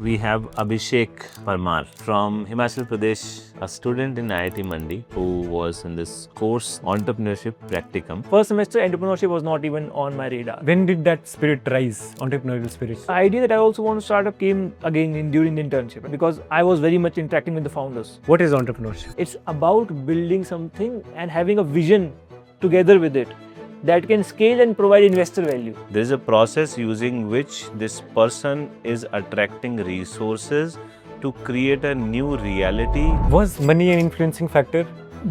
we have Abhishek Parmar from Himachal Pradesh, a student in IIT Mandi who was in this course Entrepreneurship Practicum. First semester, entrepreneurship was not even on my radar. When did that spirit rise, entrepreneurial spirit? The idea that I also want to start up came again during the internship because I was very much interacting with the founders. What is entrepreneurship? It's about building something and having a vision together with it that can scale and provide investor value. There is a process using which this person is attracting resources to create a new reality. Was money an influencing factor?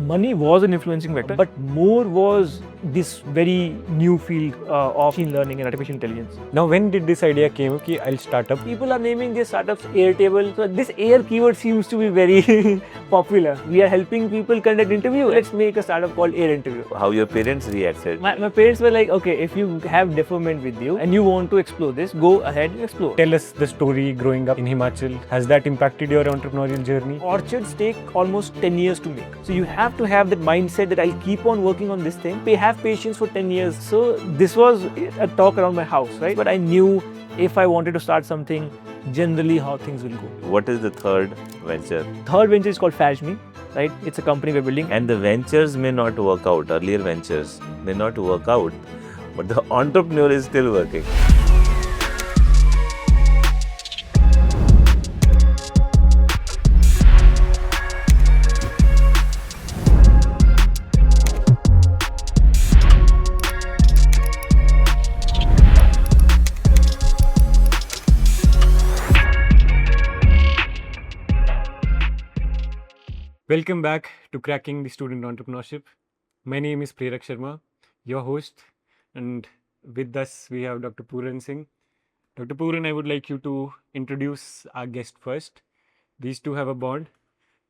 Money was an influencing factor, but more was this very new field of machine learning and artificial intelligence. Now, when did this idea came? Okay, I'll start up. People are naming their startups Airtable. So this air keyword seems to be very popular. We are helping people conduct interview. Let's make a startup called Air Interview. How your parents reacted? My parents were like, okay, if you have deferment with you and you want to explore this, go ahead and explore. Tell us the story growing up in Himachal. Has that impacted your entrepreneurial journey? Orchards take almost 10 years to make. So you have to have that mindset that I'll keep on working on this thing. Have patience for 10 years. So this was a talk around my house, right? But I knew if I wanted to start something, generally how things will go. What is the third venture? Third venture is called FaishMe, right? It's a company we're building. And the ventures may not work out, earlier ventures may not work out, but the entrepreneur is still working. Welcome back to Cracking the Student Entrepreneurship. My name is Prerak Sharma, your host, and with us we have Dr. Puran Singh. Dr. Puran, I would like you to introduce our guest first. These two have a bond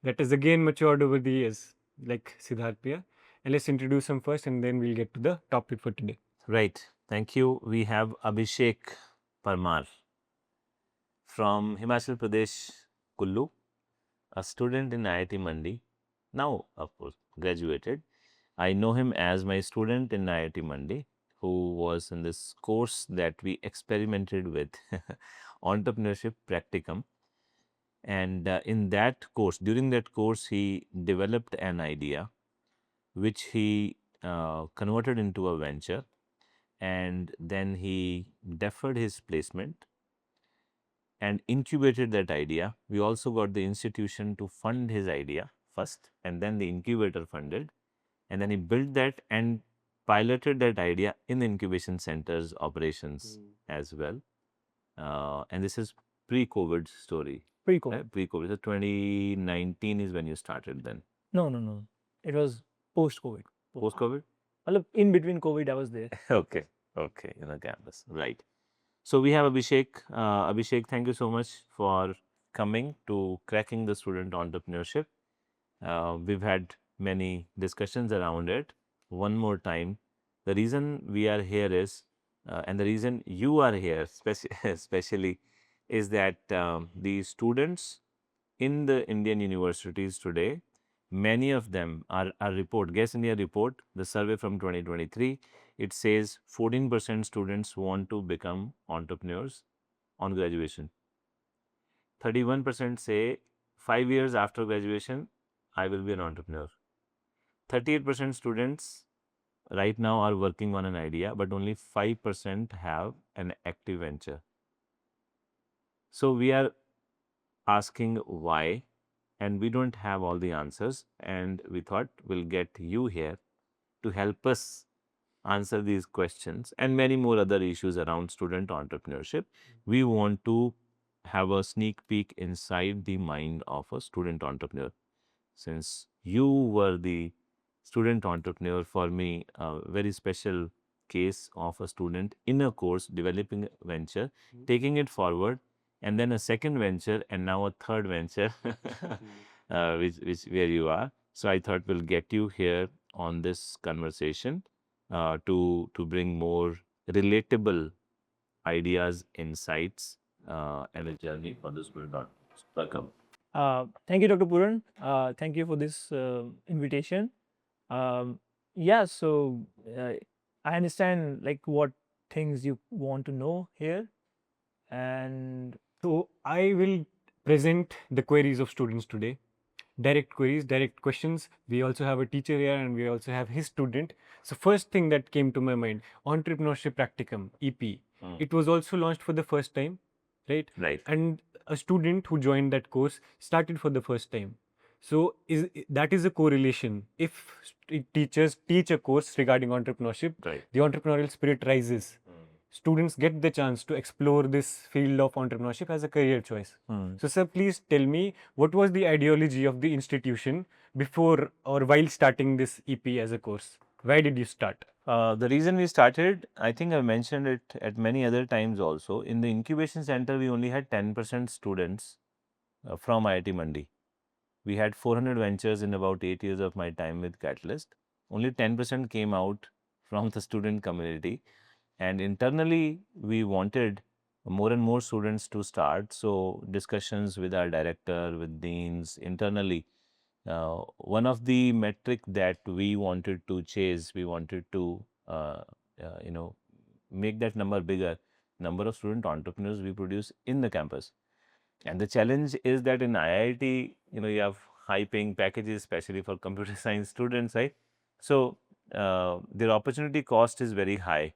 that has again matured over the years, like Siddharth Priya. And let's introduce them first and then we'll get to the topic for today. Right. Thank you. We have Abhishek Parmar from Himachal Pradesh, Kullu, a student in IIT Mandi, now of course graduated. I know him as my student in IIT Mandi who was in this course that we experimented with, Entrepreneurship Practicum. And in that course, during that course, he developed an idea which he converted into a venture, and then he deferred his placement and incubated that idea. We also got the institution to fund his idea first, and then the incubator funded, and then he built that and piloted that idea in the incubation centers operations as well. And this is pre-COVID story. Pre-COVID. Pre-COVID. So 2019 is when you started then. No. It was post-COVID. Post-COVID? In between COVID, I was there. Okay, in the campus, right. So we have Abhishek. Abhishek, thank you so much for coming to Cracking the Student Entrepreneurship. We've had many discussions around it. One more time, the reason we are here is, and the reason you are here especially, is that the students in the Indian universities today, many of them are report, Guess India report, the survey from 2023, it says 14% students want to become entrepreneurs on graduation. 31% say 5 years after graduation, I will be an entrepreneur. 38% students right now are working on an idea, but only 5% have an active venture. So we are asking why, and we don't have all the answers, and we thought we'll get you here to help us answer these questions and many more other issues around student entrepreneurship. We want to have a sneak peek inside the mind of a student entrepreneur. Since you were the student entrepreneur, for me, a very special case of a student in a course developing a venture, taking it forward, and then a second venture, and now a third venture, which where you are. So I thought we'll get you here on this conversation to bring more relatable ideas, insights, and a journey for the student entrepreneurs. Welcome. Thank you, Dr. Puran. Thank you for this invitation. Yeah, so I understand like what things you want to know here, and So I will present the queries of students today. Direct queries, direct questions. We also have a teacher here and we also have his student. So first thing that came to my mind, Entrepreneurship Practicum, EP. It was also launched for the first time, right? Right. And a student who joined that course started for the first time. So that is a correlation. If teachers teach a course regarding entrepreneurship, Right. the entrepreneurial spirit rises. Students get the chance to explore this field of entrepreneurship as a career choice. So, sir, please tell me what was the ideology of the institution before or while starting this EP as a course? Why did you start? The reason we started, I think I mentioned it at many other times also. In the incubation center, we only had 10% students from IIT Mandi. We had 400 ventures in about 8 years of my time with Catalyst. Only 10% came out from the student community. And internally, we wanted more and more students to start. So discussions with our director, with deans, internally, one of the metric that we wanted to chase, we wanted to, you know, make that number bigger, number of student entrepreneurs we produce in the campus. And the challenge is that in IIT, you have high paying packages, especially for computer science students, right? So their opportunity cost is very high.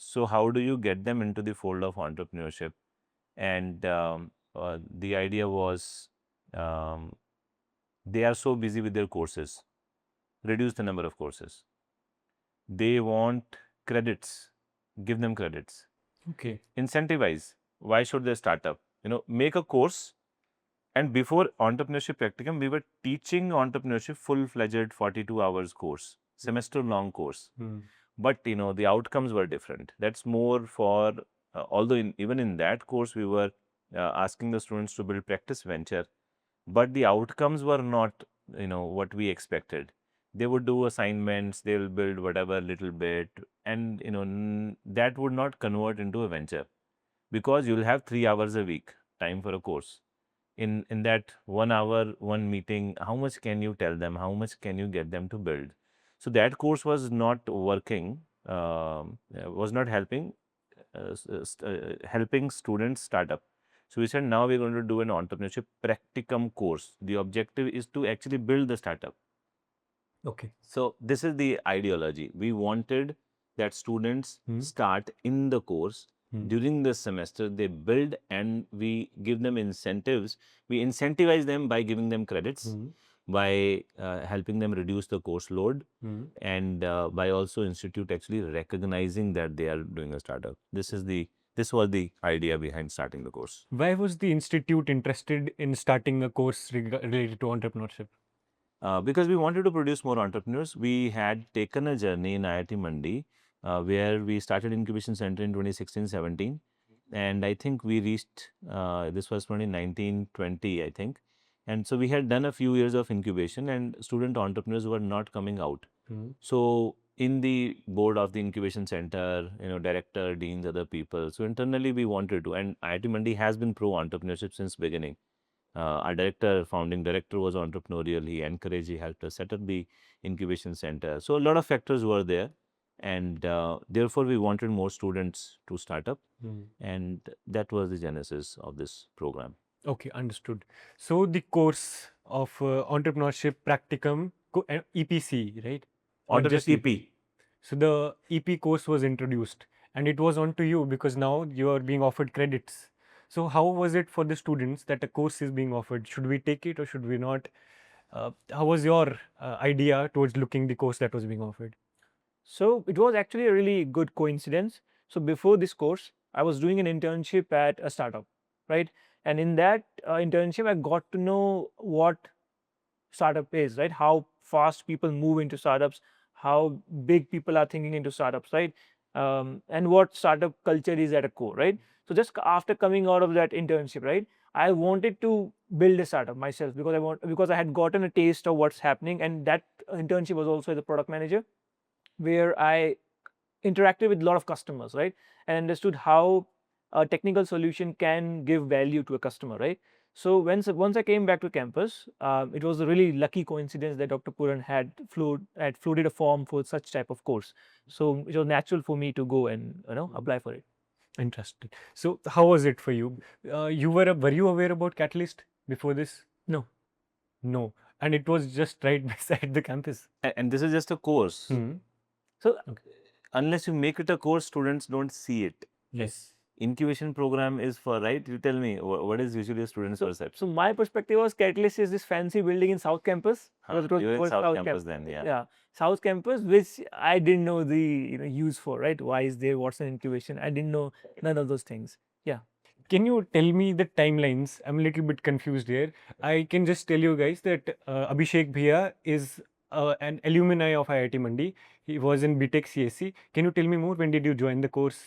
So how do you get them into the fold of entrepreneurship? And the idea was um, they are so busy with their courses, reduce the number of courses. They want credits, give them credits. Okay. Incentivize. Why should they start up? Make a course. And before Entrepreneurship Practicum, we were teaching entrepreneurship full-fledged 42 hours course, semester-long course. But the outcomes were different. That's more for, although even in that course, we were asking the students to build practice venture, but the outcomes were not, what we expected. They would do assignments, they will build whatever little bit, and that would not convert into a venture because you'll have 3 hours a week time for a course. In that 1 hour, one meeting, how much can you tell them? How much can you get them to build? So that course was not working, was not helping helping students start up. So we said now we're going to do an entrepreneurship practicum course. The objective is to actually build the startup. Okay. So this is the ideology. We wanted that students start in the course. During the semester, they build and we give them incentives. We incentivize them by giving them credits, by helping them reduce the course load, and by also institute actually recognizing that they are doing a startup. This was the idea behind starting the course. Why was the institute interested in starting a course related to entrepreneurship? Because we wanted to produce more entrepreneurs. We had taken a journey in IIT Mandi where we started incubation center in 2016-17, and I think we reached this was 2019-20, I think, and so we had done a few years of incubation, and student entrepreneurs were not coming out. So in the board of the incubation center, director, deans, other people. So internally we wanted to, and IIT Mandi has been pro entrepreneurship since beginning. Our founding director was entrepreneurial. He encouraged, he helped us set up the incubation center. So a lot of factors were there, and therefore we wanted more students to start up, and that was the genesis of this program. Okay, understood. So the course of entrepreneurship practicum, EPC, right? Or just EP. So the EP course was introduced, and it was on to you because now you are being offered credits. So how was it for the students that a course is being offered? Should we take it or should we not? How was your idea towards looking the course that was being offered? So it was actually a really good coincidence. So before this course, I was doing an internship at a startup, right? And in that internship, I got to know what startup is, right? How fast people move into startups, how big people are thinking into startups, right? And what startup culture is at a core, right? So just after coming out of that internship, right, I wanted to build a startup myself because I had gotten a taste of what's happening, and that internship was also as a product manager, where I interacted with a lot of customers, right, and understood how a technical solution can give value to a customer, right. So once I came back to campus, it was a really lucky coincidence that Dr. Puran had floated a form for such type of course. So it was natural for me to go and apply for it. Interesting. So how was it for you? Were you aware about Catalyst before this? No. No. And it was just right beside the campus. And this is just a course. So Unless you make it a course, students don't see it. Yes. Incubation program is for, right? You tell me, what is usually a student's perception? So my perspective was Catalyst is this fancy building in South Campus. Because it was You were in for South Campus then, yeah. Yeah, South Campus, which I didn't know the use for, right? Why is there? What's an incubation? I didn't know none of those things. Yeah. Can you tell me the timelines? I'm a little bit confused here. I can just tell you guys that Abhishek Bhaiya is an alumni of IIT Mandi. He was in BTech CSC. Can you tell me more? When did you join the course?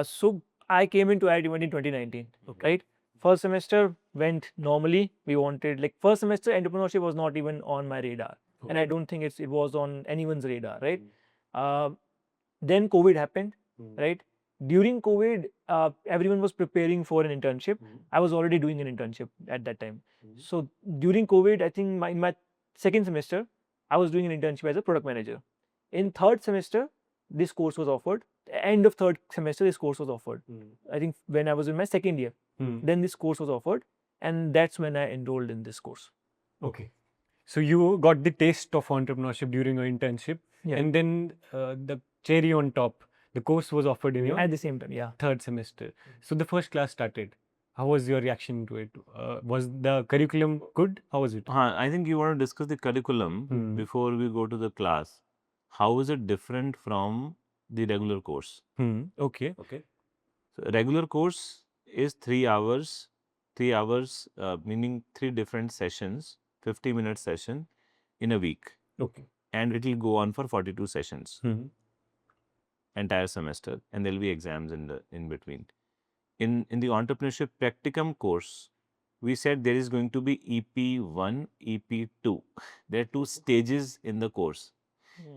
So I came into IIT Mandi in 2019, right? First semester went normally. We wanted, like, first semester entrepreneurship was not even on my radar, and I don't think it was on anyone's radar, right? Then COVID happened, right? During COVID, everyone was preparing for an internship. I was already doing an internship at that time. So during COVID, I think in my second semester, I was doing an internship as a product manager. In third semester, this course was offered. End of third semester, this course was offered. I think when I was in my second year, then this course was offered, and that's when I enrolled in this course. Okay. So you got the taste of entrepreneurship during your internship, Yeah. and then the cherry on top, the course was offered in your At the same time, yeah. third semester. So the first class started. How was your reaction to it? Was the curriculum good? How was it? I think you want to discuss the curriculum before we go to the class. How is it different from the regular course? Okay. So regular course is 3 hours, meaning 3 different sessions, 50-minute session in a week. Okay. And it will go on for 42 sessions, entire semester, and there will be exams in between. In the entrepreneurship practicum course, we said there is going to be EP1, EP2. There are 2 stages in the course.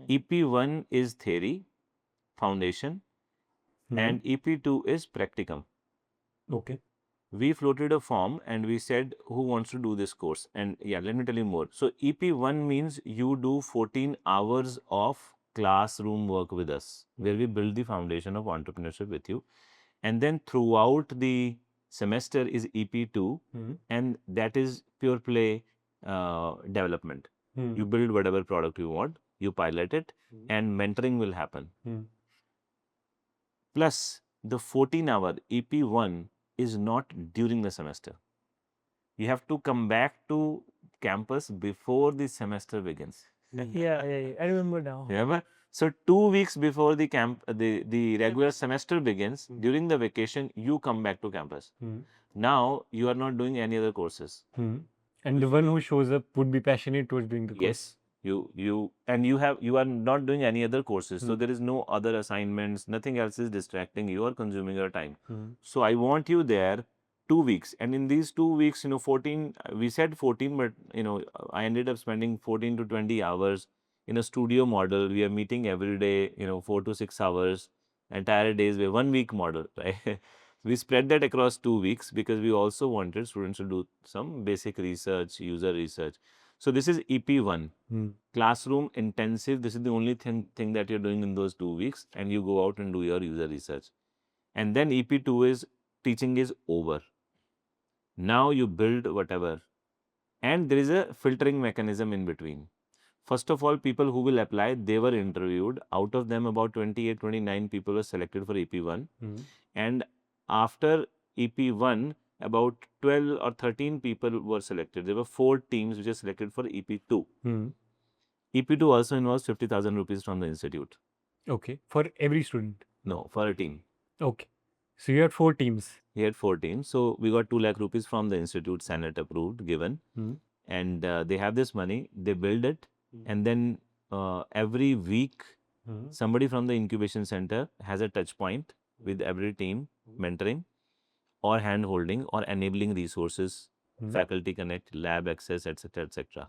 EP1 is theory, foundation, and EP2 is practicum. Okay. We floated a form and we said, who wants to do this course? And yeah, let me tell you more. So EP1 means you do 14 hours of classroom work with us, where we build the foundation of entrepreneurship with you. And then throughout the semester is EP2, and that is pure play development. You build whatever product you want, you pilot it, and mentoring will happen. Plus, the 14-hour EP1 is not during the semester. You have to come back to campus before the semester begins. Yeah, I remember now. Remember? So 2 weeks before the regular semester begins, during the vacation, you come back to campus. Now you are not doing any other courses. And the one who shows up would be passionate towards doing the course. Yes. You are not doing any other courses. So there is no other assignments, nothing else is distracting. You are consuming your time. So I want you there 2 weeks. And in these 2 weeks, 14, we said 14, but I ended up spending 14 to 20 hours in a studio model. We are meeting every day, 4 to 6 hours, entire days. We have 1 week model, right? We spread that across 2 weeks because we also wanted students to do some basic research, user research. So this is EP1, classroom intensive. This is the only thing that you're doing in those 2 weeks, and you go out and do your user research. And then EP2 is teaching is over. Now you build whatever. And there is a filtering mechanism in between. First of all, people who will apply, they were interviewed. Out of them, about 28, 29 people were selected for EP1. And after EP1, about 12 or 13 people were selected. There were 4 teams which are selected for EP2. EP2 also involves 50,000 rupees from the institute. Okay. For every student? No, for a team. Okay. So you had 4 teams? We had 4 teams. So we got 2 lakh rupees from the institute, Senate approved, given. And they have this money, they build it. And then every week, somebody from the incubation center has a touch point with every team, mentoring or hand holding or enabling resources, faculty connect, lab access, etc., etc.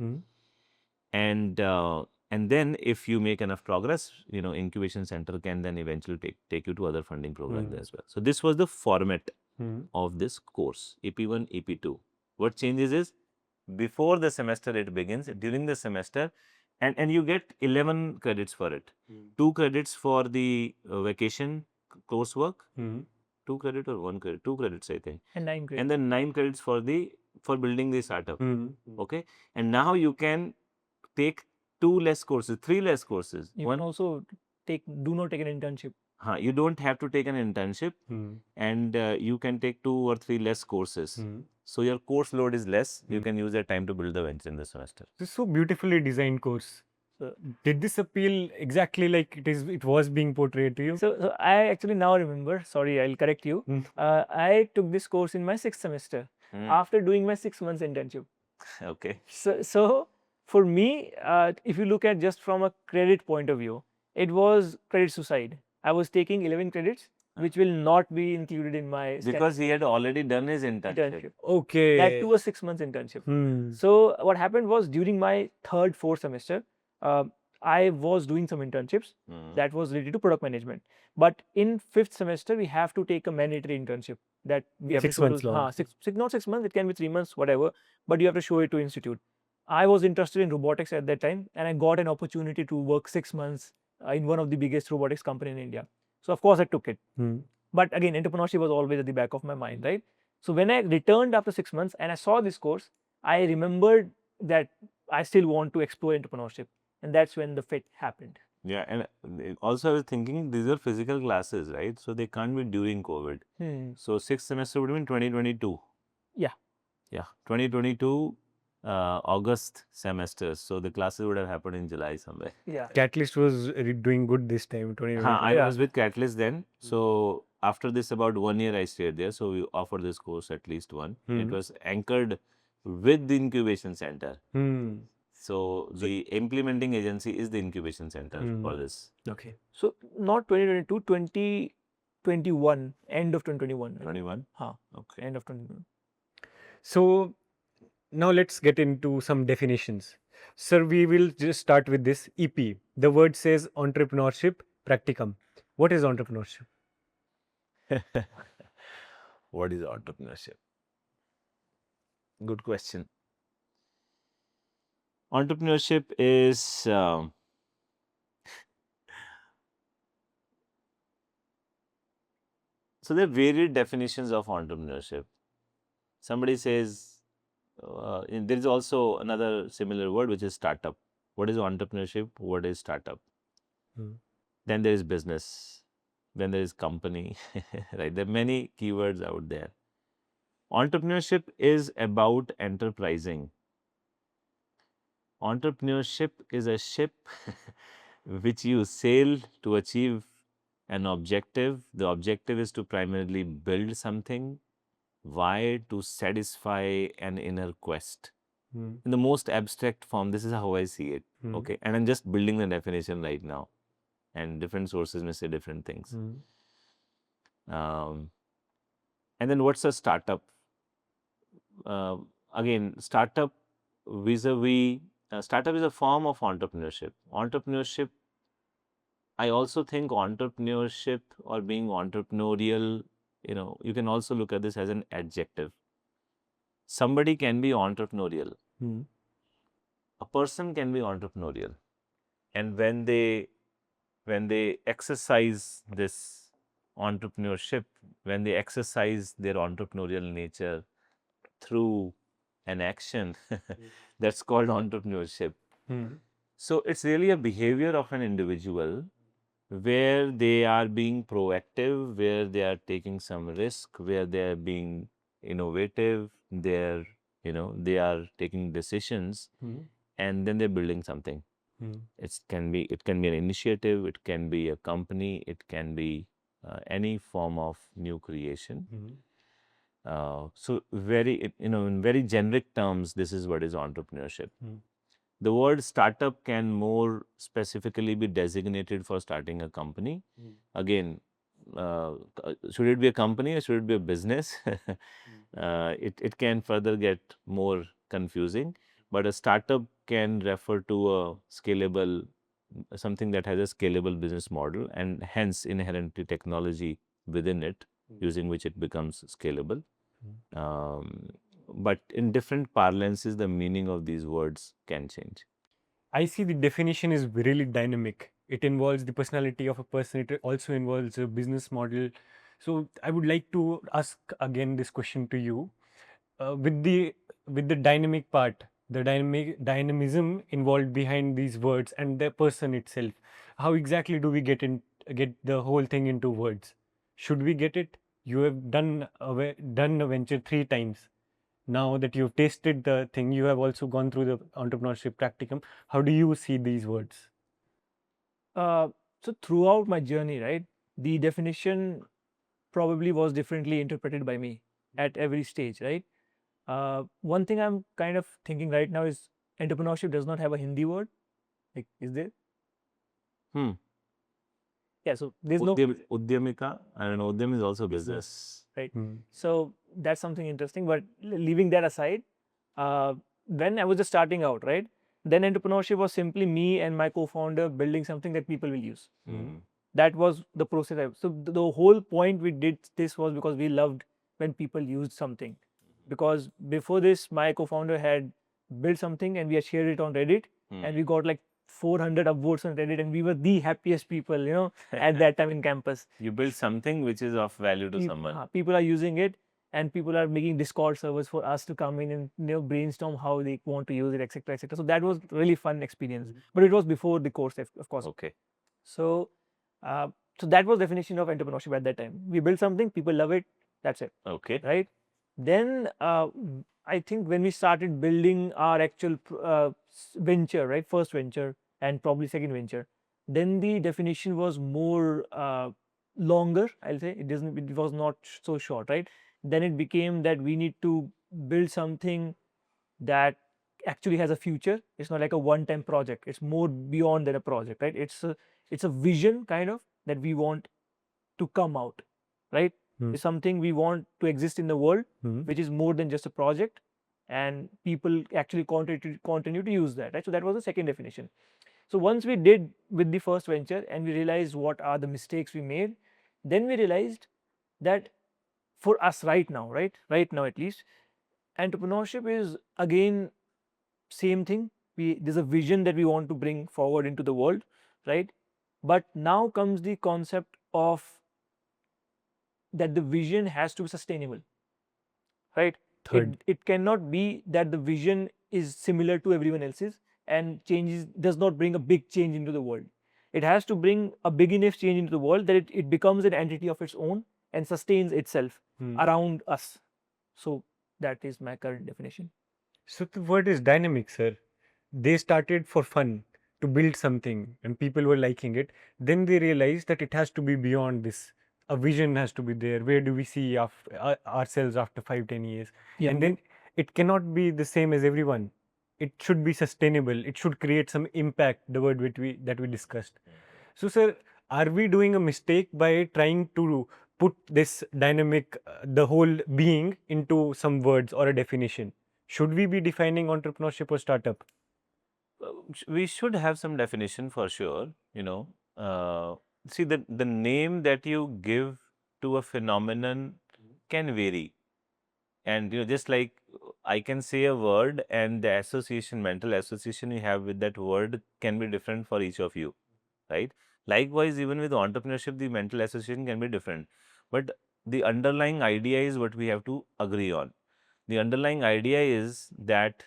And then if you make enough progress, incubation center can then eventually take you to other funding programs as well. So this was the format of this course, EP1, EP2. What changes is before the semester it begins, during the semester, and you get 11 credits for it. 2 credits for the vacation coursework, 2 credit or 1 credit, 2 credits I think, And 9 credits. and then 9 credits for building the startup. Okay, and now you can take 2 less courses, 3 less courses. You can also do not take an internship. You don't have to take an internship, and you can take 2 or 3 less courses. So your course load is less. You can use that time to build the venture in the semester. This is so beautifully designed course. So did this appeal exactly like it was being portrayed to you? So I actually now remember. Sorry, I'll correct you. I took this course in my 6th semester after doing my 6 months internship. Okay. So for me, if you look at just from a credit point of view, it was credit suicide. I was taking 11 credits, which will not be included in my Because he had already done his internship. Okay. That too was 6 months internship. So what happened was during my 3rd, 4th semester, I was doing some internships that was related to product management. But in 5th semester, we have to take a mandatory internship that we have 6 to months do, long. not 6 months, it can be 3 months, whatever. But you have to show it to institute. I was interested in robotics at that time, and I got an opportunity to work 6 months in one of the biggest robotics company in India. So of course I took it. But again, entrepreneurship was always at the back of my mind, right? So when I returned after 6 months and I saw this course, I remembered that I still want to explore entrepreneurship, and that's when the fit happened. Yeah, and also I was thinking these are physical classes, right? So they can't be during COVID. So 6th semester would have been 2022. Yeah. Yeah, 2022 August semester. So the classes would have happened in July somewhere. Yeah. Catalyst was doing good this time. 2022. I was with Catalyst then. So after this, about 1 year I stayed there. So we offered this course at least one. It was anchored with the incubation center. So the implementing agency is the incubation center for this. Okay. So not 2022, 2021, end of 2021. 21? Okay. End of 2021. So now let's get into some definitions. Sir, we will just start with this EP. The word says entrepreneurship, practicum. What is entrepreneurship? What is entrepreneurship? Good question. Entrepreneurship is so there are varied definitions of entrepreneurship. Somebody says there is also another similar word which is startup. What is entrepreneurship? What is startup? Then there is business. Then there is company. Right? There are many keywords out there. Entrepreneurship is about enterprising. Entrepreneurship is a ship which you sail to achieve an objective. The objective is to primarily build something. Why? To satisfy an inner quest. In the most abstract form, this is how I see it. Okay, and I'm just building the definition right now, and different sources may say different things. And then what's a startup? Again, startup vis-a-vis startup is a form of entrepreneurship. Entrepreneurship, I also think entrepreneurship or being entrepreneurial, you can also look at this as an adjective. Somebody can be entrepreneurial. A person can be entrepreneurial. And when they exercise this entrepreneurship, when they exercise their entrepreneurial nature through an action, that's called entrepreneurship. So it's really a behavior of an individual where they are being proactive, where they are taking some risk, where they are being innovative, they are taking decisions, and then they're building something. It can be an initiative, it can be a company, it can be any form of new creation. So in very generic terms, this is what is entrepreneurship. The word startup can more specifically be designated for starting a company. Again, should it be a company or should it be a business? It can further get more confusing, but a startup can refer to a scalable, something that has a scalable business model and hence inherently technology within it, using which it becomes scalable. But in different parlances, the meaning of these words can change. I see the definition is really dynamic. It involves the personality of a person. It also involves a business model. So I would like to ask again this question to you. With the dynamic part, the dynamism involved behind these words and the person itself, how exactly do we get the whole thing into words? Should we get it? You have done a venture 3 times. Now that you've tasted the thing, you have also gone through the entrepreneurship practicum. How do you see these words? So throughout my journey, right, the definition probably was differently interpreted by me at every stage, right? One thing I'm kind of thinking right now is entrepreneurship does not have a Hindi word. Like, is there? Hmm. Yeah, so there's no Udyamika, I don't know, Udyam is also business. right. Hmm. So that's something interesting. But leaving that aside, when I was just starting out, right, then entrepreneurship was simply me and my co-founder building something that people will use. Hmm. That was the process. So the whole point we did this was because we loved when people used something. Because before this, my co-founder had built something and we had shared it on Reddit, and we got like 400 upvotes on Reddit, and we were the happiest people, at that time in campus. You build something which is of value to someone. People are using it, and people are making Discord servers for us to come in and brainstorm how they want to use it, etc., etc. So that was really fun experience. But it was before the course, of course. Okay. So, so that was definition of entrepreneurship at that time. We build something, people love it, that's it. Okay. Right. Then I think when we started building our actual venture, right, first venture and probably second venture, then the definition was more longer. I'll say it was not so short, right? Then it became that we need to build something that actually has a future. It's not like a one-time project. It's more beyond than a project, right? It's a vision kind of that we want to come out, right? It's something we want to exist in the world, which is more than just a project, and people actually continue to use that, right? So that was the second definition. So once we did with the first venture and we realized what are the mistakes we made, then we realized that for us right now, right now at least, entrepreneurship is again same thing. There's a vision that we want to bring forward into the world, right? But now comes the concept of that the vision has to be sustainable, right? Third. It cannot be that the vision is similar to everyone else's and changes does not bring a big change into the world. It has to bring a big enough change into the world that it becomes an entity of its own and sustains itself around us. So that is my current definition. So the word is dynamic, sir. They started for fun to build something and people were liking it. Then they realized that it has to be beyond this. A vision has to be there. Where do we see ourselves after 5-10 years? Yeah. And then it cannot be the same as everyone. It should be sustainable. It should create some impact, the word that we discussed. So, sir, are we doing a mistake by trying to put this dynamic, the whole being, into some words or a definition? Should we be defining entrepreneurship or startup? We should have some definition for sure, see the name that you give to a phenomenon can vary. And just like I can say a word and the mental association you have with that word can be different for each of you, right? Likewise, even with entrepreneurship, the mental association can be different. But the underlying idea is what we have to agree on. The underlying idea is that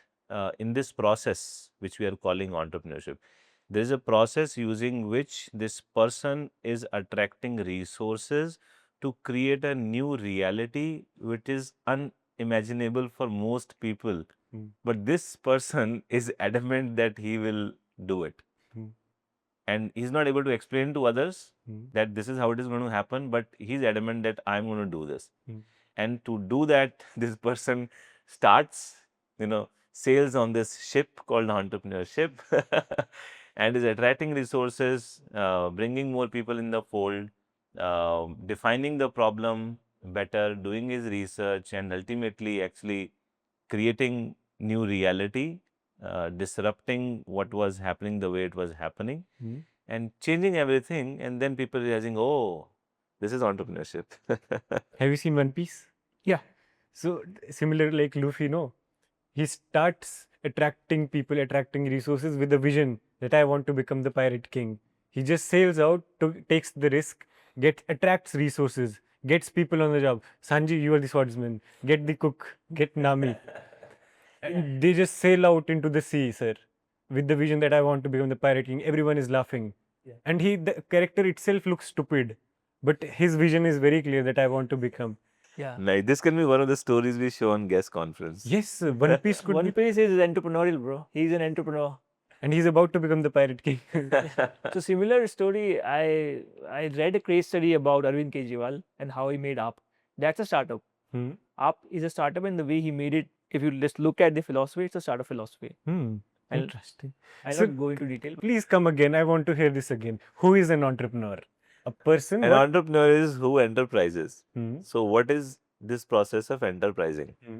in this process, which we are calling entrepreneurship, there is a process using which this person is attracting resources to create a new reality which is unimaginable for most people. But this person is adamant that he will do it. And he's not able to explain to others that this is how it is going to happen, but he's adamant that I'm going to do this. And to do that, this person starts, sails on this ship called entrepreneurship and is attracting resources, bringing more people in the fold, defining the problem better, doing his research, and ultimately actually creating new reality, disrupting what was happening the way it was happening, and changing everything. And then people realizing, oh, this is entrepreneurship. Have you seen One Piece? Yeah. So similar like Luffy, no? He starts attracting people, attracting resources with the vision that I want to become the pirate king. He just sails out, takes the risk, attracts resources, gets people on the job. Sanji, you are the swordsman. Get the cook. Get Nami. And they just sail out into the sea, sir, with the vision that I want to become the pirate king. Everyone is laughing. Yeah. And the character itself looks stupid, but his vision is very clear that I want to become. Yeah. Nice. This can be one of the stories we show on guest conference. Yes, One Piece could One be. Piece is entrepreneurial, bro. He's an entrepreneur. And he's about to become the pirate king. So similar story, I read a case study about Arvind Kejriwal and how he made Up. That's a startup. Hmm. Up is a startup, and the way he made it, if you just look at the philosophy, it's a startup philosophy. I'll- Interesting. I'll So- not go into detail. Please come again. I want to hear this again. Who is an entrepreneur? A person. An what? entrepreneur is who enterprises. Hmm. So what is this process of enterprising? Hmm.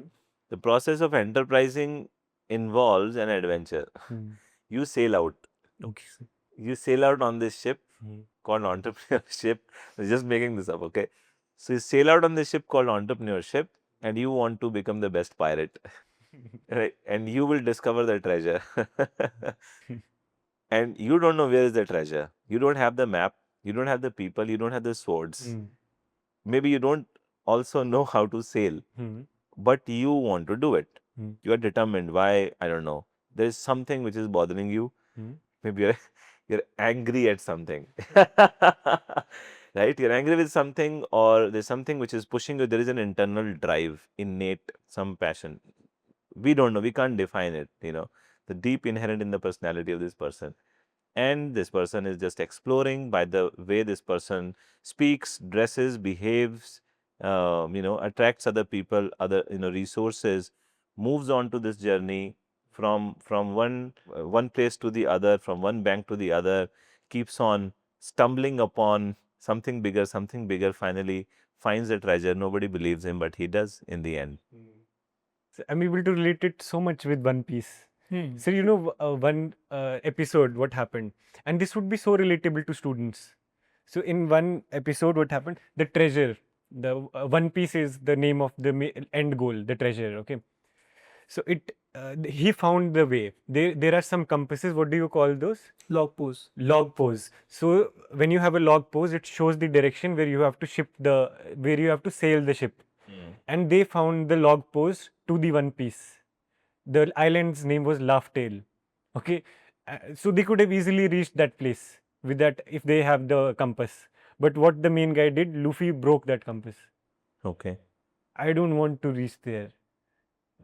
The process of enterprising involves an adventure. Hmm. You sail out. Okay. You sail out on this ship Hmm. called entrepreneurship. I'm just making this up, okay? So you sail out on this ship called entrepreneurship, and you want to become the best pirate, right? And you will discover the treasure. And you don't know where is the treasure. You don't have the map. You don't have the people. You don't have the swords. Hmm. Maybe you don't also know how to sail, Hmm. but you want to do it. Hmm. You are determined. Why? I don't know. There is something which is bothering you. Hmm. Maybe you're angry at something. Right? You're angry with something, or there's something which is pushing you. There is an internal drive, innate, some passion. We don't know. We can't define it, the deep inherent in the personality of this person. And this person is just exploring by the way this person speaks, dresses, behaves, attracts other people, other, resources, moves on to this journey from one place to the other, from one bank to the other, keeps on stumbling upon something bigger, finally finds the treasure. Nobody believes him, but he does in the end. So I'm able to relate it so much with One Piece. Hmm. So one episode, what happened, and this would be so relatable to students. So in one episode, what happened? The treasure, the One Piece is the name of the end goal, the treasure. Okay, so he found the way. There are some compasses. What do you call those? Log pose. Log pose. So when you have a log pose, it shows the direction where you have to where you have to sail the ship. And they found the log pose to the One Piece. The island's name was Laugh Tale. Okay, so they could have easily reached that place with that if they have the compass. But what the main guy did, Luffy broke that compass. Okay. I don't want to reach there.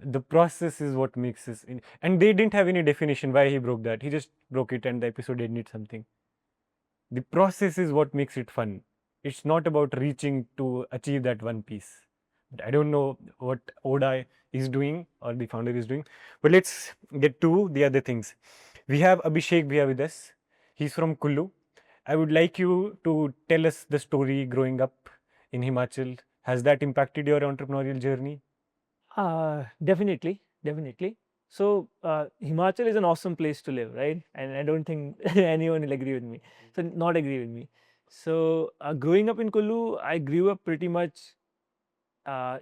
The process is what makes us and they didn't have any definition why he broke that. He just broke it and the episode ended something. The process is what makes it fun. It's not about reaching to achieve that One Piece. I don't know what Oda is doing or the founder is doing, but let's get to the other things. We have Abhishek here with us. He's from Kullu. I would like you to tell us the story growing up in Himachal. Has that impacted your entrepreneurial journey? Definitely. So Himachal is an awesome place to live, right? And I don't think anyone will agree with me. So not agree with me. So growing up in Kullu, I grew up pretty much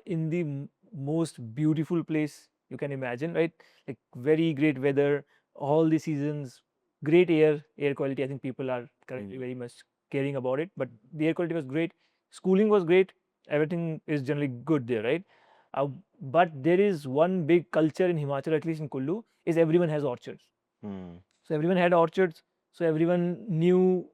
in the most beautiful place you can imagine, right? Like very great weather, all the seasons, great air quality. I think people are currently very much caring about it, but the air quality was great. Schooling was great. Everything is generally good there, right? But there is one big culture in Himachal, at least in Kullu, is everyone has orchards. So everyone had orchards. So everyone knew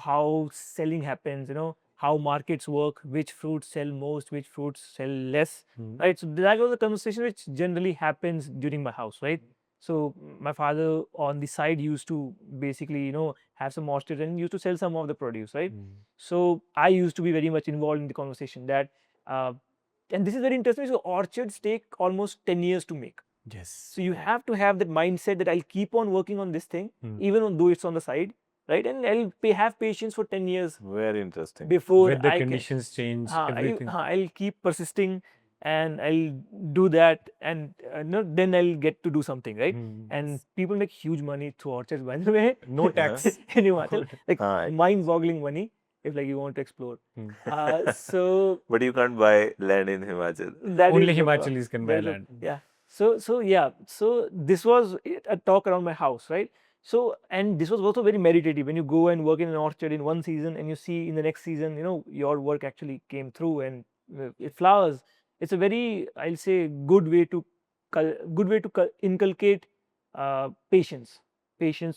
how selling happens, how markets work, which fruits sell most, which fruits sell less, right? So that was a conversation which generally happens during my house, right? So my father on the side used to basically, have some orchards and used to sell some of the produce, right? So I used to be very much involved in the conversation that, and this is very interesting. So orchards take almost 10 years to make. Yes. So you have to have that mindset that I'll keep on working on this thing, even though it's on the side, right? And I'll have patience for 10 years Very interesting. before When the I conditions change, everything. I'll keep persisting and I'll do that, and then I'll get to do something, right? And people make huge money through orchards, by the way. No tax. In Himachal, like Hi. mind-boggling money if like you want to explore. So But you can't buy land in Himachal. that is Only the- Himachalis can buy that is the- land. Yeah. So this was a talk around my house, right? So, and this was also very meditative when you go and work in an orchard in one season and you see in the next season, your work actually came through and it flowers. It's a very, I'll say, good way to inculcate patience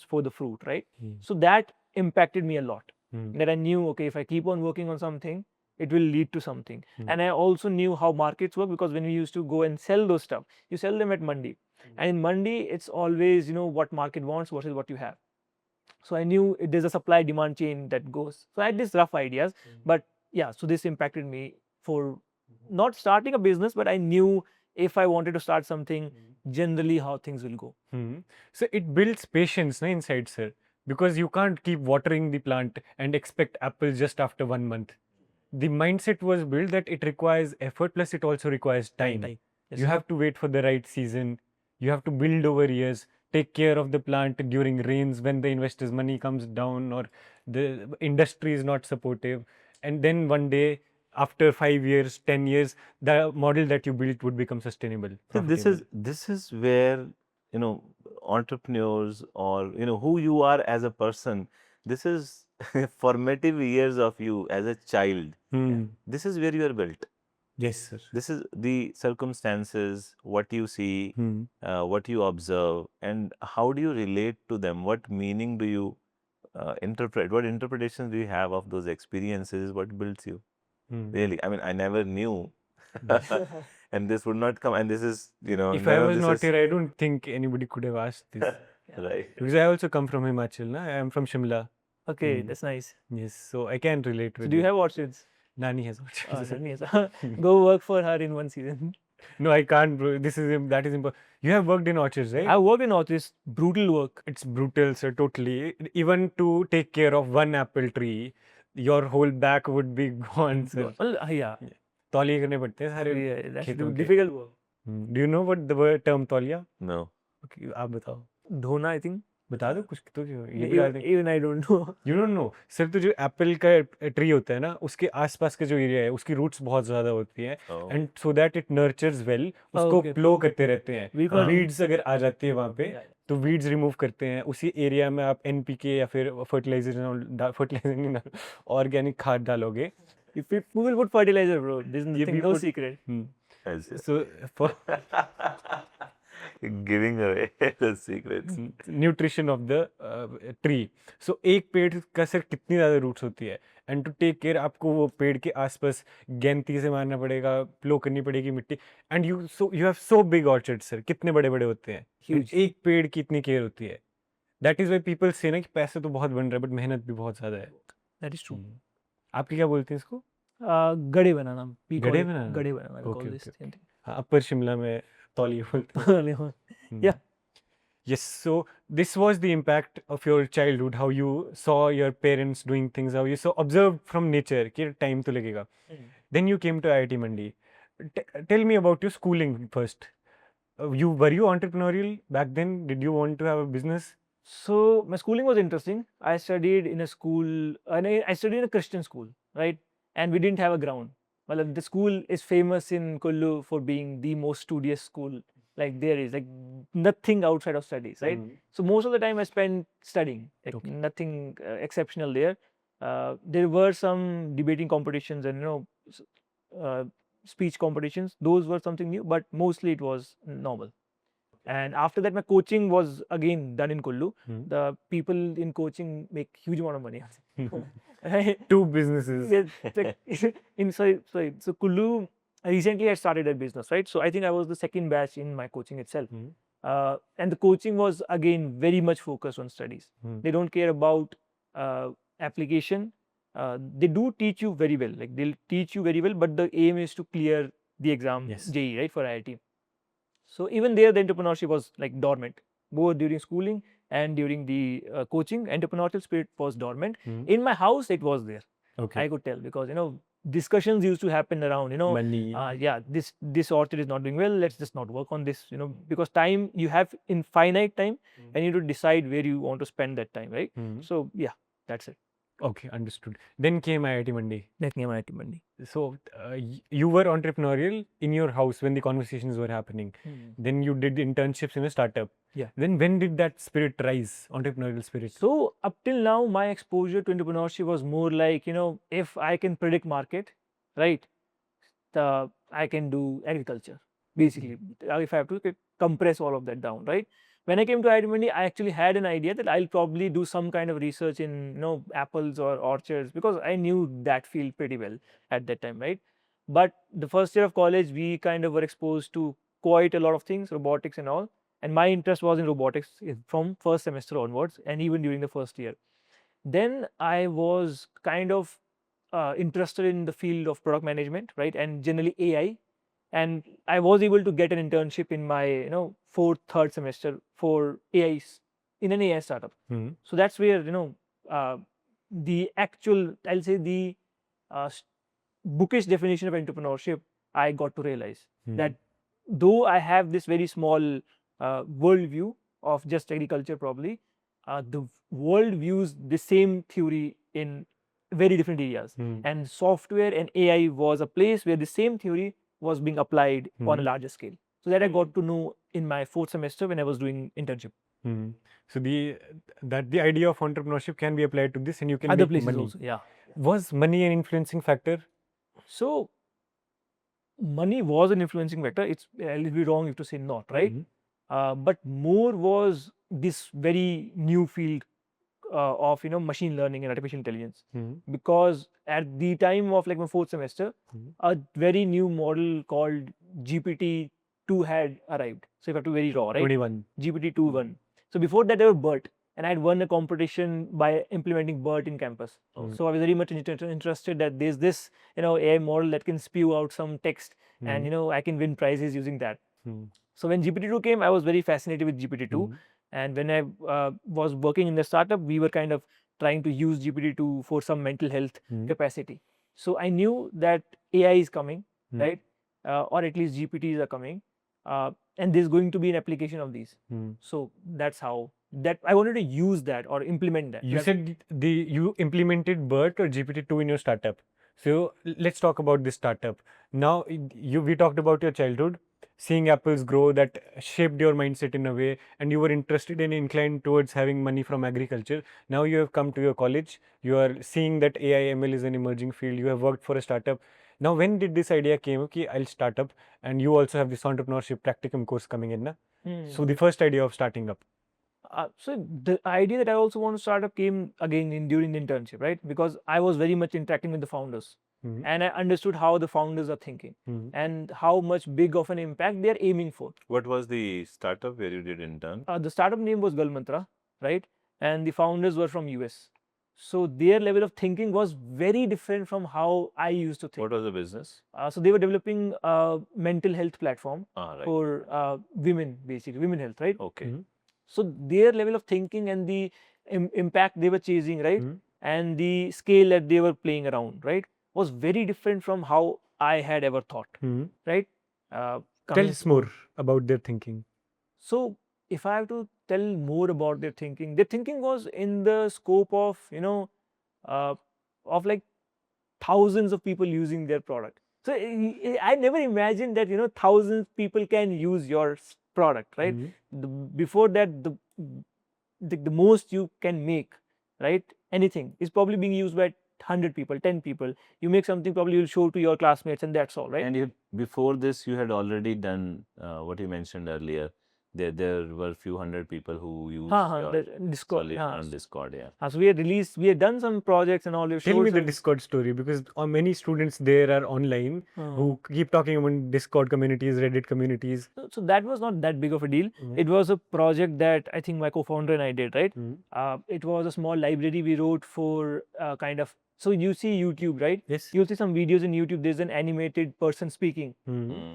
for the fruit, right? So that impacted me a lot. That I knew, okay, if I keep on working on something, it will lead to something. And I also knew how markets work, because when we used to go and sell those stuff, you sell them at Mandi. And in Mandi, it's always, what market wants versus what you have. So I knew there's a supply demand chain that goes. So I had these rough ideas, but yeah, so this impacted me for not starting a business, but I knew if I wanted to start something, generally how things will go. So it builds patience inside, sir, because you can't keep watering the plant and expect apples just after 1 month. The mindset was built that it requires effort, plus it also requires time. Yes, You have to wait for the right season. You have to build over years, take care of the plant during rains when the investor's money comes down or the industry is not supportive. And then one day, after 5 years, 10 years, the model that you built would become sustainable. So this is where, entrepreneurs, or who you are as a person, this is formative years of you as a child. This is where you are built. Yes, sir. This is the circumstances, what you see, what you observe, and how do you relate to them? What meaning do you interpret? What interpretations do you have of those experiences? What builds you? Really, I mean, I never knew, and this would not come. And this is, If I was not here, I don't think anybody could have asked this. right. Because I also come from Himachal. I am from Shimla. Okay, that's nice. Yes, so I can relate So with do you it. have orchids? Nani has orchids. Nani has- Go work for her in one season. No, I can't, bro. That is important. You have worked in orchards, right? I worked in orchids, brutal work. It's brutal, sir, totally. Even to take care of one apple tree, your whole back would be gone, sir. Well, yeah. तौलिए करने पड़ते हैं सारे Yeah, that's खेतों के. difficult work. Do you know what the word term तौलिया? No. Okay, आप बताओ. Dhona, I think. बता दो कुछ तो ये भी आते. Even I don't know. You don't know. Sir तो जो एप्पल का ट्री होता है ना, उसके आसपास का जो एरिया है, उसकी रूट्स बहुत ज़्यादा होती हैं, and so that it nurtures well, उसको प्लो करते रहते हैं. वीड्स अगर आ जाती है वहाँ पे, तो वीड्स रिमूव करते हैं. उसी एरिया में आप एनपीके या फिर फर्टिलाइजर नहीं, ऑर्गेनिक खाद डालोगे. If we will put fertilizer, bro. There's nothing, no secret. So for Giving away the secrets. Nutrition of the tree. So एक पेड़ का सर कितनी ज़्यादा रूट्स होती है, एंड टू टेक केयर आपको वो पेड़ के आसपास गेंती से मारना पड़ेगा, प्लो करनी पड़ेगी मिट्टी, and you have so big orchard sir. कितने बड़े बड़े होते हैं. Huge. एक पेड़ की इतनी केयर होती है. दैट इज वाई पीपल से ना कि पैसे तो बहुत बन रहा है बट मेहनत भी बहुत ज़्यादा है. That is true. आपके क्या बोलते हैं इसको? गड़े बनाना. गड़े बनाना? गड़े बनाना. I Okay, call this okay, thing. हाँ, अपर शिमला में तौलिए बोलते हैं. Yeah. Yes, so this was the impact of your childhood, how you saw your parents doing things, how you saw observed from nature कि time तो लगेगा. Then you came to IIT Mandi. Tell me about your schooling first. Were you entrepreneurial back then? Did you want to have a business? So my schooling was interesting. I studied in a school, and I studied in a Christian school, right? And we didn't have a ground. Well, the school is famous in Kullu for being the most studious school. Like there is like nothing outside of studies, right? So most of the time I spent studying. Like nothing exceptional there. There were some debating competitions and speech competitions. Those were something new, but mostly it was normal. And after that, my coaching was again done in Kullu. The people in coaching make huge amount of money. Two businesses. So Kullu, recently I started a business, right? So I think I was the second batch in my coaching itself. And the coaching was again very much focused on studies. They don't care about application. They do teach you very well. Like they'll teach you very well, but the aim is to clear the exam, JEE, right, for IIT. So even there, the entrepreneurship was like dormant, both during schooling and during the coaching. Entrepreneurial spirit was dormant. In my house, it was there. Okay. I could tell because discussions used to happen around. Money. Yeah, this orchard is not doing well. Let's just not work on this. Because time you have infinite time, and you need to decide where you want to spend that time, right? So yeah, that's it. Okay, understood. Then came IIT Mandi. That came IIT Mandi. So you were entrepreneurial in your house when the conversations were happening. Then you did internships in a startup. Yeah. Then when did that spirit rise, entrepreneurial spirit? So up till now, my exposure to entrepreneurship was more like, if I can predict market, right, I can do agriculture, basically. If I have to compress all of that down, right? When I came to IIT Mandi, I actually had an idea that I'll probably do some kind of research in, apples or orchards, because I knew that field pretty well at that time, right? But the first year of college, we kind of were exposed to quite a lot of things, robotics and all. And my interest was in robotics from first semester onwards, and even during the first year. Then I was kind of interested in the field of product management, right, and generally AI. And I was able to get an internship in my fourth, third semester for AI in an AI startup. So that's where the actual, I'll say, the bookish definition of entrepreneurship I got to realize that though I have this very small worldview of just agriculture, probably the world views the same theory in very different areas. And software and AI was a place where the same theory was being applied on a larger scale. So that I got to know in my fourth semester when I was doing internship. So the idea of entrepreneurship can be applied to this, and you can Other make places money. also, yeah. Was money an influencing factor? So money was an influencing factor. It'll be wrong if to say not, right? But more was this very new field of machine learning and artificial intelligence, because at the time of like my fourth semester, a very new model called GPT-2 had arrived. So if I have to be very raw, right? 21. GPT-2.1. So before that, there was BERT, and I had won a competition by implementing BERT in campus. So I was very much interested that there's this AI model that can spew out some text, and I can win prizes using that. So when GPT-2 came, I was very fascinated with GPT-2. And when I was working in the startup, we were kind of trying to use GPT-2 for some mental health capacity. So I knew that AI is coming, right? Or at least GPTs are coming. And there's going to be an application of these. So that's how that I wanted to use that or implement that. You said you implemented BERT or GPT-2 in your startup. So let's talk about this startup. Now we talked about your childhood, seeing apples grow, that shaped your mindset in a way, and you were interested and inclined towards having money from agriculture. Now you have come to your college, you are seeing that AI ML is an emerging field, you have worked for a startup. Now when did this idea came, okay, I'll start up, and you also have this entrepreneurship practicum course coming in, na? So the first idea of starting up. So the idea that I also want to start up came again during the internship, right? Because I was very much interacting with the founders, and I understood how the founders are thinking and how much big of an impact they are aiming for. What was the startup where you did intern? The startup name was Galmantra, right? And the founders were from US. So their level of thinking was very different from how I used to think. What was the business? So they were developing a mental health platform Right. for women, basically women health, right? Okay. So their level of thinking and the impact they were chasing, right, and the scale that they were playing around, right, was very different from how I had ever thought, right? Tell us more about their thinking. So if I have to tell more about their thinking was in the scope of of like thousands of people using their product. So I never imagined that thousands of people can use your product, right? Before that, the most you can make, right, anything is probably being used by 100 people, 10 people. You make something, probably you'll show to your classmates, and that's all, right? And before this, you had already done what you mentioned earlier. There were few hundred people who used Discord. on Discord, yeah. So we had done some projects and all. Tell me the Discord story, because many students there are online who keep talking about Discord communities, Reddit communities. So that was not that big of a deal. It was a project that I think my co-founder and I did, right? It was a small library we wrote for kind of. So you see YouTube, right? Yes. You'll see some videos in YouTube. There's an animated person speaking,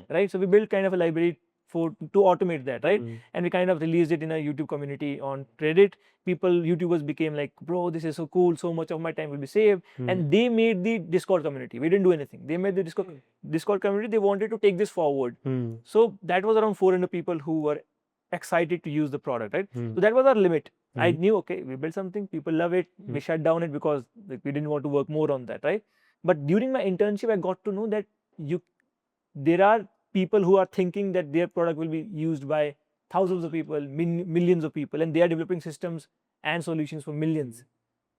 right? So we built kind of a library to automate that, right? And we kind of released it in a YouTube community on Reddit. YouTubers became like, bro, this is so cool. So much of my time will be saved. And they made the Discord community. We didn't do anything. They made the Discord community. They wanted to take this forward. So that was around 400 people who were excited to use the product, right? So that was our limit. I knew, okay, we built something, people love it, we shut down it because like, we didn't want to work more on that, right? But during my internship, I got to know that there are people who are thinking that their product will be used by thousands of people, millions of people, and they are developing systems and solutions for millions.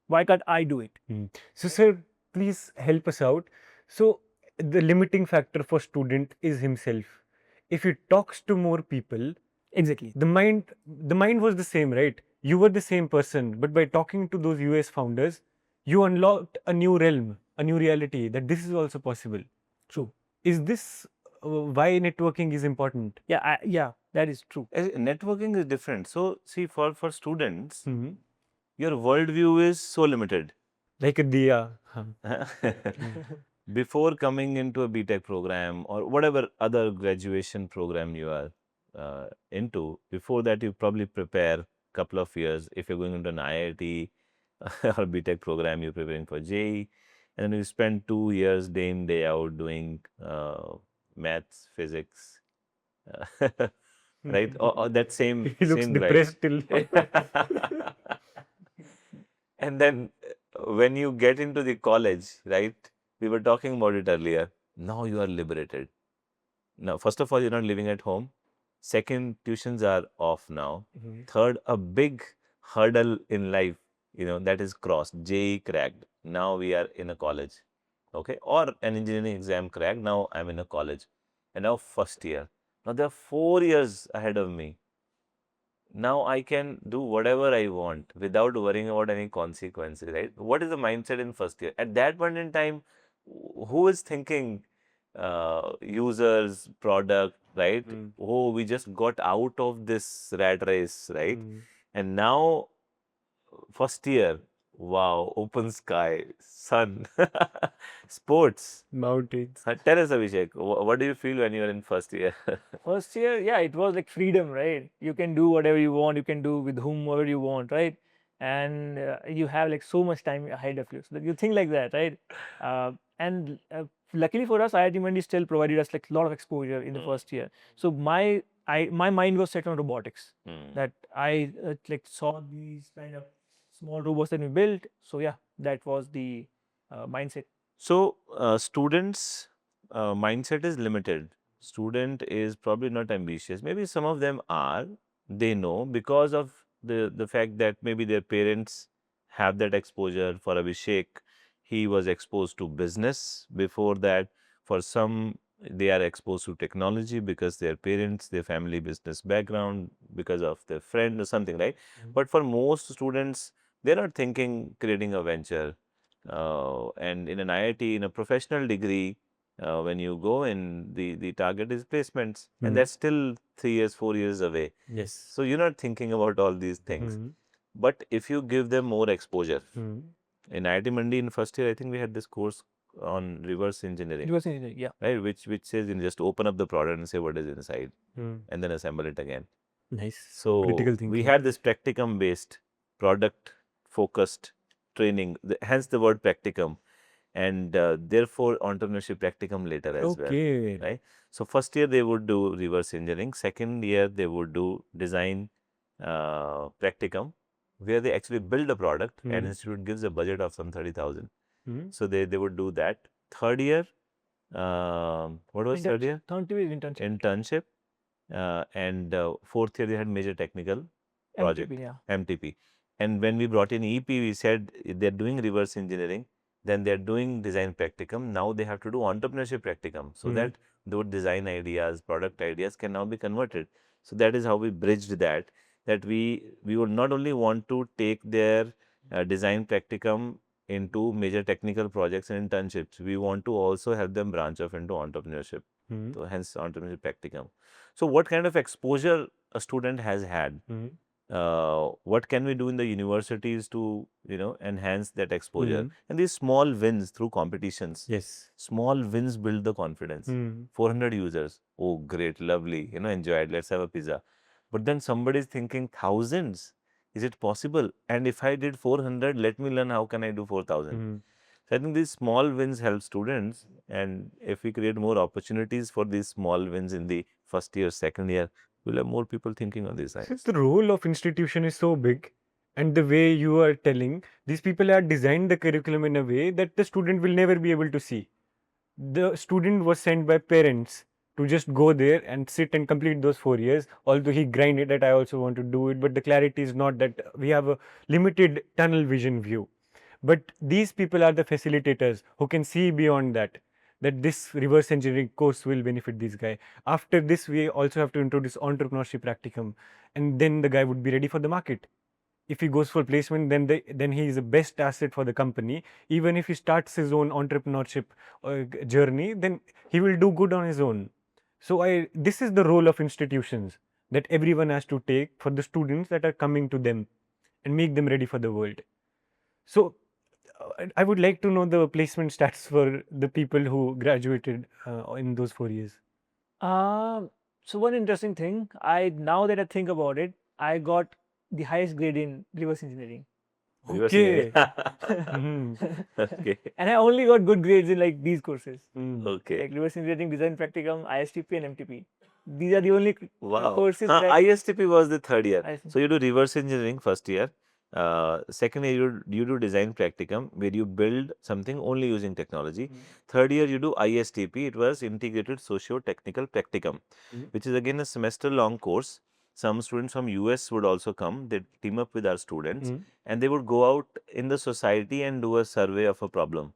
Why can't I do it? So, sir, please help us out. So, the limiting factor for student is himself. If he talks to more people, Exactly. the mind was the same, right? You were the same person, but by talking to those US founders, you unlocked a new realm, a new reality that this is also possible. True. Is this why networking is important? Yeah, that is true. Networking is different. So see, for students, your worldview is so limited. Like a diya. Before coming into a BTech program or whatever other graduation program you are into, before that you probably prepare a couple of years. If you're going into an IIT or BTech program, you're preparing for JEE, and then you spend 2 years day in day out doing maths, physics, right? Or that same He looks same depressed till. And then when you get into the college, right? We were talking about it earlier. Now you are liberated. Now, first of all, you're not living at home. Second, tuitions are off now. Third, a big hurdle in life, that is crossed. JEE cracked. Now we are in a college, okay? Or an engineering exam cracked. Now I'm in a college. And now first year. Now there are 4 years ahead of me. Now I can do whatever I want without worrying about any consequences, right? What is the mindset in first year? At that point in time, who is thinking users, product, right? Oh, we just got out of this rat race, right? And now, first year, wow, open sky, sun, sports. Mountains. Tell us, Abhishek, what do you feel when you are in first year? First year, yeah, it was like freedom, right? You can do whatever you want, you can do with whomever you want, right? And you have like so much time ahead of you. So that you think like that, right? And luckily for us, IIT Mandi still provided us like a lot of exposure in the first year. So my mind was set on robotics. That I like saw these kind of small robots that we built. So yeah, that was the mindset. So, students' mindset is limited. Student is probably not ambitious. Maybe some of them are. They know because of the fact that maybe their parents have that exposure. For Abhishek, he was exposed to business before that. For some, they are exposed to technology because their parents, their family business background, because of their friend or something, right? But for most students, they're not thinking creating a venture. And in an IIT, in a professional degree, when you go in, the target is placements, and that's still 3 years, 4 years away. Yes. So you're not thinking about all these things. But if you give them more exposure, in IIT Mandi in first year, I think we had this course on reverse engineering. Reverse engineering, yeah. Right, which says just open up the product and say what is inside, and then assemble it again. Nice. So Critical we thinking. had this practicum based, product focused training, hence the word practicum, and therefore entrepreneurship practicum later as well. Okay. Right. So first year they would do reverse engineering. Second year they would do design practicum, where they actually build a product and institute gives a budget of some 30,000. So they would do that. Third year, what was third year? Third year is internship. Internship. And fourth year they had major technical project, MTP, yeah. MTP. And when we brought in EP, we said they're doing reverse engineering, then they're doing design practicum. Now they have to do entrepreneurship practicum, so that those design ideas, product ideas can now be converted. So that is how we bridged that. That we would not only want to take their design practicum into major technical projects and internships, we want to also help them branch off into entrepreneurship. So hence entrepreneurship practicum. So what kind of exposure a student has had? What can we do in the universities to enhance that exposure? And these small wins through competitions. Yes. Small wins build the confidence. 400 users. Oh, great, lovely. Enjoyed. Let's have a pizza. But then somebody is thinking thousands. Is it possible? And if I did 400, let me learn how can I do 4,000. So I think these small wins help students, and if we create more opportunities for these small wins in the first year, second year, we'll have more people thinking on these lines. The role of institution is so big. And the way you are telling, these people are designed the curriculum in a way that the student will never be able to see. The student was sent by parents to just go there and sit and complete those 4 years. Although he grinded that I also want to do it, but the clarity is not that we have a limited tunnel vision view. But these people are the facilitators who can see beyond that, that this reverse engineering course will benefit this guy. After this, we also have to introduce entrepreneurship practicum, and then the guy would be ready for the market. If he goes for placement, then he is the best asset for the company. Even if he starts his own entrepreneurship journey, then he will do good on his own. So this is the role of institutions that everyone has to take for the students that are coming to them and make them ready for the world. So I would like to know the placement stats for the people who graduated in those 4 years. So one interesting thing, now that I think about it, I got the highest grade in reverse engineering. Reverse Okay. engineering. Okay. And I only got good grades in like these courses. Okay. Like reverse engineering, design practicum, ISTP and MTP. These are the only Wow. courses Huh, that ISTP was the third year. I see. So you do reverse engineering first year. Second year you do design practicum where you build something only using technology. Third year you do ISTP. It was integrated socio-technical practicum, which is again a semester long course. Some students from US would also come. They team up with our students and they would go out in the society and do a survey of a problem.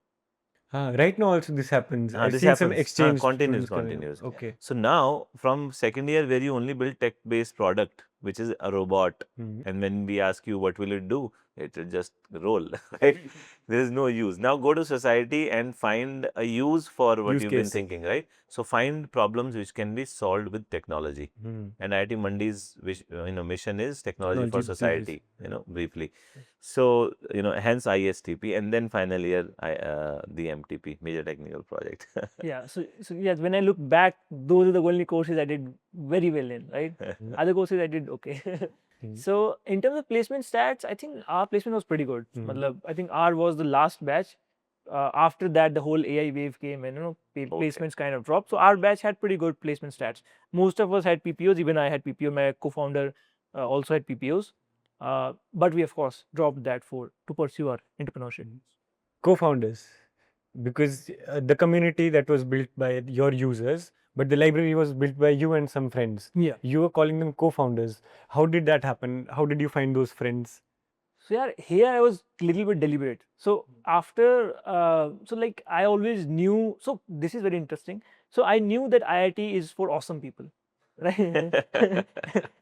Right now also this happens. I've This seen some happens. exchange Continues, students coming up. continues. Okay. So now from second year where you only build tech-based product, which is a robot, and when we ask you what will it do, it will just roll, right? There is no use. Now go to society and find a use for what Use you've been case. thinking, right? So find problems which can be solved with technology. And IIT Mandi's mission is technology for Technology society, briefly. So, hence ISTP, and then final year, the MTP, major technical project. yeah. So yes, when I look back, those are the only courses I did very well in, right? Other courses I did okay. So in terms of placement stats, I think our placement was pretty good. Matlab, I think our was the last batch. After that, the whole AI wave came and placements kind of dropped. So our batch had pretty good placement stats. Most of us had PPOs. Even I had PPO. My co-founder also had PPOs. But we of course dropped that to pursue our entrepreneurship. Co-founders, because the community that was built by your users, but the library was built by you and some friends. Yeah. You were calling them co-founders. How did that happen? How did you find those friends? So yeah, here I was a little bit deliberate. So after, like I always knew. So this is very interesting. So I knew that IIT is for awesome people, right?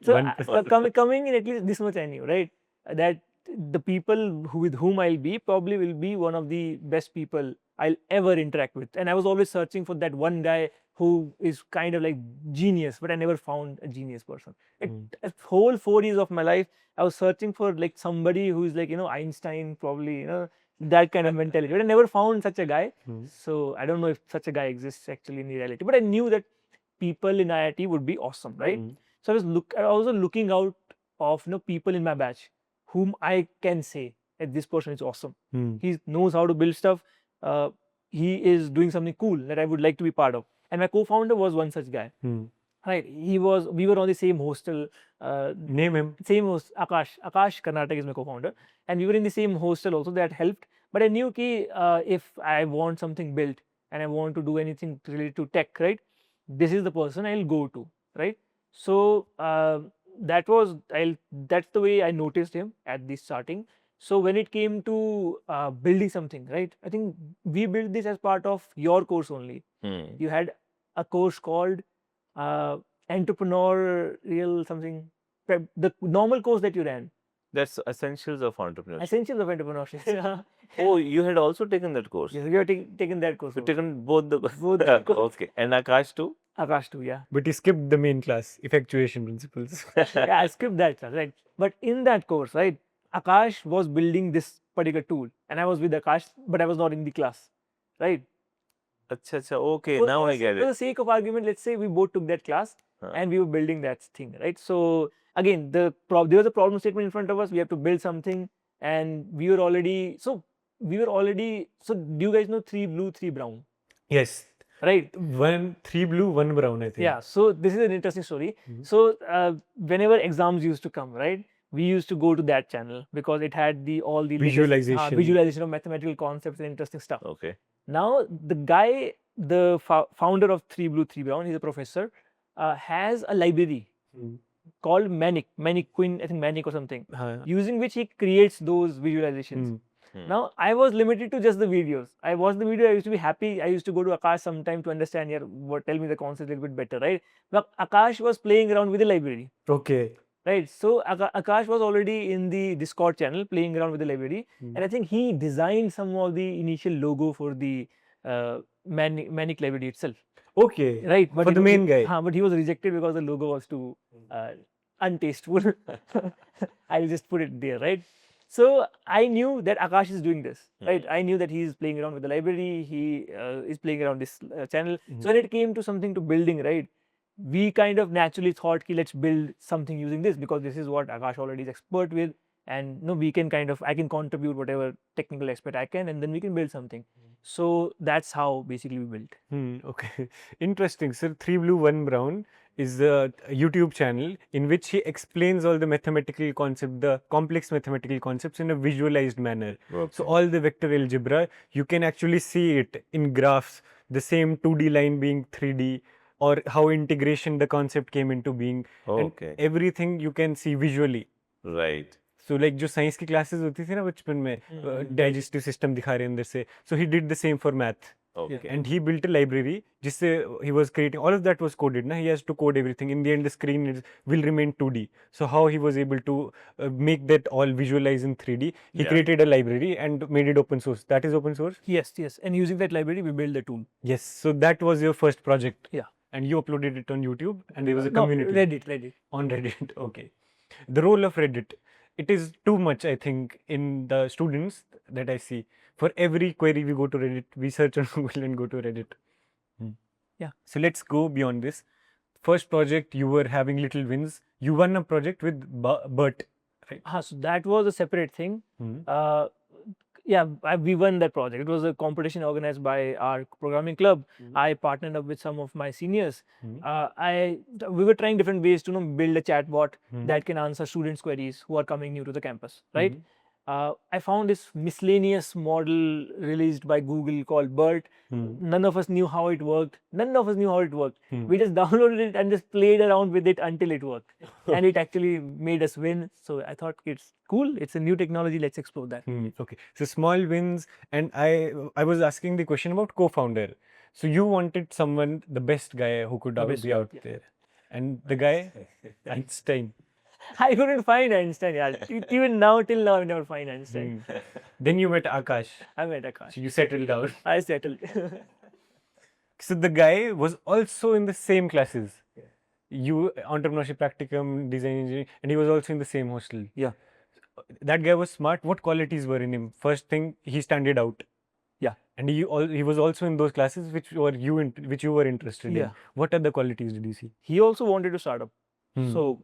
So coming in, at least this much I knew, right? That the people with whom I'll be probably will be one of the best people I'll ever interact with. And I was always searching for that one guy who is kind of like genius, but I never found a genius person. A whole 4 years of my life, I was searching for like somebody who is like, Einstein, probably, that kind of mentality. But I never found such a guy. So I don't know if such a guy exists actually in reality. But I knew that people in IIT would be awesome, right? So I was also looking out of people in my batch whom I can say that this person is awesome. He knows how to build stuff. He is doing something cool that I would like to be part of. And my co-founder was one such guy. Right. We were on the same hostel. Name him. Same host, Akash. Akash Karnataka is my co-founder. And we were in the same hostel also. That helped. But I knew ki if I want something built and I want to do anything related to tech, right? This is the person I'll go to, right? So that's the way I noticed him at the starting. So when it came to building something, right? I think we built this as part of your course only. You had a course called Entrepreneurial something, the normal course that you ran. That's Essentials of Entrepreneurship. Essentials of Entrepreneurship. Oh, you had also taken that course? Yes, you have taken that course. You've taken both the Both. Okay. And Akash too? Akash too, yeah. But he skipped the main class, effectuation principles. Yeah, I skipped that class, right? But in that course, right, Akash was building this particular tool, and I was with Akash, but I was not in the class, right? Acha, okay, So now I get For the it. sake of argument, let's say we both took that class and we were building that thing, right? So again, there was a problem statement in front of us. We have to build something, and we were already. So do you guys know 3 blue, 3 brown? Yes. Right. 3 blue, 1 brown, I think. Yeah. So this is an interesting story. So whenever exams used to come, right, we used to go to that channel because it had all the latest, Visualization. visualization of mathematical concepts and interesting stuff. Okay. Now the guy, the founder of 3 Blue 3 Brown, he's a professor, has a library called Manic Queen, I think Manic or something, using which he creates those visualizations. Now I was limited to just the videos. I watched the video, I used to be happy. I used to go to Akash sometime to understand here, tell me the concept a little bit better, right? But Akash was playing around with the library. Okay. Right, so Akash was already in the Discord channel playing around with the library, and I think he designed some of the initial logo for the Manic library itself. Okay. Right, but for the main guy. But he was rejected because the logo was too untasteful. I'll just put it there, right? So I knew that Akash is doing this, right? I knew that he is playing around with the library. He is playing around this channel. So when it came to something to building, right? We kind of naturally thought, let's build something using this because this is what Akash already is expert with, and we can I can contribute whatever technical aspect I can, and then we can build something. So that's how basically we built. Okay, interesting. Sir, 3 Blue 1 Brown is a YouTube channel in which he explains all the mathematical concepts, the complex mathematical concepts in a visualized manner. Okay. So all the vector algebra, you can actually see it in graphs, the same 2D line being 3D, or how integration, the concept came into being. Okay. And everything you can see visually. Right. So like जो science की classes होती थी ना बचपन में digestive system दिखा रहे हैं अंदर से, so he did the same for math. Okay. And he built a library जिससे he was creating, all of that was coded ना, he has to code everything. In the end the screen will remain 2D. So how he was able to make that all visualize in 3D, he created a library and made it open source. That is open source? Yes, and using that library we built the tool. Yes, so that was your first project. Yeah. And you uploaded it on YouTube and there was a community. No, Reddit. On Reddit, okay. The role of Reddit, it is too much, I think, in the students that I see. For every query, we go to Reddit, we search on Google and go to Reddit. Yeah. So let's go beyond this. First project, you were having little wins. You won a project with Bert, right? So that was a separate thing. We won that project. It was a competition organized by our programming club. I partnered up with some of my seniors. We were trying different ways to build a chatbot that can answer students' queries who are coming new to the campus, right? I found this miscellaneous model released by Google called BERT. None of us knew how it worked. We just downloaded it and just played around with it until it worked. And it actually made us win. So I thought it's cool. It's a new technology. Let's explore that. Okay. So small wins. And I was asking the question about co-founder. So you wanted someone, the best guy who could be out there. And the guy, Einstein. I couldn't find Einstein. Even now, till now, I never find Einstein. Then you met Akash. I met Akash. So you settled down. I settled. So the guy was also in the same classes. You, entrepreneurship, practicum, design engineering, and he was also in the same hostel. Yeah. That guy was smart. What qualities were in him? First thing, he stood out. Yeah. And he was also in those classes which you were interested in. What other qualities did you see? He also wanted to start up. So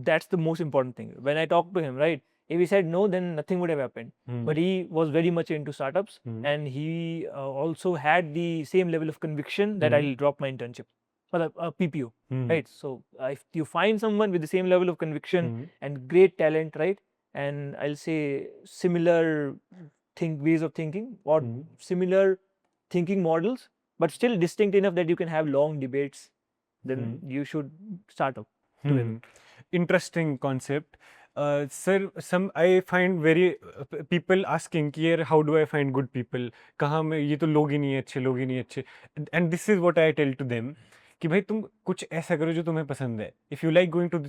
that's the most important thing. When I talked to him, right, if he said no, then nothing would have happened. But he was very much into startups, and he also had the same level of conviction that I'll drop my internship for a PPO, right? So if you find someone with the same level of conviction and great talent, right, and I'll say similar ways of thinking or similar thinking models, but still distinct enough that you can have long debates, then you should start up. Interesting concept. Sir, I find very people asking कि how do I find good people? कहाँ में ये तो लोग ही नहीं अच्छे. And this is what I tell to them कि भाई तुम कुछ ऐसा करो जो तुम्हें पसंद है. If you like going to the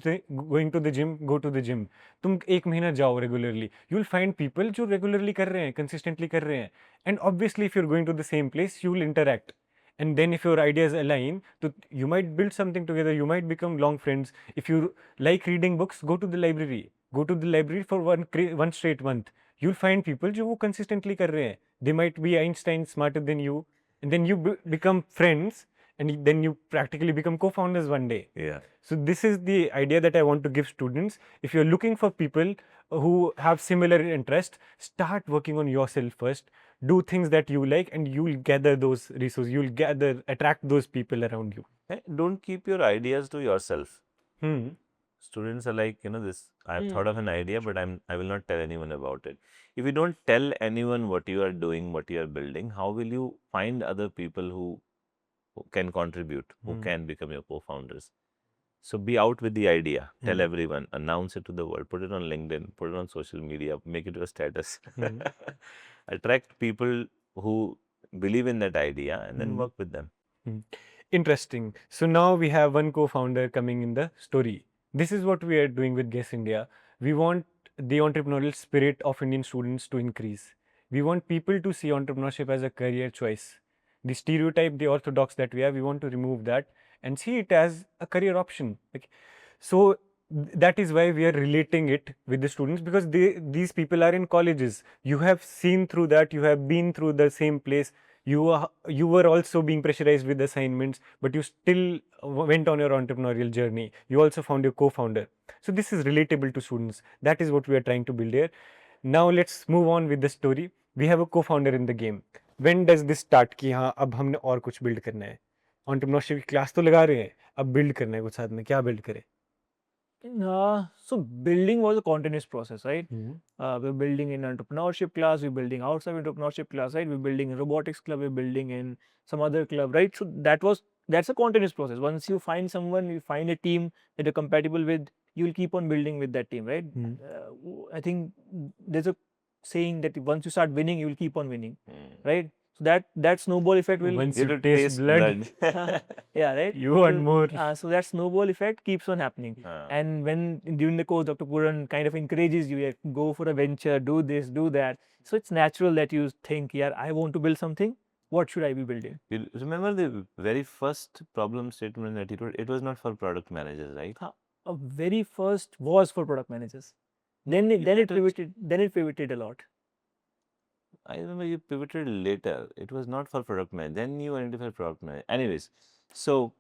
gym, go to the gym. तुम 1 महीना जाओ regularly. You will find people जो regularly कर रहे हैं, consistently कर रहे हैं. And obviously, if you're going to the same place, you will interact. And then if your ideas align, you might build something together, you might become long friends. If you like reading books, go to the library. Go to the library for one straight month. You'll find people who consistently कर रहे हैं. They might be Einstein smarter than you. And then you become friends. And then you practically become co-founders one day. Yeah. So this is the idea that I want to give students. If you're looking for people who have similar interest, start working on yourself first. Do things that you like and you'll gather those resources. You'll attract those people around you. Don't keep your ideas to yourself. Students are like, this, I've thought of an idea, but I will not tell anyone about it. If you don't tell anyone what you are doing, what you are building, how will you find other people who can contribute, who can become your co-founders? So be out with the idea, tell everyone, announce it to the world, put it on LinkedIn, put it on social media, make it a status. Attract people who believe in that idea and then work with them. Interesting. So now we have one co-founder coming in the story. This is what we are doing with Guess India. We want the entrepreneurial spirit of Indian students to increase. We want people to see entrepreneurship as a career choice. The stereotype, the orthodox that we have, we want to remove that and see it as a career option. So that is why we are relating it with the students, because these people are in colleges. You have seen through that, you have been through the same place. You were also being pressurized with assignments, but you still went on your entrepreneurial journey. You also found your co-founder. So this is relatable to students. That is what we are trying to build here. Now let's move on with the story. We have a co-founder in the game. When does this start कि हाँ अब हमने और कुछ build करना है? Entrepreneurship की class तो लगा रहे हैं, अब build करना है कुछ साथ में, क्या build करें? So building was a continuous process, right? We're building in entrepreneurship class, we're building outside entrepreneurship class, right? We're building in robotics club, we're building in some other club, right? So that's a continuous process. Once you find someone, you find a team that you're compatible with, you'll keep on building with that team, right? I think there's a saying that once you start winning, you will keep on winning, right? So that snowball effect will Once you taste blood, yeah, right. You want more. So that snowball effect keeps on happening. And when during the course, Dr. Puran kind of encourages you, like, go for a venture, do this, do that. So it's natural that you think, yeah, I want to build something. What should I be building? You remember the very first problem statement that you wrote? It was not for product managers, right? Very first was for product managers. Then it pivoted a lot. I remember you pivoted later. It was not for product managers. Then you identified product manager. Anyways, so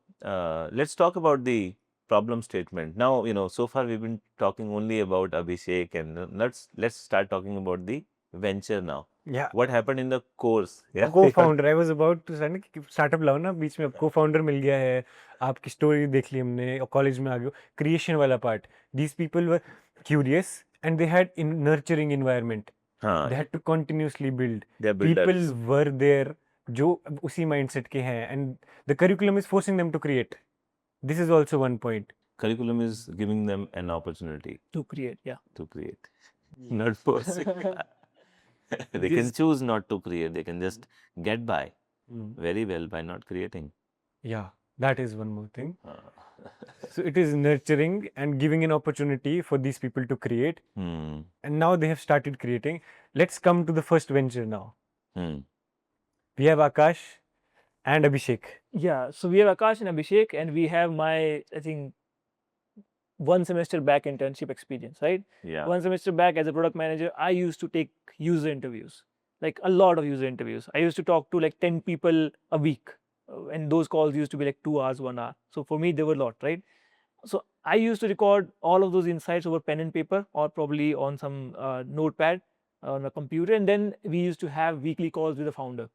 let's talk about the problem statement. Now, so far we've been talking only about Abhishek, and let's start talking about the venture now. Yeah. What happened in the course? Yeah. Co-founder, I was about to say कि startup लाओ ना, बीच में अब co-founder मिल गया है, आपकी story देख ली हमने, और college में आ गए, creation वाला part. These people were curious and they had nurturing environment. They had to continuously build. People were there जो उसी mindset के हैं, and the curriculum is forcing them to create. This is also one point. Curriculum is giving them an opportunity to create, to create, not forcing. They can choose not to create. They can just get by very well by not creating. Yeah, that is one more thing. So it is nurturing and giving an opportunity for these people to create. And now they have started creating. Let's come to the first venture now. We have Akash and Abhishek. Yeah, so we have Akash and Abhishek, and we have my, I think, 1 semester back internship experience, right? Yeah. 1 semester back as a product manager, I used to take user interviews, like a lot of user interviews. I used to talk to like 10 people a week, and those calls used to be like 2 hours, 1 hour. So for me, there were a lot, right? So I used to record all of those insights over pen and paper, or probably on some notepad on a computer, and then we used to have weekly calls with the founder.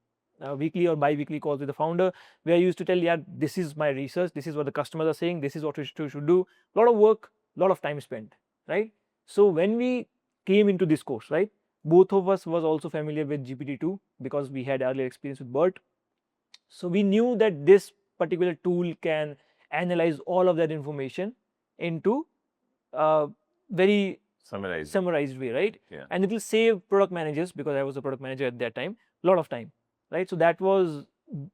Weekly or bi-weekly calls with the founder, where I used to tell, yeah, this is my research, this is what the customers are saying, this is what we should do. A lot of work, a lot of time spent, right? So when we came into this course, right, both of us was also familiar with GPT-2 because we had earlier experience with BERT. So we knew that this particular tool can analyze all of that information into a very summarized way, right? Yeah. And it will save product managers, because I was a product manager at that time, a lot of time. Right, so that was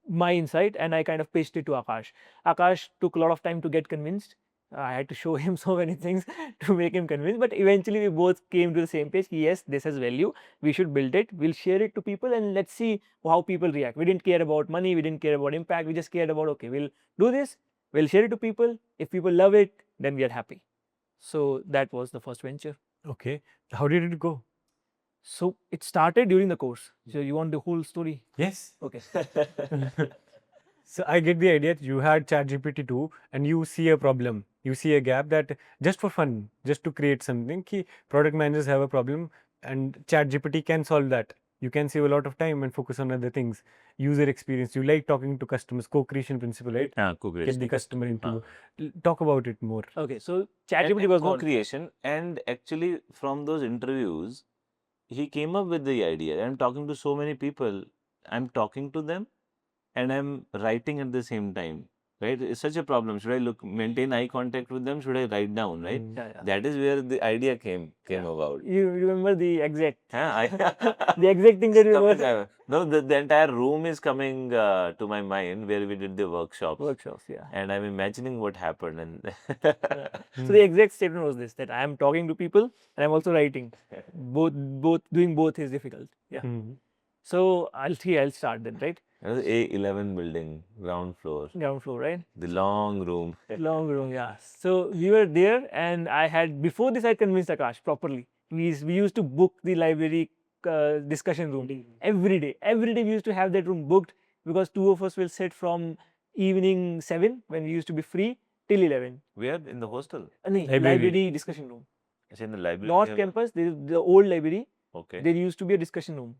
my insight, and I kind of pitched it to Akash. Akash took a lot of time to get convinced. I had to show him so many things to make him convinced, but eventually we both came to the same page. Yes, this has value. We should build it. We'll share it to people, and let's see how people react. We didn't care about money. We didn't care about impact. We just cared about, okay, we'll do this. We'll share it to people. If people love it, then we are happy. So that was the first venture. Okay, how did it go? So it started during the course. So you want the whole story? Yes. Okay. So I get the idea that you had ChatGPT-2 and you see a problem. You see a gap that just for fun, just to create something, ki product managers have a problem and ChatGPT can solve that. you can save a lot of time and focus on other things. User experience, you like talking to customers, co-creation principle, right? Get Co-creation. the customer into. Talk about it more. Okay, so And ChatGPT was not. co-creation, and actually from those interviews, he came up with the idea. I'm talking to so many people. I'm talking to them, and I'm writing at the same time. Right? It's such a problem. Should I maintain eye contact with them? Should I write down? Right? Yeah, yeah. That is where the idea came about. You remember the exact Huh? the exact thing that we were No, the entire room is coming to my mind where we did the workshops, yeah. and I'm imagining what happened. And So the exact statement was this: that I am talking to people and I'm also writing. Both doing both is difficult. Yeah. So I'll start then, right? That was A11 building, ground floor, Ground floor, right? the long room. Long room, yeah. So we were there, and I had before this I convinced Akash properly. We used to book the library discussion room every day. Every day we used to have that room booked because two of us will sit from evening 7 when we used to be free till 11. Where? In the hostel? Library discussion room. It's in the library. North campus, there is the old library. Okay. There used to be a discussion room.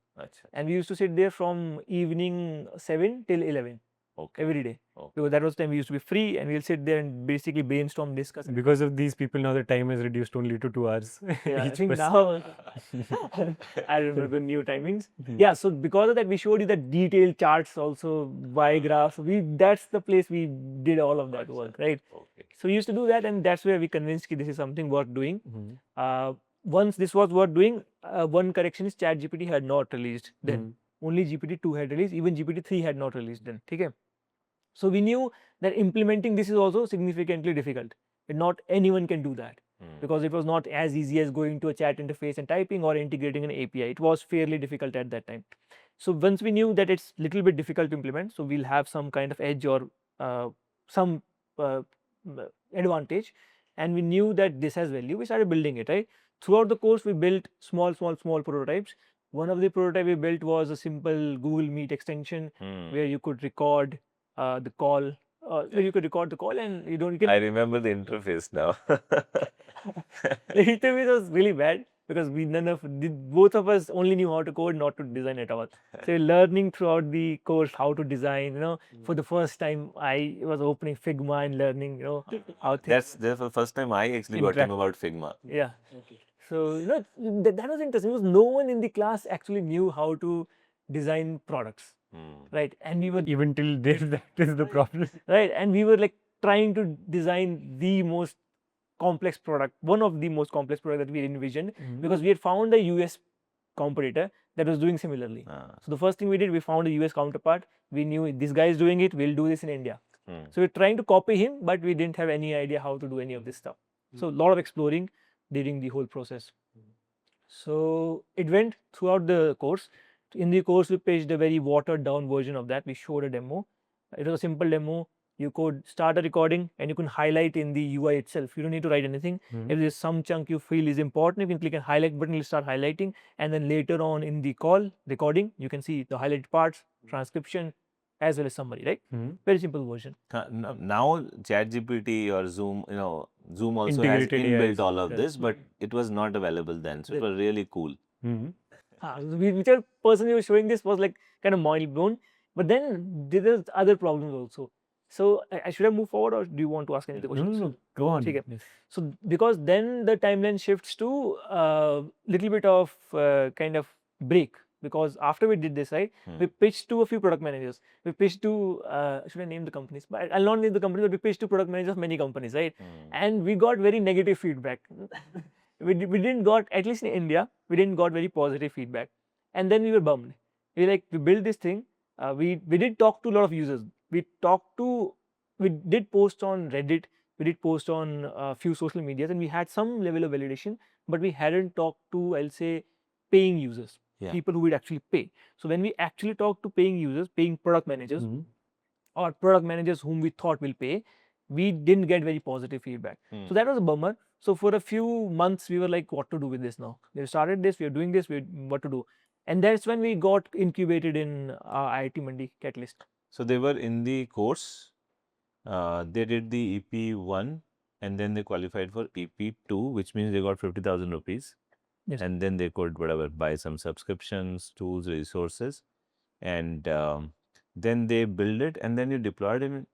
And we used to sit there from evening 7 till 11. Okay. Every day. Okay. Because that was the time we used to be free and we'll sit there and basically brainstorm, discuss. Because of these people, now the time has reduced only to 2 hours. Yeah, I each think person. now I remember the new timings. Yeah, so because of that, we showed you the detailed charts also by graphs. That's the place we did all of that work, right? Okay. So we used to do that, and that's where we convinced that this is something worth doing. Once this was worth doing, one correction is ChatGPT had not released then. Only GPT-2 had released, even GPT-3 had not released then. Okay? So we knew that implementing this is also significantly difficult. And not anyone can do that because it was not as easy as going to a chat interface and typing or integrating an API. It was fairly difficult at that time. So once we knew that it's little bit difficult to implement, so we'll have some kind of edge or some advantage, and we knew that this has value, we started building it, right? Throughout the course, we built small prototypes. One of the prototype we built was a simple Google Meet extension where you could record the call. You could record the call and you can. I remember the interface now. The interface was really bad because both of us only knew how to code, not to design at all. So learning throughout the course how to design. For the first time I was opening Figma and learning. How things. That's the first time I actually got to know about Figma. Yeah. Okay. So that was interesting because no one in the class actually knew how to design products. Right, and we were even till there, that is the problem. Right, and we were like trying to design the most complex product, one of the most complex product that we envisioned, because we had found a US competitor that was doing similarly. So the first thing we did, we found a US counterpart. We knew this guy is doing it, we'll do this in India. So we're trying to copy him, but we didn't have any idea how to do any of this stuff. So a lot of exploring during the whole process. So it went throughout the course. In the course, we pitched a very watered down version of that. We showed a demo. It was a simple demo. You could start a recording and you can highlight in the UI itself. You don't need to write anything. If there's some chunk you feel is important, you can click on highlight button, it'll start highlighting. And then later on in the call recording, you can see the highlighted parts, transcription, as well as summary, right? Very simple version. Now ChatGPT or Zoom, Zoom also has inbuilt all of this, but it was not available then. So it was really cool. Whichever person you were showing this was like kind of mind blown, but then there's other problems also. So I should have moved forward, or do you want to ask any questions? No, go on. Okay. Yes. So because then the timeline shifts to little bit of kind of break, because after we did this, right, we pitched to a few product managers. We pitched to should I name the companies? But I'll not name the companies, but we pitched to product managers of many companies, right? And we got very negative feedback. We didn't got, at least in India, we didn't got very positive feedback, and then we were bummed. We built this thing. We did talk to a lot of users. We did post on Reddit. We did post on a few social medias, and we had some level of validation, but we hadn't talked to, I'll say, paying users, people who would actually pay. So when we actually talked to paying users, paying product managers, or product managers whom we thought will pay, we didn't get very positive feedback. So that was a bummer. So for a few months, we were like, what to do with this now? We started this, we are doing this, what to do? And that's when we got incubated in IIT Mandi Catalyst. So they were in the course, they did the EP1 and then they qualified for EP2, which means they got 50,000 rupees. Yes. and then they could whatever buy some subscriptions, tools, resources, and then they build it, and then you deployed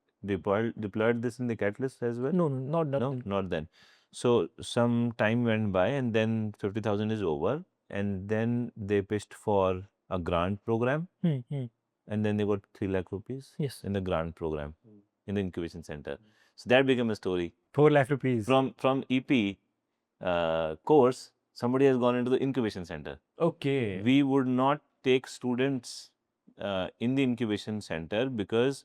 this in the Catalyst as well. No, not that. No, not then. So some time went by, and then 50,000 is over, and then they pitched for a grant program, and then they got 3 lakh rupees Yes. in the grant program in the incubation center. So that became a story. 4 lakh rupees. From EP course, somebody has gone into the incubation center. Okay. We would not take students in the incubation center because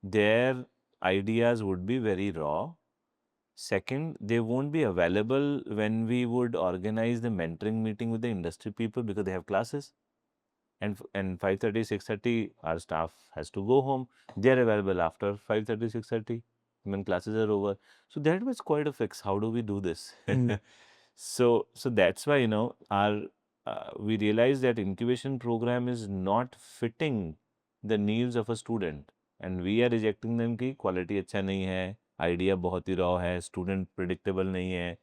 their ideas would be very raw. Second, they won't be available when we would organize the mentoring meeting with the industry people because they have classes. And 5:30, 6:30, our staff has to go home. They are available after 5:30, 6:30 when classes are over. So that was quite a fix. How do we do this? So that's why, our we realized that incubation program is not fitting the needs of a student, and we are rejecting them कि quality अच्छा नहीं है, idea बहुत ही raw है, student predictable नहीं है,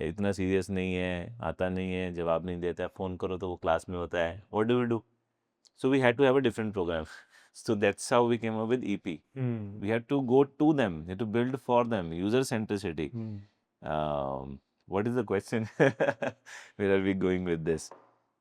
इतना serious नहीं है, आता नहीं है, जवाब नहीं देता है, phone करो तो वो class में होता है. What do we do? So we had to have a different program. So that's how we came up with EP. We had to go to them, we had to build for them, user centricity. What is the question? Where are we going with this?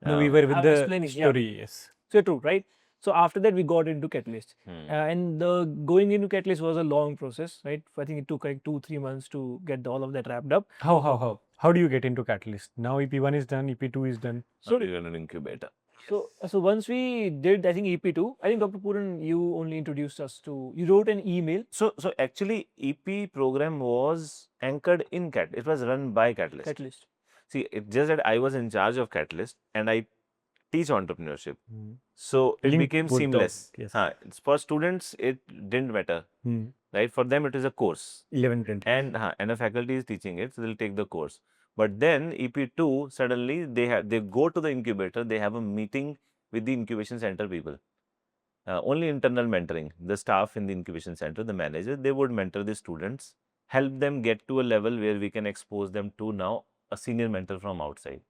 No, we were with I'm the explaining, yeah. story, yes. So true, right? So after that, we got into Catalyst, and going into Catalyst was a long process, right? I think it took like 2-3 months to get all of that wrapped up. How do you get into Catalyst? Now EP1 is done, EP2 is done. So we were an incubator. So once we did, I think EP2, I think Dr. Puran, you only introduced us to, you wrote an email. So actually, EP program was anchored in Catalyst. It was run by Catalyst. See, it's just that I was in charge of Catalyst and I teach entrepreneurship. So it Link became both the- seamless. yes. For students, it didn't matter, right? For them, it is a course. 11, 10. And a faculty is teaching it, so they'll take the course. But then EP2, suddenly they go to the incubator, they have a meeting with the incubation center people. Only internal mentoring. The staff in the incubation center, the manager, they would mentor the students, help them get to a level where we can expose them to now a senior mentor from outside.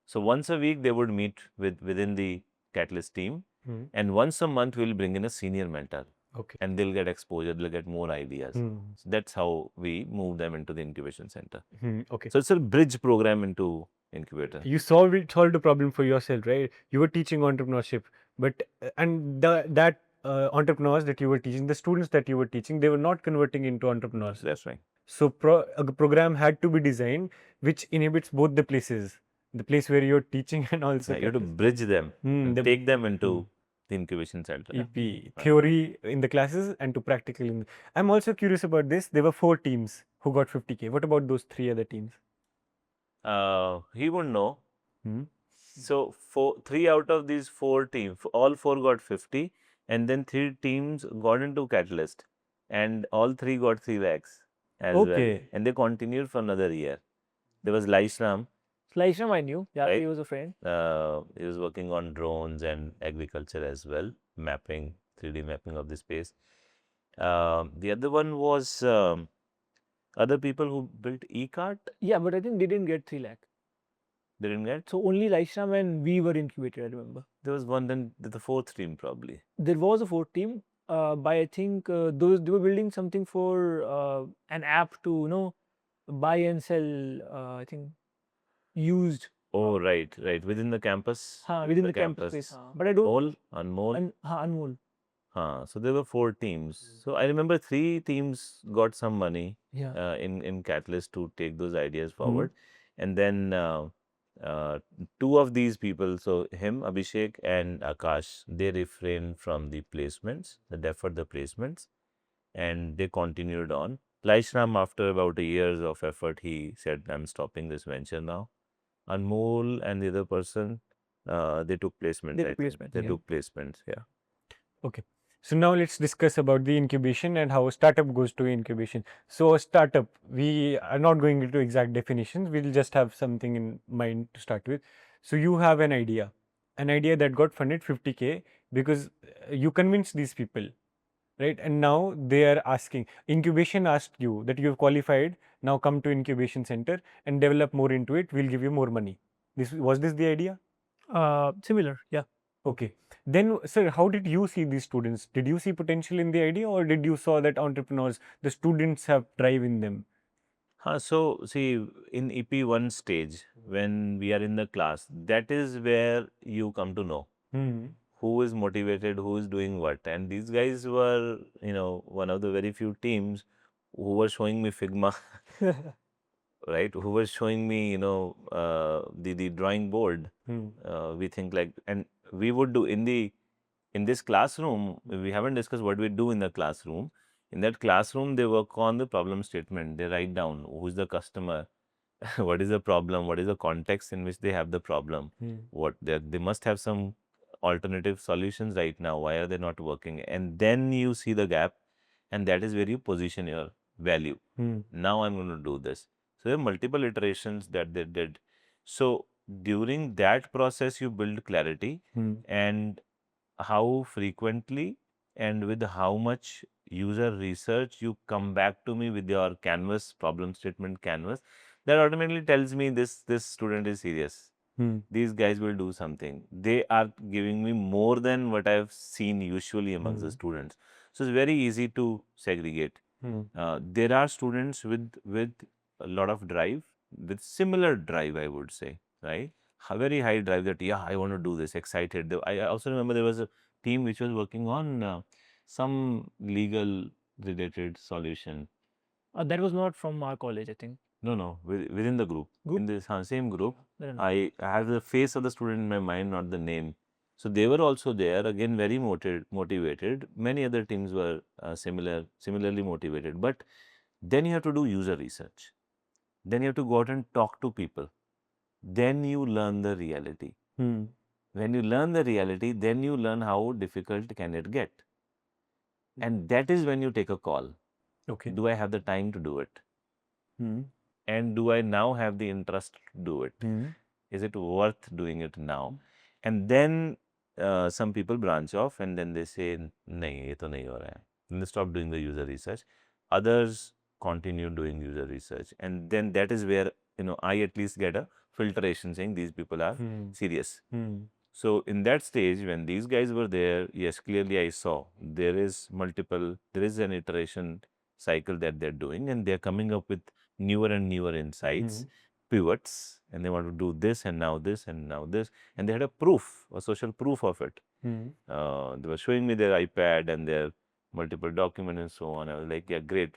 So once a week, they would meet within the Catalyst team, and once a month, we'll bring in a senior mentor. Okay. And they'll get exposure, they'll get more ideas. So that's how we move them into the incubation center. Okay. So it's a bridge program into incubator. You solved the problem for yourself, right? You were teaching entrepreneurship, but that entrepreneurs that you were teaching, the students that you were teaching, they were not converting into entrepreneurs. That's right. So a program had to be designed which inhibits both the places, the place where you're teaching and also You have to bridge them, and take them into the incubation center. EP theory in the classes and to practical. I'm also curious about this. There were 4 teams who got 50K. What about those 3 other teams? He won't know. So 3 out of these 4 teams, all 4 got 50, and then 3 teams got into Catalyst, and all 3 got 3 lakhs as well. And they continued for another year. There was Laishram. Laishram I knew. Yeah, Right. he was a friend. He was working on drones and agriculture as well, mapping, 3D mapping of the space. The other one was other people who built e-cart. Yeah, but I think they didn't get 3 lakh. They didn't get. So only Laishram and we were incubated, I remember. There was one, then the 4th team probably. There was a 4th team. By I think they were building something for an app to buy and sell. I think used. Oh, right. Within the campus. Within the campus space. But I don't. Anmol. Anmol. So there were 4 teams. So I remember 3 teams got some money in Catalyst to take those ideas forward. And then 2 of these people, so him, Abhishek and Akash, they refrained from the placements, they deferred the placements, and they continued on. Laishram, after about a year of effort, he said, I'm stopping this venture now. Anmol and the other person, they took placements. They took placements, yeah. Okay. So now let's discuss about the incubation and how a startup goes to incubation. So a startup, we are not going into exact definitions. We'll just have something in mind to start with. So you have an idea that got funded 50K because you convinced these people, right? And now they are asking, incubation asked you that you have qualified, now come to incubation center and develop more into it. We'll give you more money. Was this the idea? Similar, yeah. Okay. Then, sir, how did you see these students? Did you see potential in the idea, or did you saw that entrepreneurs, the students have drive in them? So see, in EP1 stage, when we are in the class, that is where you come to know who is motivated, who is doing what. And these guys were, one of the very few teams who were showing me Figma, right? Who was showing me, the drawing board. We think like, and we would do in this classroom. We haven't discussed what we do in the classroom. In that classroom, they work on the problem statement. They write down who is the customer, what is the problem, what is the context in which they have the problem, what they must have some alternative solutions right now. Why are they not working? And then you see the gap, and that is where you position your value. Now I'm going to do this. So there are multiple iterations that they did. So during that process, you build clarity and how frequently and with how much user research you come back to me with your canvas, problem statement canvas, that automatically tells me this student is serious. These guys will do something. They are giving me more than what I've seen usually amongst the students. So it's very easy to segregate. There are students with a lot of drive, with similar drive, I would say, right? A very high drive that, yeah, I want to do this, excited. I also remember there was a team which was working on some legal related solution. That was not from our college, I think. No, within the group. In this same group, Then I have the face of the student in my mind, not the name. So they were also there, again, very motivated. Many other teams were similarly motivated. But then you have to do user research. Then you have to go out and talk to people. Then you learn the reality. When you learn the reality, then you learn how difficult can it get. And that is when you take a call. Okay. Do I have the time to do it? And do I now have the interest to do it? Is it worth doing it now? And then some people branch off and then they say, nahi, ye to nahi ho raha hai. Then they stop doing the user research. Others continue doing user research. And then that is where, I at least get a filtration saying these people are serious. So in that stage, when these guys were there, yes, clearly I saw there is an iteration cycle that they're doing, and they're coming up with newer and newer insights, pivots, and they want to do this and now this and now this. And they had a social proof of it. They were showing me their iPad and their multiple documents and so on. I was like, yeah, great.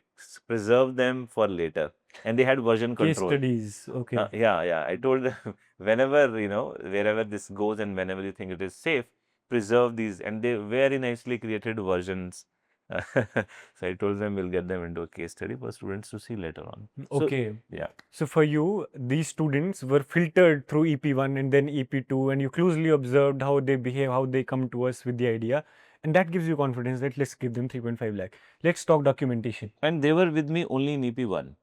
Preserve them for later. And they had version Case control. studies. Okay. Yeah. I told them whenever, wherever this goes and whenever you think it is safe, preserve these. And they very nicely created versions. So I told them we'll get them into a case study for students to see later on. Okay. So, yeah. So for you, these students were filtered through EP1 and then EP2, and you closely observed how they behave, how they come to us with the idea. And that gives you confidence that let's give them 3.5 lakh. Let's talk documentation. And they were with me only in EP1.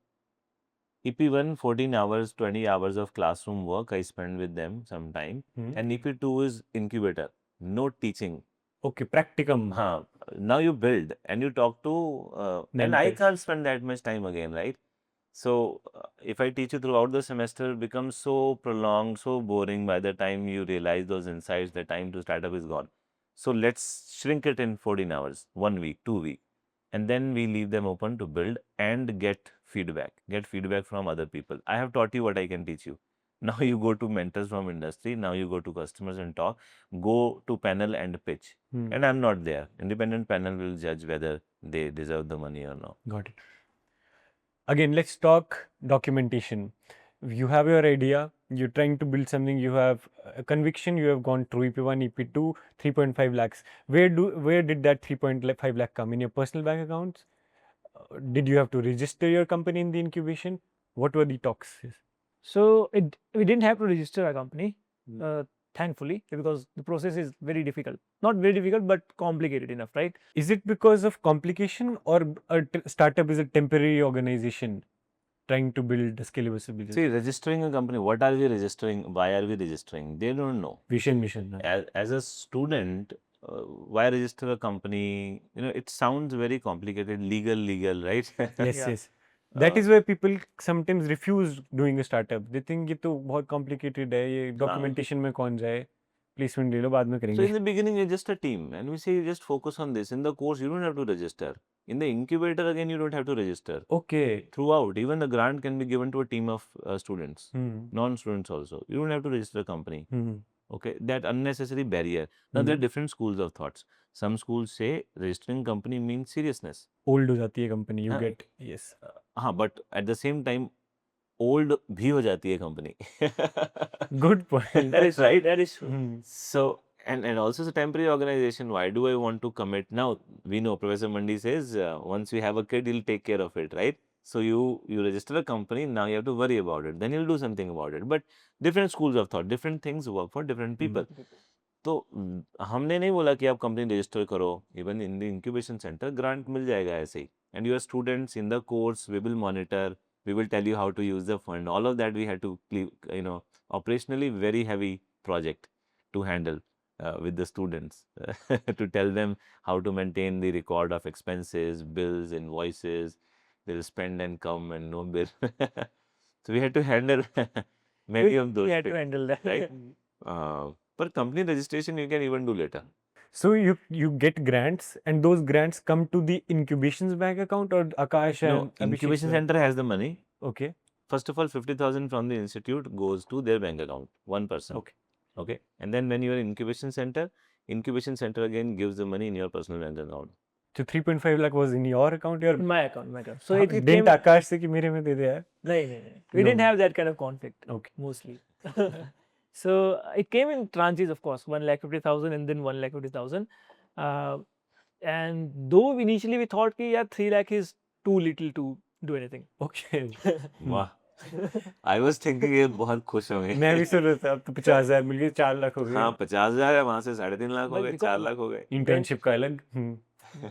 EP1, 14 hours, 20 hours of classroom work I spent with them sometime. And EP2 is incubator, no teaching. Okay, practicum. Now you build and you talk to, and I can't spend that much time again, right? So if I teach you throughout the semester, it becomes so prolonged, so boring. By the time you realize those insights, the time to start up is gone. So let's shrink it in 14 hours, 1 week, 2 weeks. And then we leave them open to build and get feedback from other people. I have taught you what I can teach you. Now you go to mentors from industry. Now you go to customers and talk. Go to panel and pitch. And I'm not there. Independent panel will judge whether they deserve the money or not. Got it. Again, let's talk documentation. You have your idea, you're trying to build something, you have a conviction, you have gone through EP1, EP2, 3.5 lakhs. Where did that 3.5 lakh come? In your personal bank accounts? Did you have to register your company in the incubation? What were the talks? So we didn't have to register our company, thankfully, because the process is very difficult. Not very difficult, but complicated enough, right? Is it because of complication, or a startup is a temporary organization trying to build a scalable business? See, registering a company, what are we registering? Why are we registering? They don't know. Vision, mission. As a student, why register a company? It sounds very complicated, legal, right? Yes. That is why people sometimes refuse doing a startup. They think ये तो बहुत complicated है, ये documentation में कौन जाए, placement ले लो बाद में So करेंगे. in the beginning, you're just a team, and we say you just focus on this. In the course, you don't have to register. In the incubator, again, you don't have to register. Okay. Throughout, even the grant can be given to a team of students, Hmm. non-students also. You don't have to register a company. Hmm. Okay, that unnecessary barrier. Now there are different schools of thoughts. Some schools say registering company means seriousness. Old हो जाती है company. You हाँ. get yes. हाँ, but at the same time, old भी हो जाती है company. Good point. That is right. That is true. Hmm. So, and also it's a temporary organization. Why do I want to commit? Now, we know Professor Mandi says once we have a kid, he'll take care of it, right? So you register a company, now you have to worry about it. Then you'll do something about it. But different schools of thought, different things work for different people. तो हमने नहीं बोला कि आप company register करो. Even in the incubation centre grant मिल जाएगा ऐसे ही. And your students in the course we will monitor, we will tell you how to use the fund. All of that we had to, operationally very heavy project to handle with the students to tell them how to maintain the record of expenses, bills, invoices. They'll spend and come and no bill. So we had to handle many of those We had to things, handle that. right? But company registration you can even do later. So you get grants, and those grants come to the incubations bank account or Akash No, and Abhishek's incubation bank? center has the money. Okay. First of all, 50,000 from the institute goes to their bank account, one person. Okay. Okay. And then when you are in incubation center again gives the money in your personal bank account. So 3.5 lakh was in your account, or In my account, So it didn't came. Akash say कि मेरे में दे दे यार? No. We didn't No. have that kind of conflict. Okay. Mostly. So it came in tranches, of course, 1,50,000 and then 1,50,000. And though initially we thought कि यार 3 lakh is too little to do anything. Okay. वाह. I was thinking ये बहुत खुश होंगे. मैं भी सोच रहा था अब तो 50,000 मिल गए, 4 लाख हो गए. हाँ, 50,000 है, वहाँ से 3.5 लाख हो But गए, because- 4 लाख हो गए. Internship का अलग.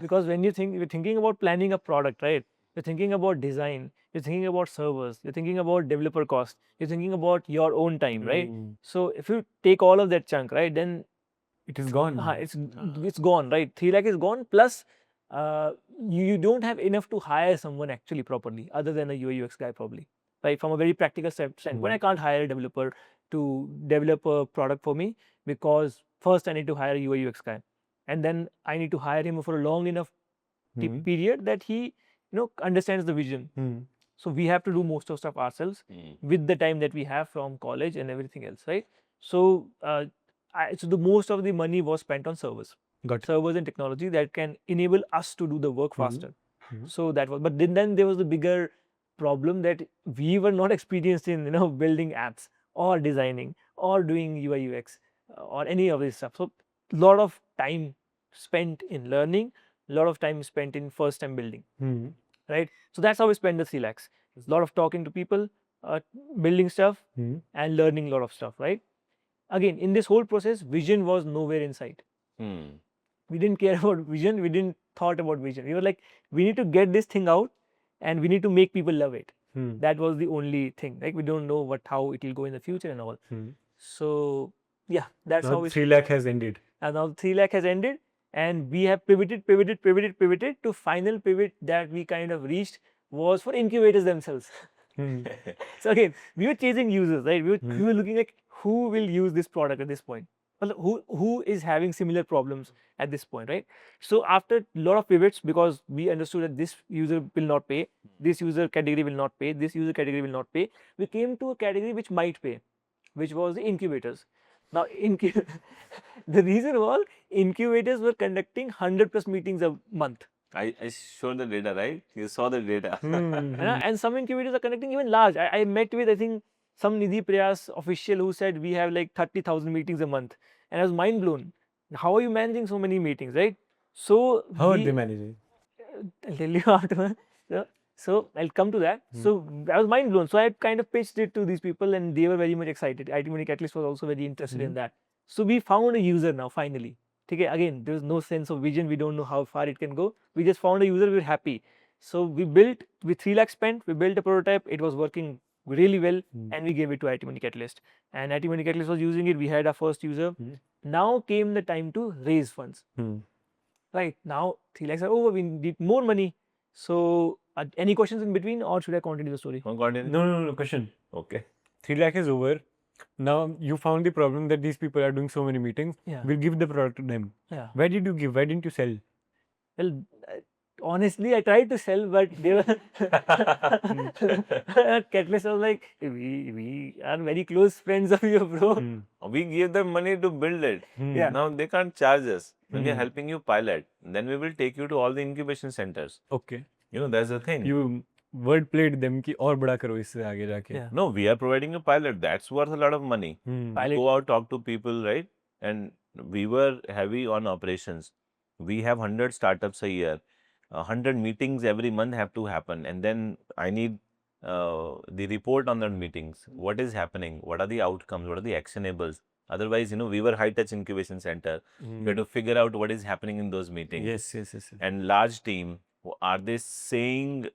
Because when you're thinking about planning a product, right? You're thinking about design, you're thinking about servers, you're thinking about developer cost, you're thinking about your own time, right? So if you take all of that chunk, right, then It is gone. it's gone, right? 3 lakh is gone. Plus, you don't have enough to hire someone actually properly, other than a UI UX guy, probably, right? From a very practical standpoint, I can't hire a developer to develop a product for me, because first I need to hire a UI UX guy, and then I need to hire him for a long enough period that he understands the vision. So we have to do most of stuff ourselves with the time that we have from college and everything else, right? So so the most of the money was spent on servers. Got it. Servers and technology that can enable us to do the work faster. So that was, but then there was the bigger problem that we were not experienced in building apps or designing or doing UI UX or any of this stuff. So a lot of time spent in learning, a lot of time spent in first time building, right? So that's how we spend the 3 lakhs. There's a lot of talking to people, building stuff, and learning a lot of stuff, right? Again, in this whole process, vision was nowhere in sight. We didn't care about vision. We didn't thought about vision. We were like, we need to get this thing out, and we need to make people love it. That was the only thing. Like, we don't know how it will go in the future and all. So yeah, that's how Now we. 3 lakh has ended. And now 3 lakh has ended, and we have pivoted to final pivot that we kind of reached was for incubators themselves. So again, we were chasing users, right? We were looking like who will use this product at this point. Well, who is having similar problems at this point, right? So after a lot of pivots, because we understood that this user will not pay, this user category will not pay, this user category will not pay, we came to a category which might pay, which was the incubators. Now, the reason was incubators were conducting 100 plus meetings a month. I showed the data, right? You saw the data. And some incubators are conducting even large. I met with, I think, some Nidhi Prayas official who said we have like 30,000 meetings a month. And I was mind blown. How are you managing so many meetings, right? So How are they managing? I'll tell you after. So I'll come to that. So I was mind blown. So I kind of pitched it to these people, and they were very much excited. IIT Mandi Catalyst was also very interested in that. So we found a user now, finally. Okay, again, there's no sense of vision. We don't know how far it can go. We just found a user. We're happy. So we built with 3 lakh spent. We built a prototype. It was working really well, and we gave it to IIT Mandi Catalyst. And IIT Mandi Catalyst was using it. We had our first user. Now came the time to raise funds. Right now, 3 lakhs are over. We need more money. So Any questions in between, or should I continue the story? No. Question. Okay. 3 lakh is over. Now you found the problem that these people are doing so many meetings. Yeah. We'll give the product to them. Yeah. Why did you give? Why didn't you sell? Well, honestly, I tried to sell, but they were Catalyst was like, we are very close friends of you, bro. We give them money to build it. Yeah. Now they can't charge us. When we are helping you pilot, then we will take you to all the incubation centers. Okay. You know, that's the thing. You word played them कि और बड़ा करो इससे आगे जाके. Yeah. No, we are providing a pilot. That's worth a lot of money. Pilot. Go out, talk to people, right? And we were heavy on operations. We have 100 startups a year. 100 meetings every month have to happen. And then I need the report on that meetings. What is happening? What are the outcomes? What are the actionables? Otherwise, you know, we were high-touch incubation center. We had to figure out what is happening in those meetings. Yes. And large team, are they saying,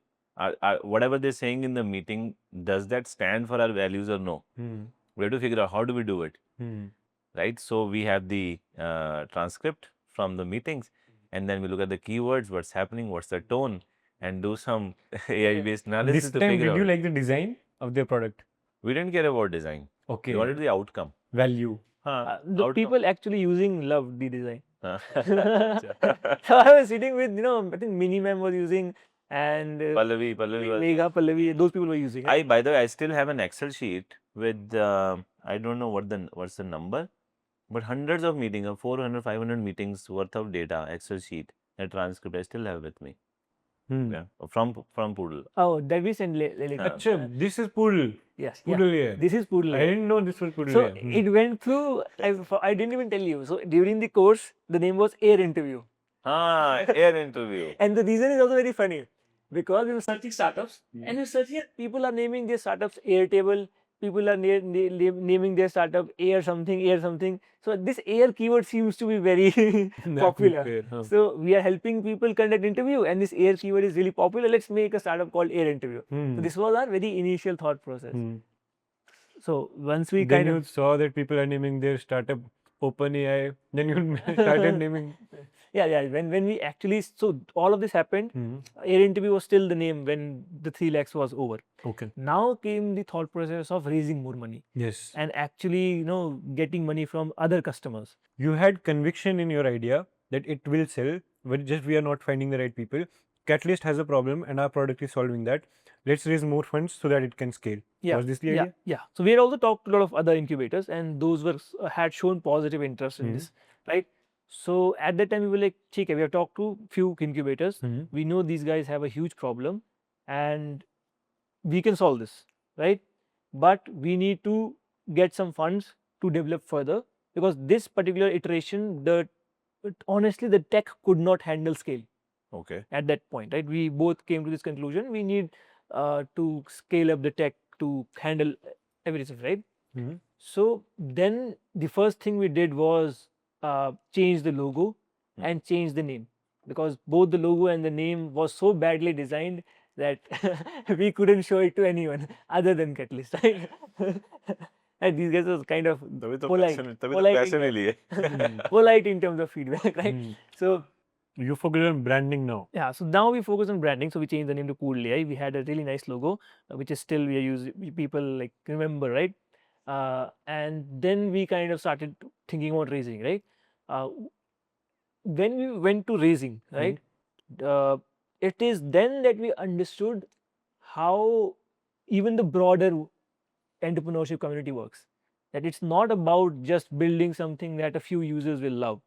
whatever they're saying in the meeting, does that stand for our values or no? We have to figure out how do we do it, right? So we have the transcript from the meetings, and then we look at the keywords, what's happening, what's the tone, and do some AI-based analysis This to time, figure did you out. like the design of their product? We didn't care about design. Okay. We wanted the outcome. Value. The people actually using loved the design. Huh. So I was sitting with, I think Minimum was using, and Pallavi was. Megha, Pallavi, those people were using it. By the way, I still have an Excel sheet with, I don't know what's the number, but hundreds of meetings, 400, 500 meetings worth of data, Excel sheet, a transcript, I still have with me. Yeah, from Poodle. Oh, that we sent later. Achha, this is Poodle. Yes. Poodle here. This is Poodle. I didn't know this was Poodle. So it went through, I didn't even tell you. So during the course, the name was Air Interview. Air Interview. And the reason is also very funny, because we were searching startups, and we're searching, people are naming their startups Airtable, people are naming their startup Air something. So this Air keyword seems to be very popular. So we are helping people conduct interview, and this Air keyword is really popular. Let's make a startup called Air Interview. So this was our very initial thought process. So once we then you saw that people are naming their startup OpenAI, then you started naming. Yeah. When we actually, so all of this happened, Air Interview was still the name when the 3 lakhs was over. Okay. Now came the thought process of raising more money. Yes. And actually, getting money from other customers. You had conviction in your idea that it will sell, but just we are not finding the right people. Catalyst has a problem and our product is solving that. Let's raise more funds so that it can scale. Yeah. Was this the idea? Yeah. So we had also talked to a lot of other incubators, and those had shown positive interest in this, right? So at that time we were like, okay, we have talked to few incubators. We know these guys have a huge problem, and we can solve this, right? But we need to get some funds to develop further, because this particular iteration, honestly, the tech could not handle scale. Okay. At that point, right? We both came to this conclusion. We need to scale up the tech to handle everything, right? So then the first thing we did was change the logo and change the name, because both the logo and the name was so badly designed that we couldn't show it to anyone other than Catalyst, right? And these guys was kind of polite in terms of feedback, right? So you focus on branding now. Yeah, so now we focus on branding. So we changed the name to Cool AI. We had a really nice logo, which is still we are using, people like remember, right? And then we kind of started thinking about raising, right? When we went to raising, right? It is then that we understood how even the broader entrepreneurship community works. That it's not about just building something that a few users will love,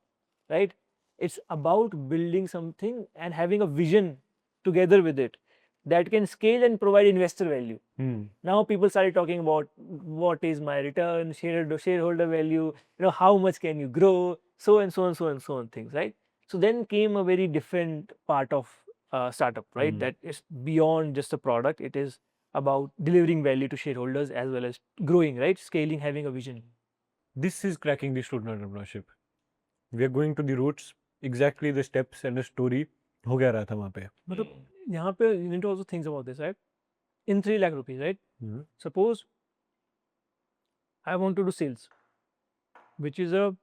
right? It's about building something and having a vision together with it that can scale and provide investor value. Now people started talking about what is my return, shareholder value, how much can you grow, so and so on things, right? So then came a very different part of startup, right? That is beyond just a product. It is about delivering value to shareholders as well as growing, right? Scaling, having a vision. This is cracking the student entrepreneurship. We are going to the roots, exactly the steps and the story. हो गया रहा था वहाँ पे. मतलब यहाँ पे you need to also think about this, right? In 3 lakh rupees, right? Suppose I want to do sales, which is a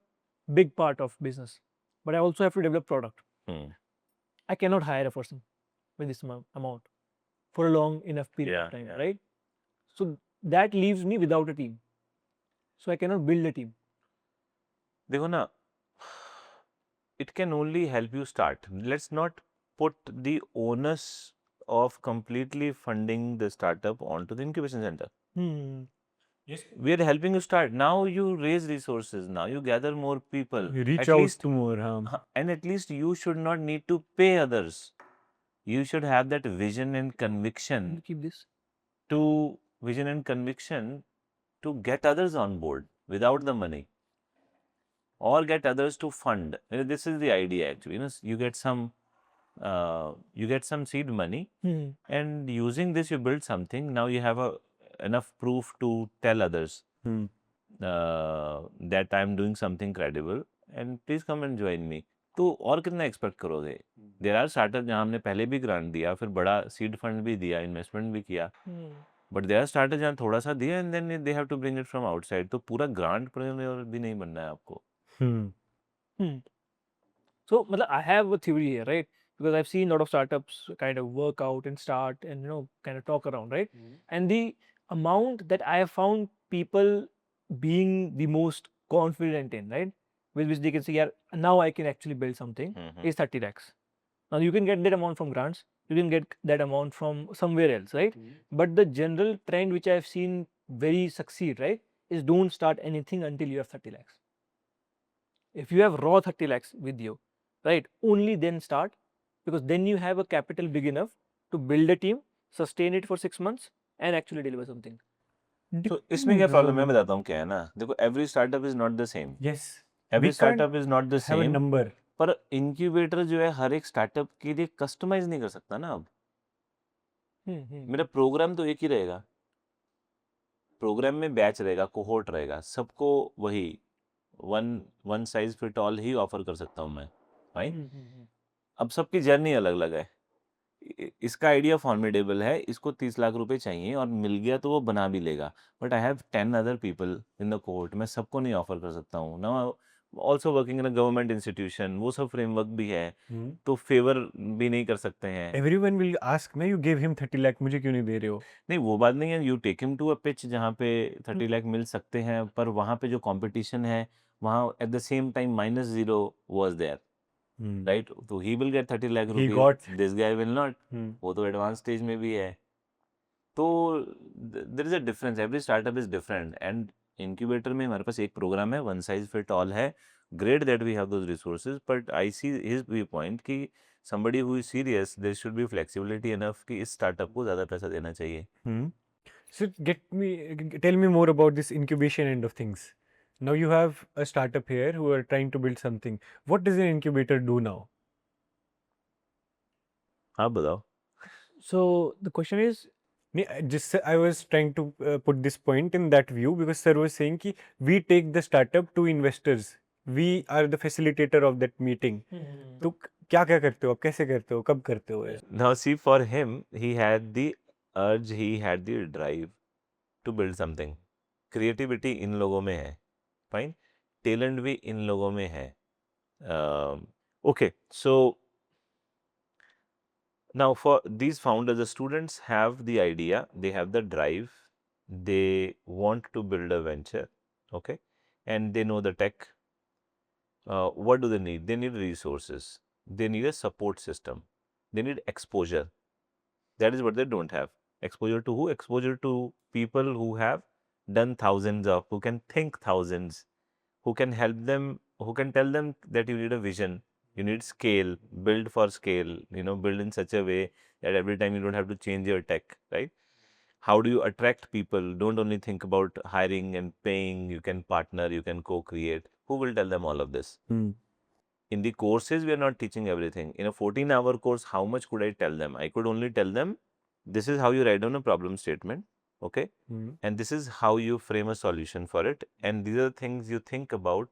big part of business, but I also have to develop product. I cannot hire a person with this amount. for a long enough period of time, right? So that leaves me without a team. So I cannot build a team. देखो ना, it can only help you start. Let's not put the onus of completely funding the startup onto the incubation center. Yes. We are helping you start. Now you raise resources. Now you gather more people. You reach At out least, to more. and at least you should not need to pay others. You should have that vision and conviction Keep this. to get others on board without the money, or get others to fund. This is the idea actually. You get some seed money, and using this you build something. Now you have enough proof to tell others that I am doing something credible, and please come and join me. तो और कितना expect करोगे? There are startup जहाँ हमने पहले भी grant दिया, फिर बड़ा सीड फंड भी दिया, इन्वेस्टमेंट भी किया, बट देयर आर स्टार्टअप जहाँ थोड़ा सा दिया and then they have to bring it from outside. तो पूरा ग्रांट भी नहीं बनना है आपको. So, I have a theory here, right? Because I've seen a lot of startups kind of work out and start and kind of talk around, right? And the amount that I have found people being the most confident in, right, with which they can say, yeah, now I can actually build something, is 30 lakhs. Now you can get that amount from grants, you can get that amount from somewhere else, right? But the general trend which I've seen very succeed, right, is don't start anything until you have 30 lakhs. If you have raw 30 lakhs with you, right, only then start, because then you have a capital big enough to build a team, sustain it for 6 months and actually deliver something. तो इसमें क्या problem है, मैं बताता हूँ क्या है ना. देखो, every startup is not the same. Yes. Every startup is not the Have a same. number. पर इंक्यूबेटर जो है हर एक स्टार्टअप के लिए कस्टमाइज नहीं कर सकता ना. अब मेरा प्रोग्राम तो एक ही रहेगा. प्रोग्राम में बैच रहेगा, कोहोर्ट रहेगा, सबको वही one size fit all he offer कर सकता हूँ मैं. राइट. अब सबकी जर्नी अलग अलग है. इसका आइडिया फॉर्मिडेबल है, इसको 30 लाख रुपए चाहिए और मिल गया तो वो बना भी लेगा. But I have 10 other people in the court. मैं सबको नहीं ऑफर कर सकता हूँ ना. Also working in a government institution, वो सब फ्रेमवर्क भी है, तो फेवर भी नहीं कर सकते हैं. Everyone will ask मैं, you gave him 30 lakh, मुझे क्यों नहीं दे रहे हो? नहीं, वो बात नहीं है. You take him to a pitch जहाँ पे 30 लाख मिल सकते हैं, पर वहाँ पे जो कंपटीशन है, वहाँ at the same time -0 was there. Right. तो he will get 30 lakh rupees, this guy will not. वो तो एडवांस स्टेज में भी है. तो there is a difference. Every startup is different. And incubator में हमारे पास एक प्रोग्राम है, वन साइज फिट ऑल है. Great that we have those resources, but I see his view point कि somebody who is serious, there should be flexibility enough कि इस startup को ज़्यादा पैसा देना चाहिए. So tell me more about this incubation end of things. Now you have a startup here who are trying to build something. What does an incubator do now? आप बताओ. So the question is, I was trying to put this point in that view because sir was saying कि we take the startup to investors. We are the facilitator of that meeting. तो क्या करते हो आप, कैसे करते हो, कब करते हो? Now see, for him, he had the urge, he had the drive to build something. Creativity इन लोगों में है. Fine. Talent भी इन लोगों में है. Okay, so now for these founders, the students have the idea, they have the drive, they want to build a venture, okay, and they know the tech. What do they need? They need resources. They need a support system. They need exposure. That is what they don't have. Exposure to who? Exposure to people who have done thousands of, who can think thousands, who can help them, who can tell them that you need a vision, you need scale, build for scale, build in such a way that every time you don't have to change your tech, right? How do you attract people? Don't only think about hiring and paying, you can partner, you can co-create. Who will tell them all of this? In the courses, we are not teaching everything. In a 14-hour course, how much could I tell them? I could only tell them, this is how you write down a problem statement, okay? And this is how you frame a solution for it. And these are things you think about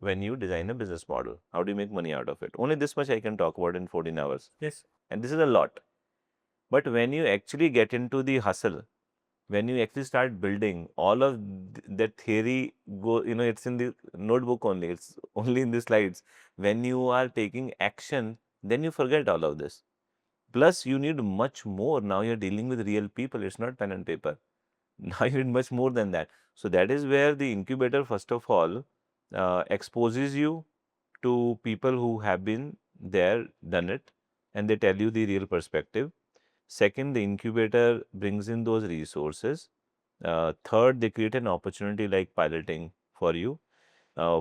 when you design a business model. How do you make money out of it? Only this much I can talk about in 14 hours. Yes. And this is a lot. But when you actually get into the hustle, when you actually start building, all of that theory it's in the notebook only, it's only in the slides. When you are taking action, then you forget all of this. Plus, you need much more. Now you're dealing with real people. It's not pen and paper. Now you need much more than that. So that is where the incubator, first of all, exposes you to people who have been there, done it, and they tell you the real perspective. Second, the incubator brings in those resources. Third, they create an opportunity like piloting for you.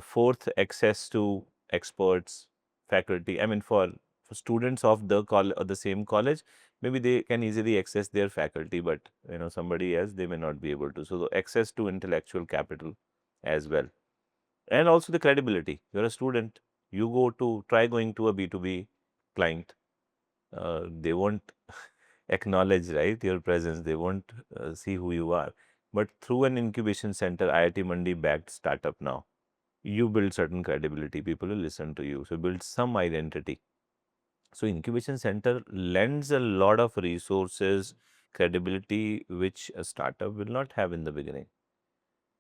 Fourth, access to experts, faculty. I mean, for students of the the same college, maybe they can easily access their faculty, but somebody else they may not be able to. So, the access to intellectual capital as well, and also the credibility. You're a student. You go to try going to a B2B client. They won't acknowledge, right, your presence. They won't see who you are. But through an incubation center, IIT Mandi backed startup now, you build certain credibility. People will listen to you. So build some identity. So incubation center lends a lot of resources, credibility, which a startup will not have in the beginning.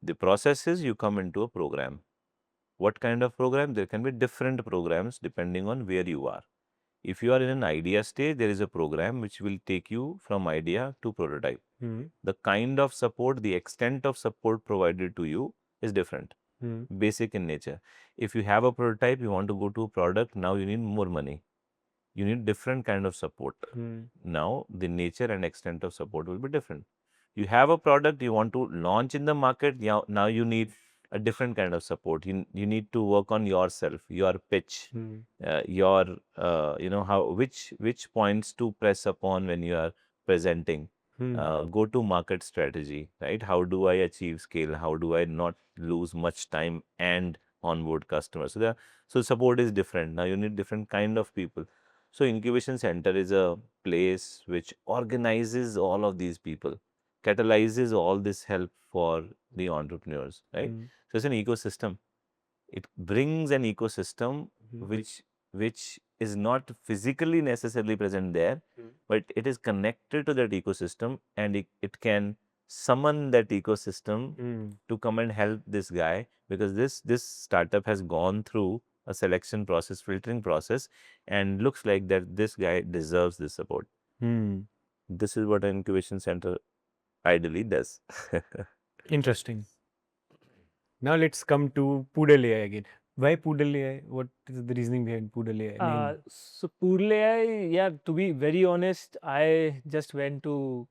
The process is you come into a program. What kind of program? There can be different programs depending on where you are. If you are in an idea stage, there is a program which will take you from idea to prototype. The kind of support, the extent of support provided to you is different, basic in nature. If you have a prototype, you want to go to a product, now you need more money. You need different kind of support. Now, the nature and extent of support will be different. You have a product you want to launch in the market, now you need a different kind of support. You need to work on yourself, your pitch, your how which points to press upon when you are presenting. Go to market strategy, right? How do I achieve scale? How do I not lose much time and onboard customers? So support is different. Now you need different kind of people. So incubation center is a place which organizes all of these people, catalyzes all this help for the entrepreneurs, right? So it's an ecosystem. It brings an ecosystem which is not physically necessarily present there, but it is connected to that ecosystem, and it can summon that ecosystem to come and help this guy, because this startup has gone through a selection process, filtering process, and looks like that this guy deserves this support. This is what an incubation center ideally does. Interesting. Now let's come to Poodle AI again. Why Poodle AI? What is the reasoning behind Poodle AI name? So Poodle AI, yeah, to be very honest, I just went to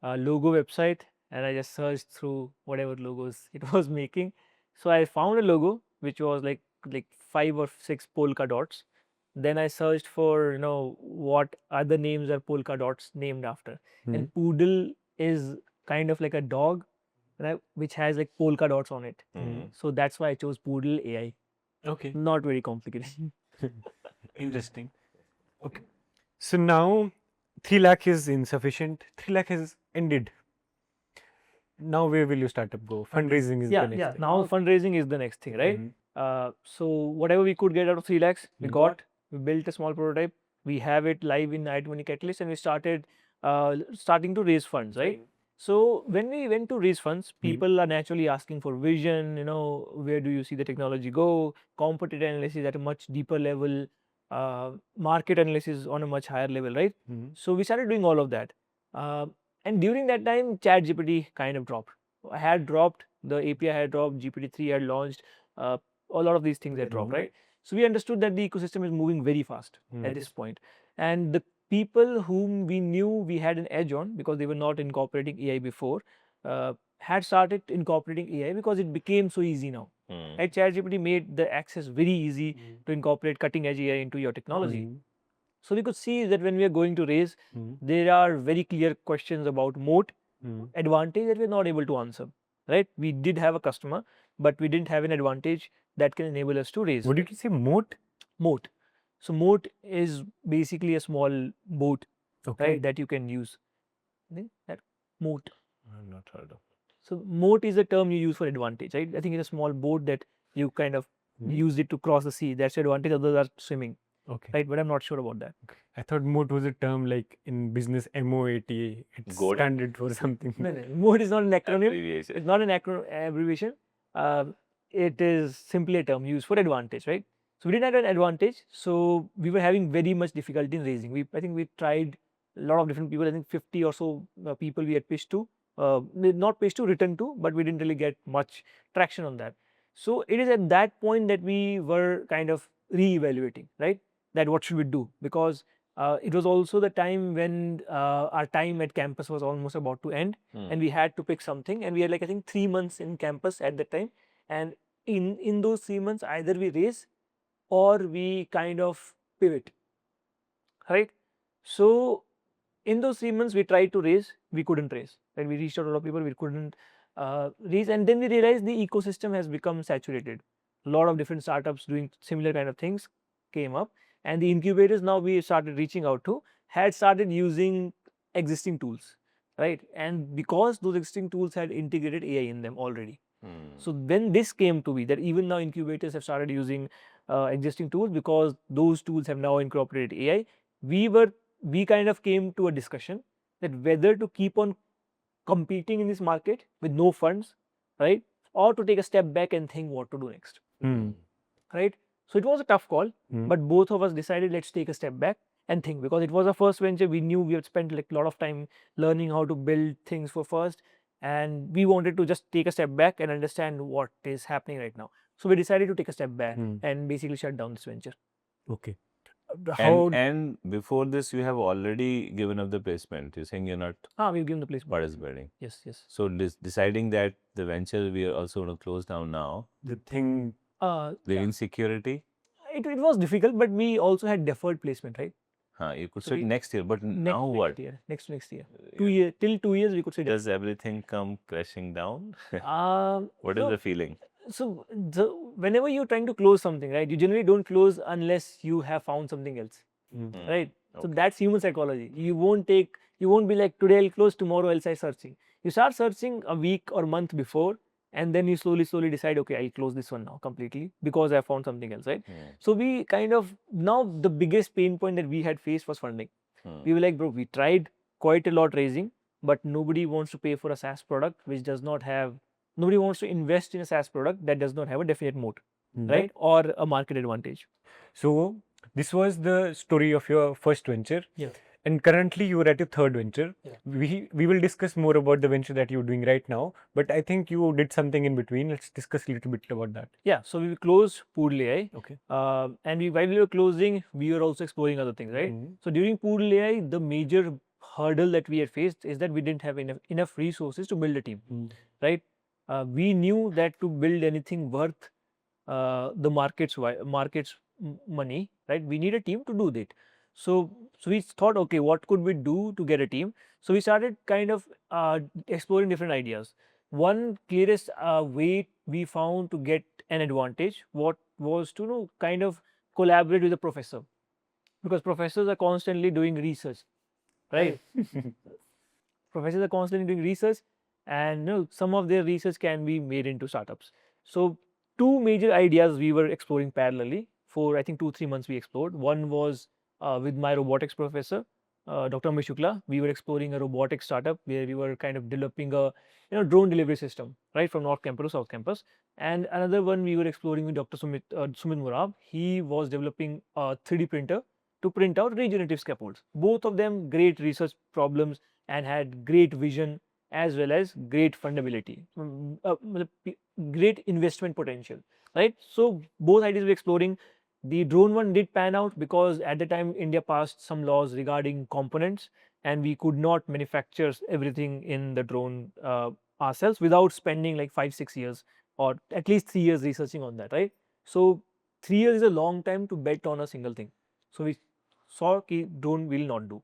a logo website and I just searched through whatever logos it was making. So I found a logo which was like 5 or 6 polka dots. Then I searched for what other names are polka dots named after, and Poodle is kind of like a dog, right, which has like polka dots on it. So that's why I chose Poodle AI. Okay. Not very complicated. Interesting. Okay. So now 3 lakh is insufficient. 3 lakh has ended. Now where will your startup go? Fundraising is the next thing. Now fundraising is the next thing, right? So whatever we could get out of 3 lakhs, we got. We built a small prototype. We have it live in IIT Mandi Catalyst, and we starting to raise funds, right? So when we went to raise funds, people are naturally asking for vision. Where do you see the technology go? Competitor analysis at a much deeper level, market analysis on a much higher level, right? So we started doing all of that. And during that time, ChatGPT kind of dropped. Had dropped, the API had dropped, GPT-3 had launched, a lot of these things had dropped, right? So we understood that the ecosystem is moving very fast at this point. And the people whom we knew we had an edge on, because they were not incorporating AI before, had started incorporating AI because it became so easy now. Right? ChatGPT made the access very easy to incorporate cutting edge AI into your technology. So we could see that when we are going to raise, there are very clear questions about moat, advantage that we're not able to answer. Right? We did have a customer, but we didn't have an advantage that can enable us to raise. What did you say? Moat? Moat. So moat is basically a small boat, right, that you can use. I think that moat. I've not heard of. So moat is a term you use for advantage, right? I think it's a small boat that you kind of use it to cross the sea. That's the advantage. Others are swimming. Okay. Right, but I'm not sure about that. Okay. I thought moat was a term like in business MOAT. It's Goat. standard for something. No. Moat is not an acronym. Abbreviation. It's not an abbreviation. It is simply a term used for advantage, right? So we didn't have an advantage. So we were having very much difficulty in raising. I think we tried a lot of different people. I think 50 or so people we had pitched to, not pitched to, written to, but we didn't really get much traction on that. So it is at that point that we were kind of re-evaluating, right? That what should we do? Because it was also the time when our time at campus was almost about to end, and we had to pick something. And we had like I think 3 months in campus at that time, and in those 3 months either we raise or we kind of pivot, right? So in those 3 months we tried to raise, we couldn't raise, and we reached out to a lot of people, we couldn't raise, and then we realized the ecosystem has become saturated. A lot of different startups doing similar kind of things came up, and the incubators now we started reaching out to had started using existing tools, right? And because those existing tools had integrated AI in them already. So when this came to be that even now incubators have started using existing tools because those tools have now incorporated AI, we kind of came to a discussion that whether to keep on competing in this market with no funds, right, or to take a step back and think what to do next, right? So it was a tough call, but both of us decided let's take a step back and think, because it was our first venture. We knew we had spent like a lot of time learning how to build things for first, and we wanted to just take a step back and understand what is happening right now. So we decided to take a step back and basically shut down this venture. Okay. And before this, you have already given up the placement. You're saying you're not We've given the placement. participating. Yes, yes. So deciding that the venture we are also going to close down now, The thing. leaving security, It was difficult, but we also had deferred placement, right? you could So sit we- next year, but now Next what? year, next year, 2 years, till 2 years we could say. Does everything come crashing down? What is so- the feeling? So whenever you're trying to close something, right, you generally don't close unless you have found something else, right? So that's human psychology. You won't be like today I'll close, tomorrow I'll start searching. You start searching a week or month before, and then you slowly decide, okay, I'll close this one now completely because I found something else, right? So we kind of, now the biggest pain point that we had faced was funding. We were like, bro, we tried quite a lot raising, but nobody wants to pay for a SaaS product which does not have, nobody wants to invest in a SaaS product that does not have a definite moat, right? Or a market advantage. So this was the story of your first venture. Yeah. And currently you are at your third venture. Yeah. We will discuss more about the venture that you're doing right now. But I think you did something in between. Let's discuss a little bit about that. Yeah, so we closed Poodle AI. Okay. And while we were closing, we were also exploring other things, right? So during Poodle AI, the major hurdle that we had faced is that we didn't have enough resources to build a team, right? We knew that to build anything worth the market's money, right, we need a team to do that. So we thought, okay, what could we do to get a team? So we started kind of exploring different ideas. One clearest way we found to get an advantage was to kind of collaborate with a professor, because professors are constantly doing research, right? Professors are constantly doing research, and some of their research can be made into startups. So two major ideas we were exploring parallelly for I think 2-3 months we explored. One was with my robotics professor, Dr. Amish Shukla. We were exploring a robotics startup where we were kind of developing a drone delivery system, right, from North Campus to South Campus. And another one we were exploring with Dr. Sumit Murab. He was developing a 3D printer to print out regenerative scaffolds. Both of them great research problems and had great vision as well as great fundability, great investment potential, right? So both ideas we're exploring. The drone one did pan out because at the time India passed some laws regarding components, and we could not manufacture everything in the drone ourselves without spending like 5-6 years or at least 3 years researching on that, right? So 3 years is a long time to bet on a single thing. So we saw ki drone will not do.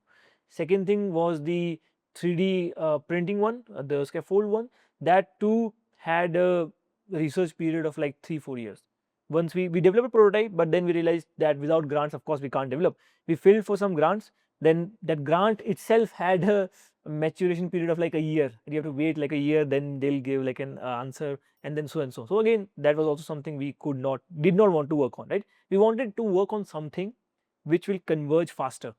Second thing was the 3D printing one, the scaffold one. That too had a research period of like 3-4 years. Once we developed a prototype, but then we realized that without grants, of course, we can't develop. We filled for some grants. Then that grant itself had a maturation period of like a year. You have to wait like a year, then they'll give like an answer, and then so and so. So again, that was also something we did not want to work on, right? We wanted to work on something which will converge faster,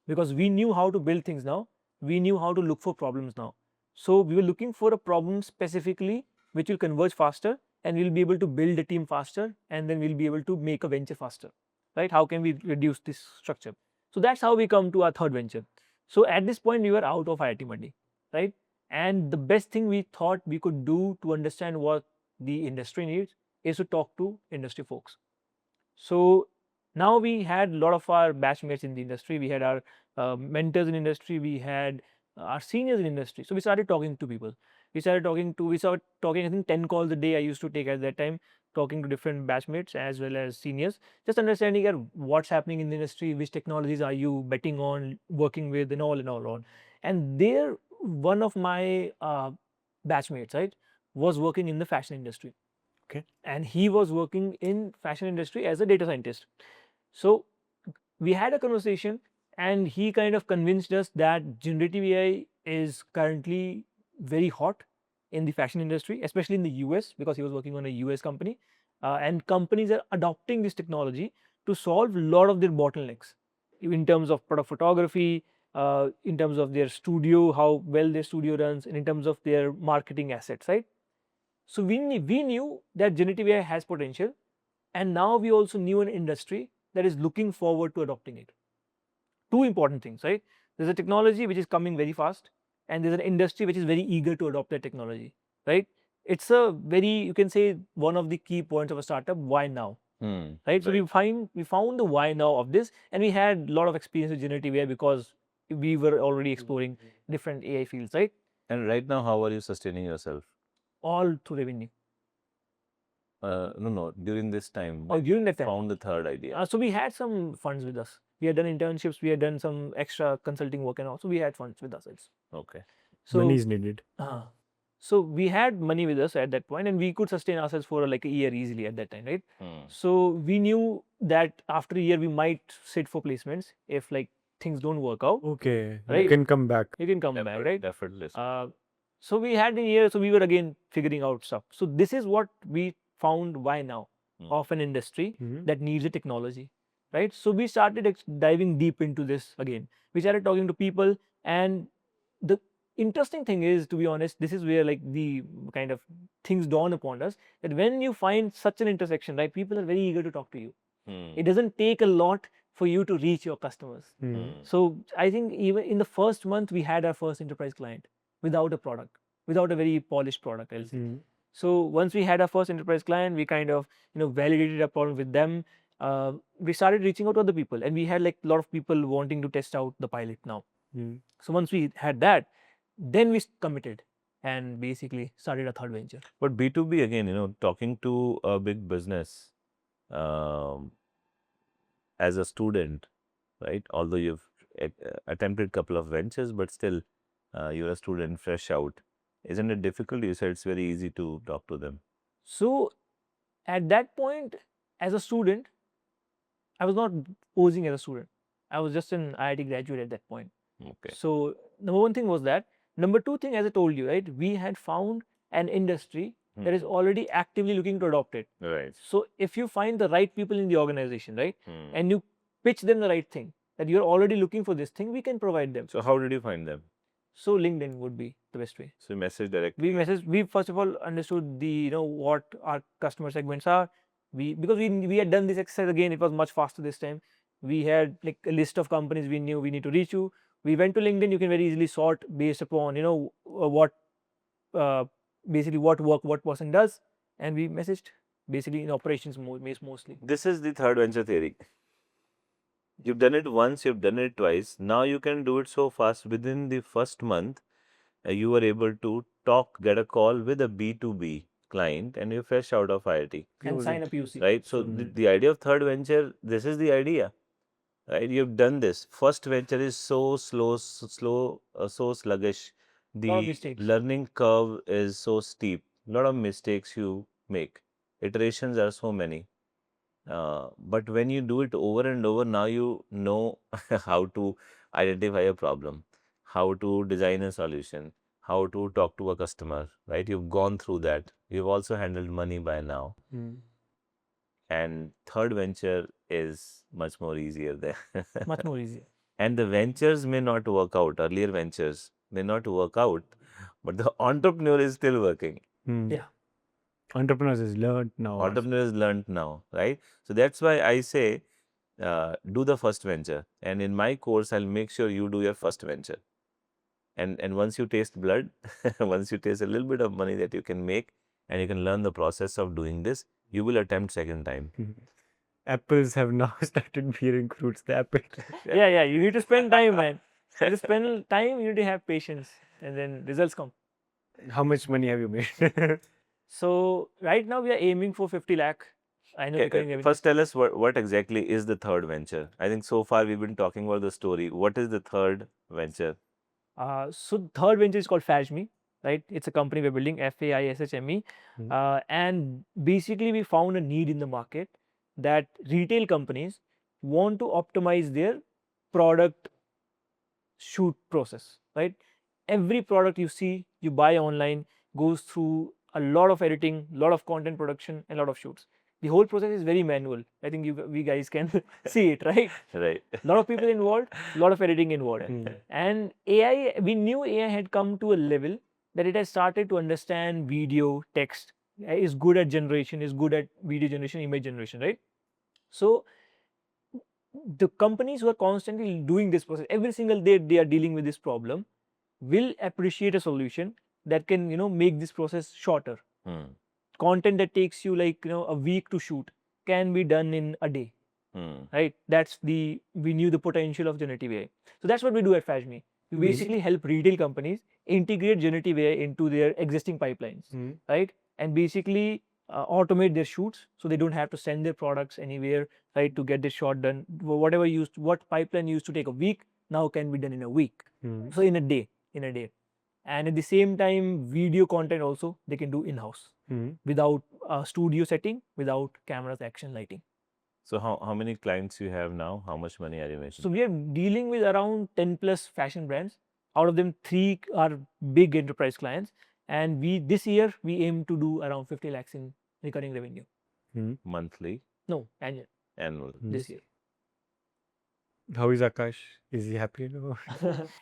because we knew how to build things now. We knew how to look for problems now. So we were looking for a problem specifically which will converge faster and we'll be able to build a team faster, and then we'll be able to make a venture faster, right? How can we reduce this structure? So that's how we come to our third venture. So at this point, we were out of IIT Mandi, right? And the best thing we thought we could do to understand what the industry needs is to talk to industry folks. So now we had a lot of our batchmates in the industry. We had our mentors in industry. We had our seniors in industry. So we started talking to people. We started talking, I think 10 calls a day I used to take at that time, talking to different batchmates as well as seniors, just understanding what's happening in the industry, which technologies are you betting on, working with, and all. And there, one of my batchmates, right, was working in the fashion industry. Okay. And he was working in fashion industry as a data scientist. So we had a conversation, and he kind of convinced us that generative AI is currently very hot in the fashion industry, especially in the US, because he was working on a US company, and companies are adopting this technology to solve a lot of their bottlenecks in terms of product photography, in terms of their studio, how well their studio runs, and in terms of their marketing assets, right? So we knew that generative AI has potential, and now we also knew an industry that is looking forward to adopting it. Two important things, right? There's a technology which is coming very fast, and there's an industry which is very eager to adopt that technology, right? It's a very, you can say, one of the key points of a startup. Why now? Right? So we found the why now of this, and we had a lot of experience with generative AI because we were already exploring different AI fields, right? And right now, how are you sustaining yourself? All through revenue. No, during this time, Or during that time. found the third idea. So we had some funds with us. We had done internships, we had done some extra consulting work, and also we had funds with us. Okay. So Money is needed. So we had money with us at that point, and we could sustain ourselves for like a year easily at that time, right? So we knew that after a year we might sit for placements if like things don't work out. Okay. Right. You can come back. You can come back, right? Deferred list. So we had a year, so we were again figuring out stuff. So this is what we found why now of an industry that needs a technology, right? So we started diving deep into this again. We started talking to people, and the interesting thing is, to be honest, this is where like the kind of things dawn upon us, that when you find such an intersection, right, people are very eager to talk to you. It doesn't take a lot for you to reach your customers. So I think even in the first month, we had our first enterprise client without a product, without a very polished product, I'll say. So once we had our first enterprise client, we kind of validated our problem with them. We started reaching out to other people, and we had like a lot of people wanting to test out the pilot now. So once we had that, then we committed and basically started a third venture. But B2B again, talking to a big business as a student, right? Although you've attempted a couple of ventures, but still you're a student fresh out. Isn't it difficult? You said it's very easy to talk to them. So at that point, as a student, I was not posing as a student. I was just an IIT graduate at that point. Okay. So number one thing was that. Number two thing, as I told you, right, we had found an industry that is already actively looking to adopt it. Right. So if you find the right people in the organization, right, and you pitch them the right thing, that you're already looking for this thing, we can provide them. So how did you find them? So LinkedIn would be the best way. So you message directly. We first of all understood the what our customer segments are. Because we had done this exercise again, it was much faster this time. We had like a list of companies we knew we need to reach you. We went to LinkedIn. You can very easily sort based upon what basically what work what person does, and we messaged basically in operations mostly. This is the third venture theory. You've done it once, you've done it twice. Now you can do it so fast. Within the first month, you were able to get a call with a B2B client, and you're fresh out of IIT. And sign a POC. Right? So the idea of third venture, this is the idea. Right? You've done this. First venture is so slow, so sluggish. The learning curve is so steep. A lot of mistakes you make. Iterations are so many. But when you do it over and over, now you know how to identify a problem, how to design a solution, how to talk to a customer, right? You've gone through that. You've also handled money by now. And third venture is much more easier there. Much more easier. And the ventures may not work out. Earlier ventures may not work out, but the entrepreneur is still working. Yeah. Entrepreneurs is learned now. also. Entrepreneurs learned now, right? So that's why I say, do the first venture. And in my course, I'll make sure you do your first venture. And once you taste blood, once you taste a little bit of money that you can make, and you can learn the process of doing this, you will attempt second time. Apples have now started bearing fruits. The apple. Yeah. You need to spend time, man. You need to spend time. You need to have patience, and then results come. How much money have you made? So right now we are aiming for 50 lakh. I know recurring revenue. First, tell us what exactly is the third venture. I think so far we've been talking about the story. What is the third venture? So third venture is called FaishMe, right? It's a company we're building, FaishMe. And basically we found a need in the market that retail companies want to optimize their product shoot process, right? Every product you see, you buy online, goes through a lot of editing, lot of content production, and a lot of shoots. The whole process is very manual. I think we guys can see it, right? Right. A lot of people involved, a lot of editing involved. And AI, we knew AI had come to a level that it has started to understand video, text, is good at generation, is good at video generation, image generation, right? So the companies who are constantly doing this process, every single day they are dealing with this problem, will appreciate a solution that can, make this process shorter. Content that takes you like, a week to shoot can be done in a day. Right? We knew the potential of generative AI. So that's what we do at FaishMe. We basically help retail companies integrate generative AI into their existing pipelines, right? And basically automate their shoots so they don't have to send their products anywhere, right? To get this shot done. What pipeline used to take a week now can be done in a week. So in a day. And at the same time, video content also they can do in-house without studio setting, without cameras, action, lighting. So how many clients you have now? How much money are you making? So we are dealing with around 10 plus fashion brands. Out of them, 3 are big enterprise clients. And this year we aim to do around 50 lakhs in recurring revenue. Monthly? No, annual. Annual. This year. How is Akash? Is he happy? No?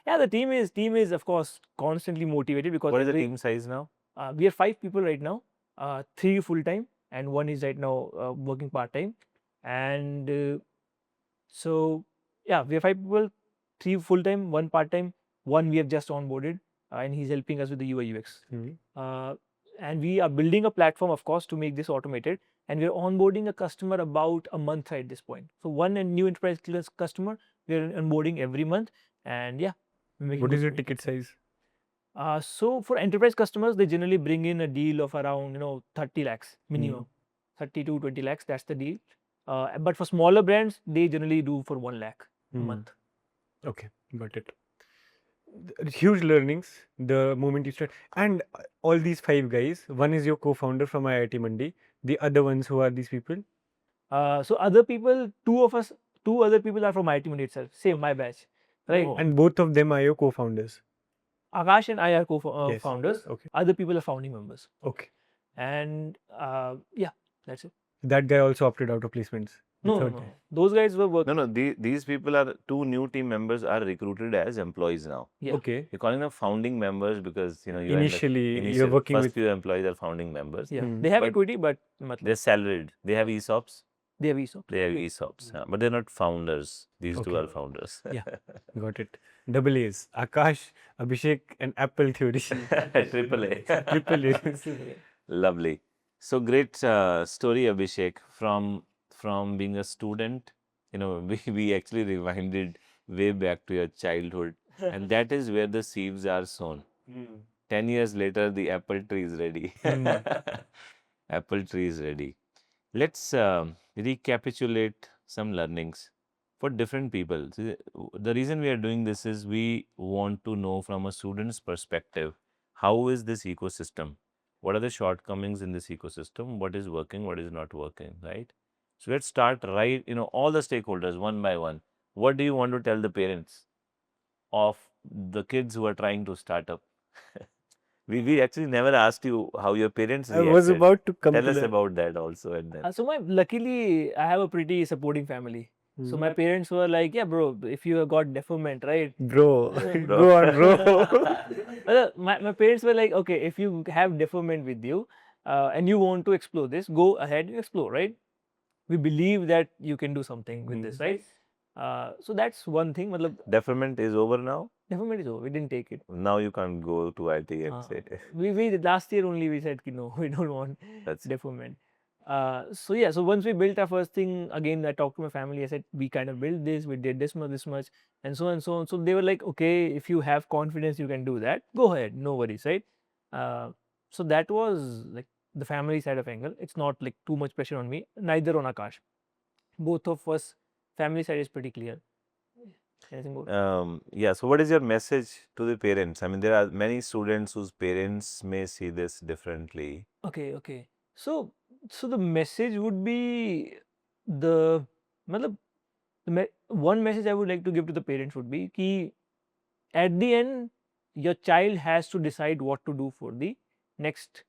Yeah, the team is of course constantly motivated because What is the team size now? We are 5 people right now, 3 full time and 1 is right now working part time. And so yeah, we have 5 people, 3 full time, 1 part time, 1 we have just onboarded, and he's helping us with the UI UX. And we are building a platform, of course, to make this automated. And we're onboarding a customer about a month at this point. So one new enterprise customer, we're onboarding every month. And yeah. What is your ticket size? So for enterprise customers, they generally bring in a deal of around 30 lakhs minimum, 30 to 20 lakhs. That's the deal. But for smaller brands, they generally do for 1 lakh a month. Okay, got it. Huge learnings the moment you start. And all these 5 guys, one is your co-founder from IIT Mandi. The other ones, who are these people? So other people, 2 other people are from IIT Mandi itself. Same, my batch, right? Oh. And both of them are your co-founders. Akash and I are Yes. co-founders. Okay. Other people are founding members. Okay. And yeah, that's it. That guy also opted out of placements. No. Those guys were working. No. These people are 2 new team members are recruited as employees now. Yeah. Okay. You're calling them founding members because you Initially you're working first with. few employees are founding members. Yeah. They have But equity, but they're salaried. They have ESOPs. they have ESOP. They have ESOPs, but they're not founders. These 2 Okay. are founders. Yeah. Got it. Double A's. Akash, Abhishek, and Apple Theory. Triple A. Triple A. Lovely. So great story, Abhishek. From being a student, we actually rewinded way back to your childhood, and that is where the seeds are sown. 10 years later, the apple tree is ready. Apple tree is ready. Let's recapitulate some learnings for different people. See, the reason we are doing this is we want to know from a student's perspective, how is this ecosystem? What are the shortcomings in this ecosystem? What is working? What is not working, right? So let's start right, all the stakeholders one by one. What do you want to tell the parents of the kids who are trying to start up? We actually never asked you how your parents reacted. I was about to come Tell to us that. about that also. And then. So luckily, I have a pretty supporting family. So my parents were like, yeah, bro, if you have got deferment, right? Bro, go on, bro. My parents were like, okay, if you have deferment with you, and you want to explore this, go ahead and explore, right? We believe that you can do something with this, right? So that's one thing. Matlab, Deferment is over now. deferment is over. We didn't take it. Now you can't go to IT and say. We last year only we said no, we don't want That's deferment. So yeah, so once we built our first thing, again I talked to my family. I said we kind of built this, we did this much, and so on and so on. So they were like, okay, if you have confidence, you can do that. Go ahead, no worries, right? So that was like the family side of angle. It's not like too much pressure on me, neither on Akash. Both of us, family side is pretty clear. Anything more? Yeah. So, what is your message to the parents? I mean, there are many students whose parents may see this differently. Okay. So the message would be the, matlab, one message I would like to give to the parents would be कि at the end your child has to decide what to do for the next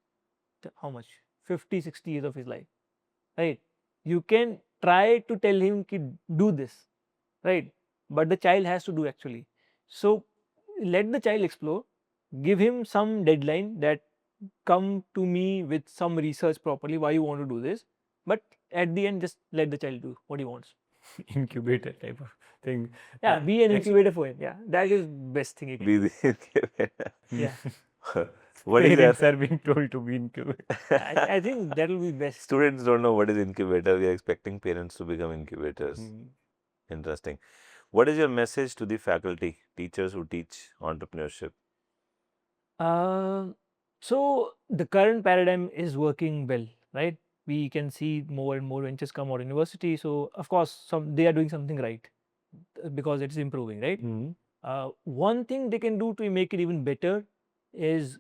how much 50-60 years of his life, right? You can try to tell him कि do this, right? But the child has to do actually. So let the child explore, give him some deadline that come to me with some research properly why you want to do this, but at the end just let the child do what he wants. Incubator type of thing. Yeah, be an incubator for him. Yeah, that is best thing you can Be do. the incubator. Yeah. What is Parents that? are being told to be incubator. I think that will be best. Students don't know what is incubator. We are expecting parents to become incubators. Interesting. What is your message to the faculty, teachers who teach entrepreneurship? So the current paradigm is working well, right? We can see more and more ventures come out of university. So of course, they are doing something right because it's improving, right? One thing they can do to make it even better is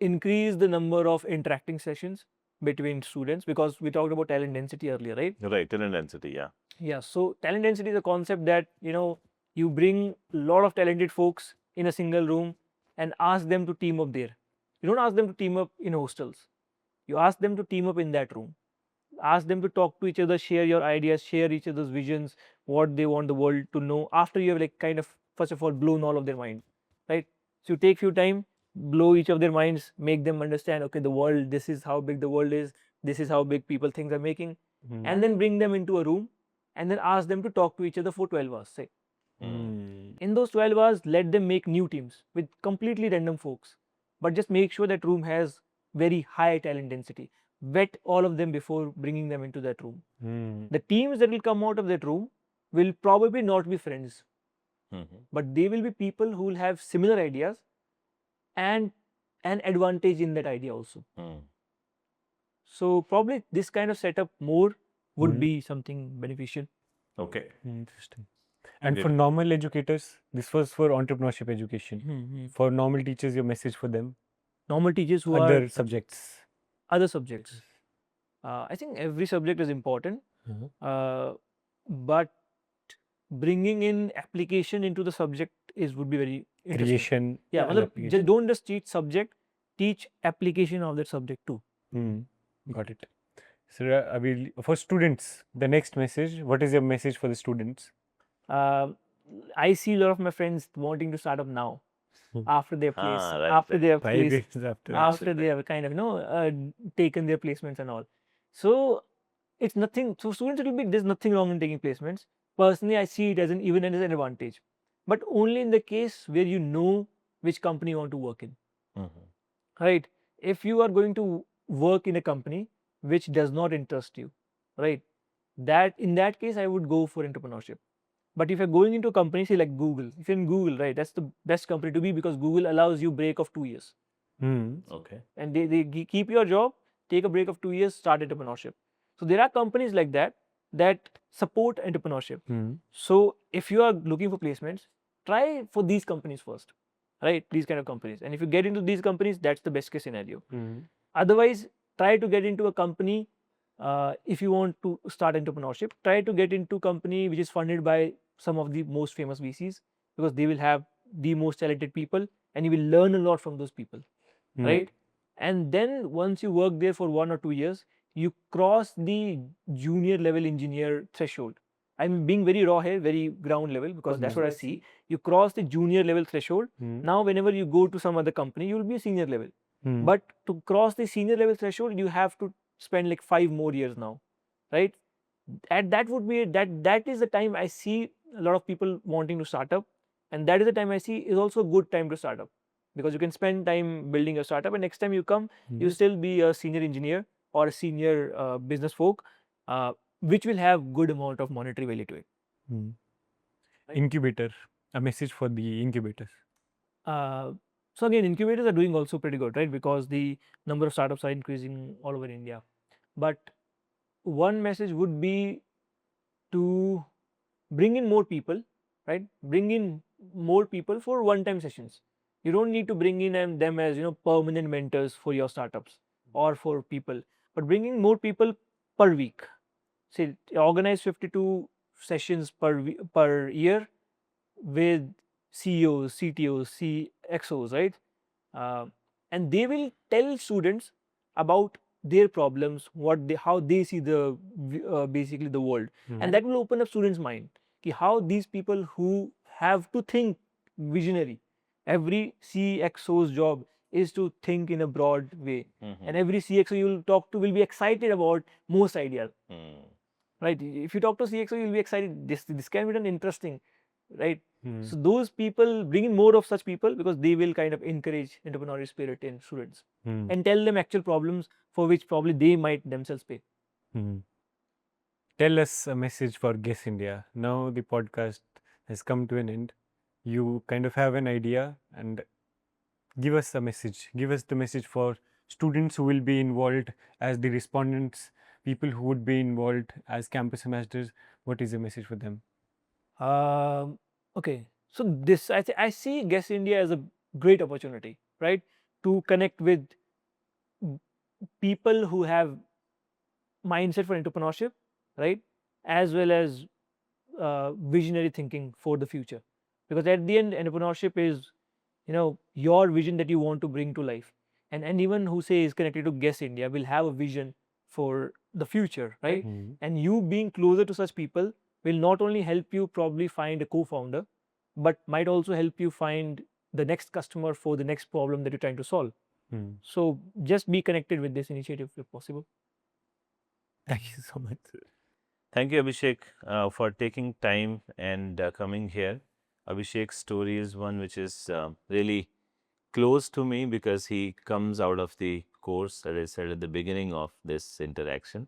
increase the number of interacting sessions between students, because we talked about talent density earlier, right? Right, talent density, yeah. Yeah, so talent density is a concept that you bring a lot of talented folks in a single room and ask them to team up there. You don't ask them to team up in hostels. You ask them to team up in that room. Ask them to talk to each other, share your ideas, share each other's visions, what they want the world to know after you have like kind of first of all blown all of their mind, right? So you take few time, blow each of their minds, make them understand, okay, the world, this is how big the world is, this is how big people things are making, and then bring them into a room and then ask them to talk to each other for 12 hours, say. In those 12 hours, let them make new teams with completely random folks, but just make sure that room has very high talent density. Vet all of them before bringing them into that room. The teams that will come out of that room will probably not be friends, but they will be people who will have similar ideas and an advantage in that idea also. So probably this kind of setup more would be something beneficial. Okay. Interesting. And Great. for normal educators, this was for entrepreneurship education. For normal teachers, your message for them? Normal teachers who Other are subjects. other subjects. I think every subject is important, but bringing in application into the subject would be very interesting. Creation. Yeah, and application. don't just teach subject, teach application of that subject too. Got it. So, for students, the next message, what is your message for the students? I see a lot of my friends wanting to start up now, after their place, right, after right. they have 5 placed, years after. after they have kind of taken their placements and all. So it's nothing. So students, it will be, there's nothing wrong in taking placements. Personally, I see it as even as an advantage, but only in the case where you know which company you want to work in. Right? If you are going to work in a company which does not interest you, right? That in that case, I would go for entrepreneurship. But if you're going into a company, say like Google, if you're in Google, right, that's the best company to be because Google allows you break of 2 years. Okay. And they keep your job, take a break of 2 years, start entrepreneurship. So there are companies like that that support entrepreneurship. So if you are looking for placements, try for these companies first, right? These kind of companies. And if you get into these companies, that's the best case scenario. Otherwise, try to get into a company. If you want to start entrepreneurship, try to get into a company which is funded by some of the most famous VCs, because they will have the most talented people and you will learn a lot from those people, right? And then once you work there for 1 or 2 years, you cross the junior level engineer threshold. I'm being very raw here, very ground level, because that's what I see. You cross the junior level threshold. Now, whenever you go to some other company, you will be a senior level. But to cross the senior level threshold, you have to spend like 5 more years now, right? And that would be that is the time I see a lot of people wanting to start up, and that is the time I see is also a good time to start up, because you can spend time building a startup, and next time you come, you still be a senior engineer or a senior business folk, which will have good amount of monetary value to it. Incubator, a message for the incubators. So again, incubators are doing also pretty good, right? Because the number of startups are increasing all over India. But one message would be to bring in more people, right? Bring in more people for one-time sessions. You don't need to bring in them as permanent mentors for your startups or for people, but bringing more people per week. Say organize 52 sessions per year with CEOs, CTOs, CXOs, right? Uh, and they will tell students about their problems, how they see basically the world, and that will open up students' mind. How these people who have to think visionary, every CXO's job is to think in a broad way, and every CXO you will talk to will be excited about most ideas. Right? If you talk to CXO, you'll be excited. This can be done interesting, right? So those people, bring in more of such people, because they will kind of encourage entrepreneurial spirit in students and tell them actual problems for which probably they might themselves pay. Tell us a message for Guess India. Now the podcast has come to an end. You kind of have an idea and give us a message. Give us the message for students who will be involved as the respondents, people who would be involved as campus ambassadors. What is the message for them? Okay, so I see Guess India as a great opportunity, right, to connect with people who have mindset for entrepreneurship, right, as well as visionary thinking for the future, because at the end, entrepreneurship is your vision that you want to bring to life, and anyone who say is connected to Guess India will have a vision for the future, right? And you being closer to such people will not only help you probably find a co-founder, but might also help you find the next customer for the next problem that you're trying to solve. So just be connected with this initiative if possible. Thank you so much. Thank you, Abhishek, for taking time and coming here. Abhishek's story is one which is really close to me because he comes out of the course, as I said at the beginning of this interaction.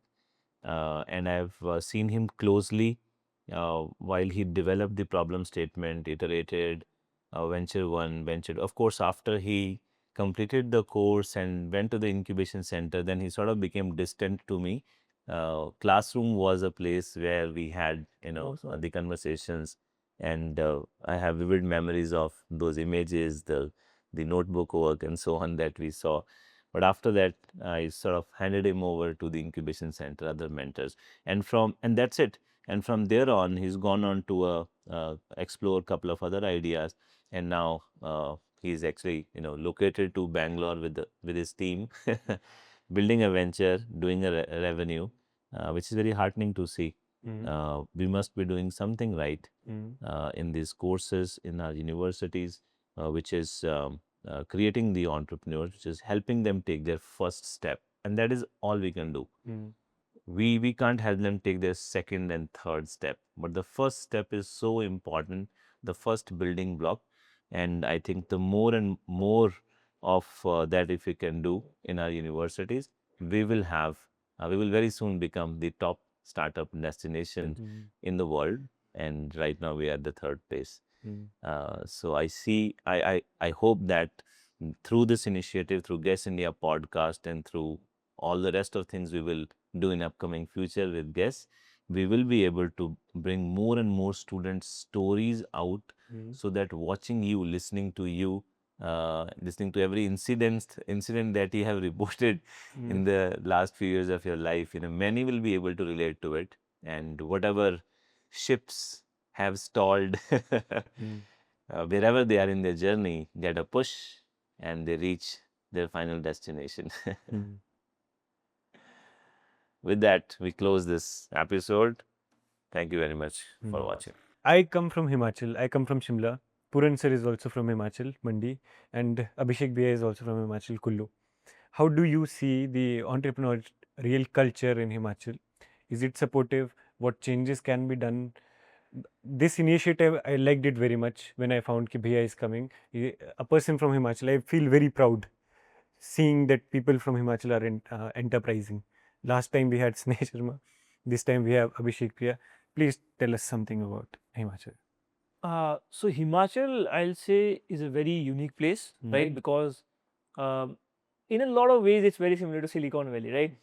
And I've seen him closely while he developed the problem statement, iterated, venture one, venture. Of course, after he completed the course and went to the incubation center, then he sort of became distant to me. Classroom was a place where we had, the conversations, and I have vivid memories of those images, the notebook work, and so on that we saw. But after that, I sort of handed him over to the incubation center, other mentors, and that's it. And from there on, he's gone on to explore a couple of other ideas, and now he's actually located to Bangalore with his team, building a venture, doing a revenue, which is very heartening to see. We must be doing something right in these courses in our universities, which is creating the entrepreneurs, which is helping them take their first step, and that is all we can do. We can't help them take their second and third step, but the first step is so important, the first building block. And I think the more and more of that if we can do in our universities, we will very soon become the top startup destination in the world. And right now we are at the third place. So I hope that through this initiative, through Guess India podcast, and through all the rest of things we will do in upcoming future with Guess, we will be able to bring more and more students' stories out, so that watching you, listening to you, listening to every incident that you have reported in the last few years of your life, many will be able to relate to it, and whatever ships have stalled, wherever they are in their journey, get a push and they reach their final destination. With that, we close this episode. Thank you very much for watching. I come from Himachal. I come from Shimla. Puran sir is also from Himachal, Mandi, and Abhishek Bhaiya is also from Himachal, Kullu. how do you see the entrepreneurial culture in Himachal? Is it supportive? What changes can be done? This initiative, I liked it very much when I found ki Bhaiya is coming. A person from Himachal, I feel very proud seeing that people from Himachal are enterprising. Last time we had Sneh Sharma. This time we have Abhishek Priya. Please tell us something about Himachal. So Himachal, I'll say, is a very unique place, right? Because in a lot of ways, it's very similar to Silicon Valley, right?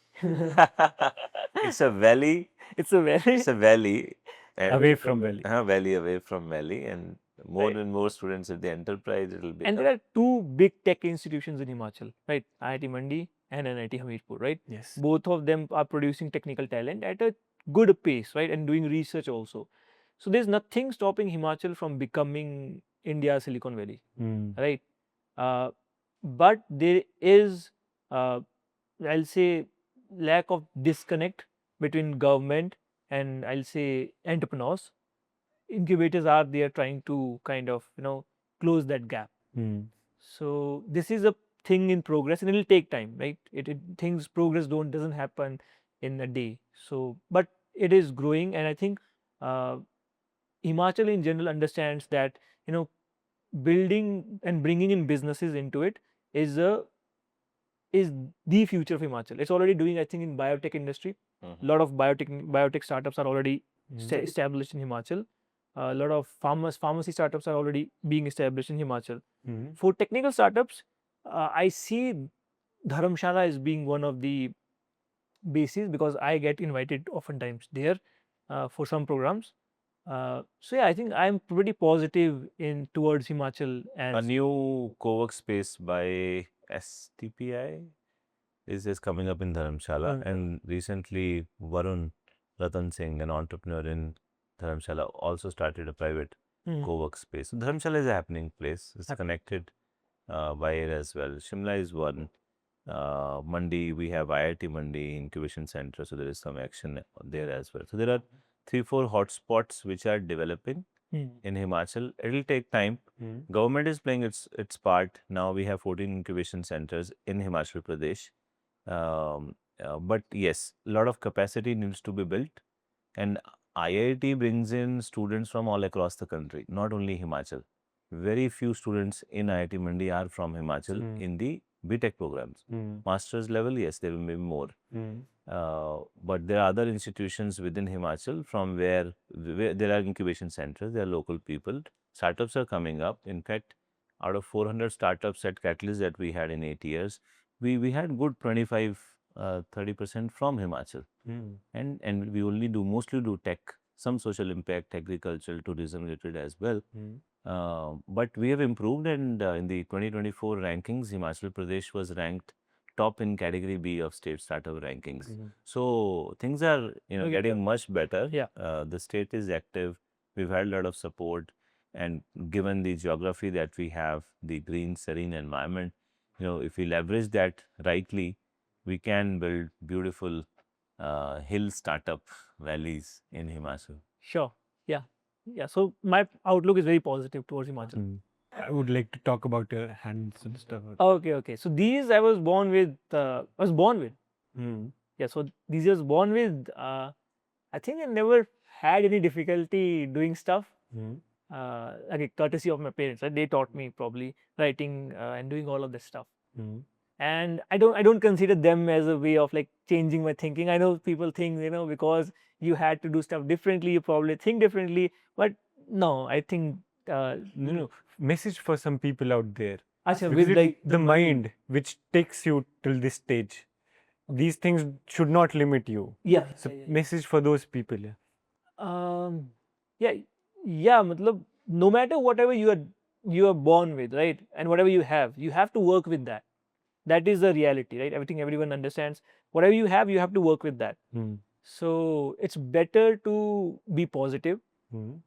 It's a valley. It's a very It's a valley. Away from Valley. Valley away from valley, and more Right. and more students at the enterprise it will And become. there are two big tech institutions in Himachal, right? IIT Mandi and IIT Himachal, right? Yes. Both of them are producing technical talent at a good pace, right? And doing research also. So there's nothing stopping Himachal from becoming India's Silicon Valley, right? But there is, I'll say, lack of disconnect between government and I'll say entrepreneurs. Incubators are there trying to kind of close that gap. So this is a thing in progress, and it will take time, right? Things progress doesn't happen in a day. So, but it is growing, and I think Himachal in general understands that building and bringing in businesses into it is the future of Himachal. It's already doing, I think, in biotech industry. A lot of biotech startups are already established in Himachal. A lot of pharmacy startups are already being established in Himachal. For technical startups, I see Dharamshala as being one of the bases because I get invited oftentimes there for some programs. So yeah, I think I'm pretty positive in towards Himachal A as new co-work space by STPI is coming up in Dharamshala, and recently Varun Ratan Singh, an entrepreneur in Dharamshala, also started a private co-work space. So Dharamshala is a happening place. It's connected by air as well. Shimla is one. Mandi, we have IIT Mandi Incubation Center, so there is some action there as well. So there are 3-4 hotspots which are developing in Himachal. It will take time. Government is playing its part. Now we have 14 incubation centers in Himachal Pradesh. But yes, a lot of capacity needs to be built, and IIT brings in students from all across the country, not only Himachal. Very few students in IIT Mandi are from Himachal in the BTech programs. Master's level, yes, there will be more. But there are other institutions within Himachal from where there are incubation centers, there are local people. Startups are coming up. In fact, out of 400 startups at Catalyst that we had in 8 years, we had good 25-30% from Himachal. And we mostly do tech, some social impact, agricultural, tourism related as well. But we have improved, and in the 2024 rankings, Himachal Pradesh was ranked top in category B of state startup rankings. So things are getting much better. Yeah. The state is active. We've had a lot of support, and given the geography that we have, the green, serene environment, if we leverage that rightly, we can build beautiful hill startup valleys in Himachal. Sure. Yeah. Yeah. So my outlook is very positive towards Himachal. I would like to talk about your hands and stuff. Okay. Okay. So these I was born with. Yeah. So these I was born with. I think I never had any difficulty doing stuff. Like courtesy of my parents, right? They taught me probably writing and doing all of this stuff. And I don't consider them as a way of like changing my thinking. I know people think because you had to do stuff differently, you probably think differently. But no, I think Message for some people out there. Acha, Because with like the mind which takes you till this stage, these things should not limit you. yeah. So message for those people. Yeah, matlab, no matter whatever you are born with, right, and whatever you have to work with that. That is the reality, right? Everyone understands. Whatever you have to work with that. So it's better to be positive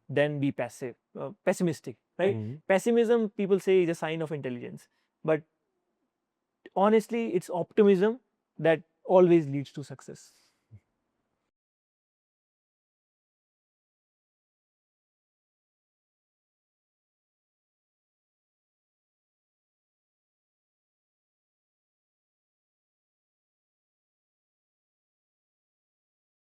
than be pessimistic, right? Pessimism, people say, is a sign of intelligence, but honestly, it's optimism that always leads to success.